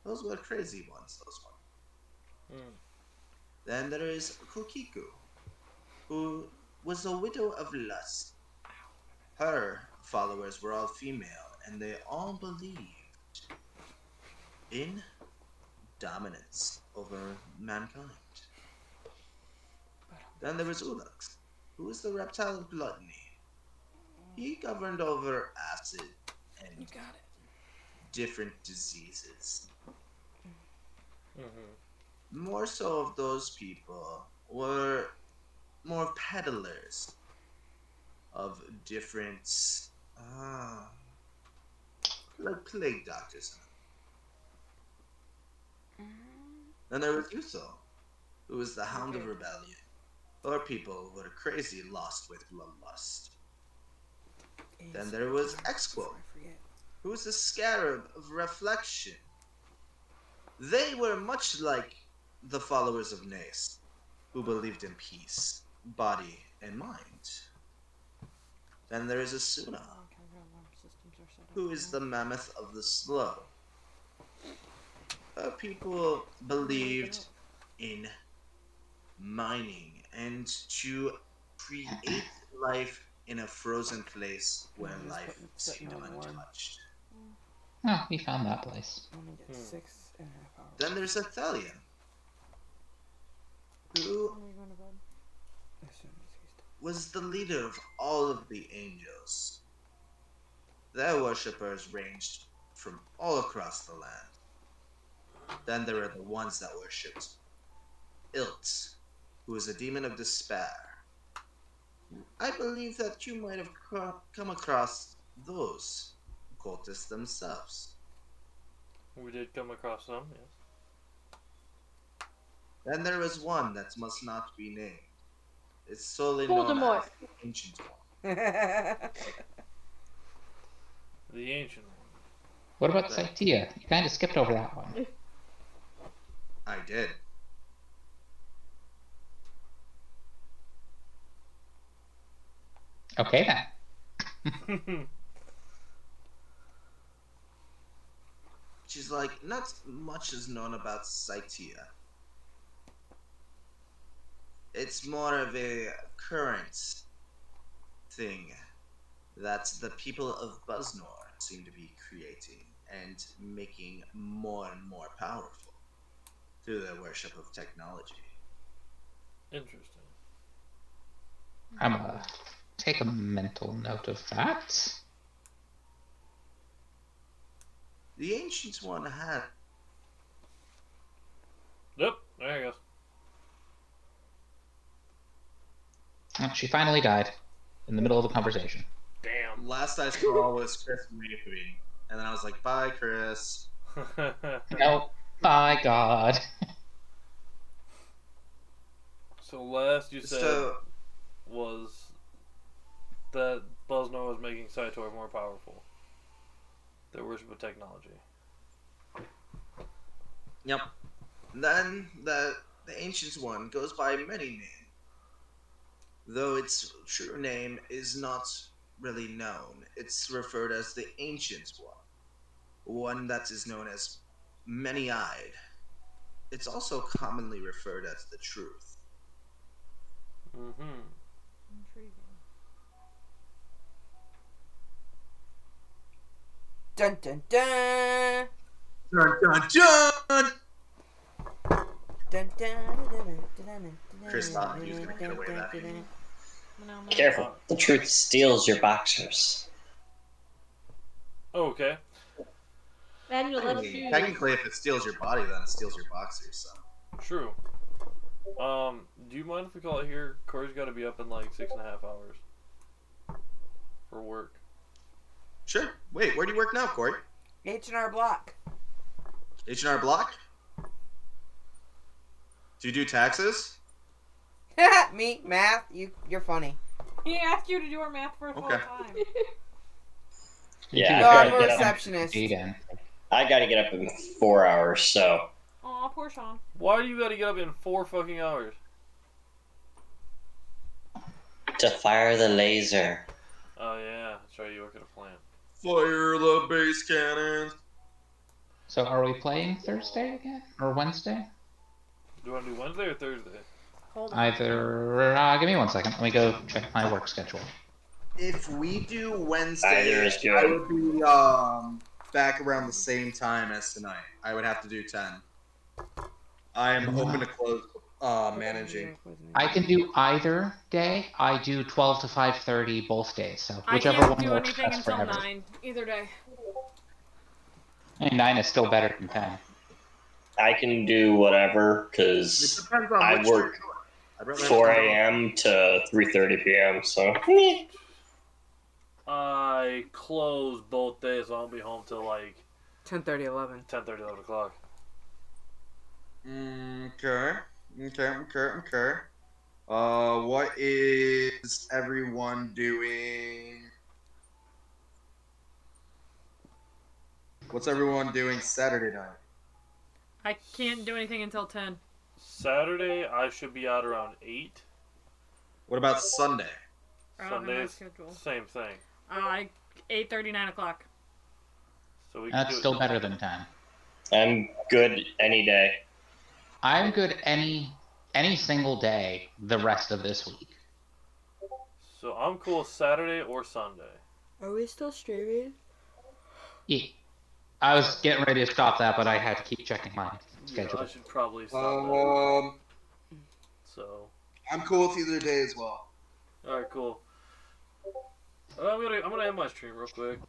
A: Those were crazy ones, those ones.
C: Mm.
A: Then there is Kokiku, who was a widow of lust. Her followers were all female, and they all believed in dominance over mankind. Then there was Ulax, who was the reptile of gluttony. He governed over acid and different diseases.
C: Mm-hmm.
A: More so of those people were more peddlers of different, like plague doctors. Then there was Utho, who was the Hound of Rebellion. Our people were crazy lost with bloodlust. Then there was Expo, who was the Scarab of Reflection. They were much like the followers of Nace, who believed in peace, body, and mind. Then there is Asuna, who is the Mammoth of the Slow. Our people believed in mining and to create life in a frozen place where life seemed untouched.
E: Oh, we found that place.
A: Then there's Athelion, who was the leader of all of the angels. Their worshippers ranged from all across the land. Then there are the ones that worshipped Ilt, who is a demon of despair. I believe that you might have come across those cultists themselves.
C: We did come across some, yes.
A: Then there is one that must not be named. It's solely known as the Ancient One.
C: The Ancient One.
E: What about Saitia? You kind of skipped over that one.
A: I did.
E: Okay then.
A: She's like, not much is known about Saitia. It's more of a current thing that the people of Buznor seem to be creating and making more and more powerful through their worship of technology.
C: Interesting.
E: I'm gonna take a mental note of that.
A: The Ancient One had...
C: Yep, there he goes.
E: Oh, she finally died in the middle of the conversation.
C: Damn.
A: Last I saw was Chris leaving, and then I was like, bye, Chris.
E: No, by God.
C: So last you said
A: So,
C: was that Buzzno was making Sator more powerful. Their worship of technology.
A: yep. Then the Ancient One goes by many names, though its true name is not really known. It's referred as the Ancient one that is known as many-eyed. It's also commonly referred as the Truth.
C: Mm-hmm.
B: Intriguing.
D: Dun dun dun.
A: Dun dun dun!
D: Dun, dun, dun, dun, dun,
A: Chris thought he was gonna get away with that.
B: No.
F: Careful, the truth steals your boxers.
C: Oh, okay.
G: Manual,
A: I
G: let's
A: mean,
G: choose.
A: technically, if it steals your body, then it steals your boxers. So.
C: True. Do you mind if we call it here? Corey's got to be up in like 6.5 hours for work.
A: Sure. Wait, where do you work now, Corey?
D: H&R Block.
A: H&R Block? Do you do taxes?
D: Me, math. You're funny.
B: He asked you to do our math for a full
A: Okay.
B: time.
F: Yeah,
D: No,
F: I
D: I'm
F: gotta
D: a
F: get up.
D: receptionist.
E: Aiden.
F: I gotta get up in 4 hours, so
B: Aw, poor Sean.
C: Why do you got to get up in 4 fucking hours?
F: to fire the laser.
C: Oh yeah, that's right. You work at a plant.
A: Fire the base cannons.
E: So are we playing Thursday again? Or Wednesday?
C: Do you want to do Wednesday or Thursday?
B: Hold on.
E: Either... give me 1 second. Let me go check my work schedule.
A: If we do
F: Either
A: Wednesday,
F: is
A: I
F: good.
A: would be back around the same time as tonight. I would have to do 10. I am open to close managing.
E: I can do either day. I do 12 to 5:30 both days, so
B: I
E: whichever
B: can't
E: one
B: do
E: works
B: anything
E: best for
B: until
E: everyone.
B: 9, either day.
E: And 9 is still better than 10.
F: I can do whatever
A: It
F: because
A: depends on
F: I
A: which
F: work
A: day. I'd rather have
F: 4
A: time.
F: a.m. to 3:30 p.m. So
C: I close both days, so I'll be home till like
D: 10:30, 11.
C: 10:30, 11 o'clock.
A: Okay. What is everyone doing? What's everyone doing Saturday night?
B: I can't do anything until 10.
C: Saturday, I should be out around 8.
A: What about Sunday?
B: I don't have my
C: Sundays,
B: schedule.
C: same thing.
B: 8:30, 9 o'clock.
C: So we can
E: That's
C: do
E: still
C: it.
E: better than 10.
F: I'm good any day.
E: I'm good any single day the rest of this week.
C: So I'm cool Saturday or Sunday.
D: Are we still streaming?
E: Yeah. I was getting ready to stop that, but I had to keep checking my schedule.
C: Yeah, I should probably stop that. So,
A: I'm cool with either day as well.
C: all right, cool. I'm gonna end my stream real quick.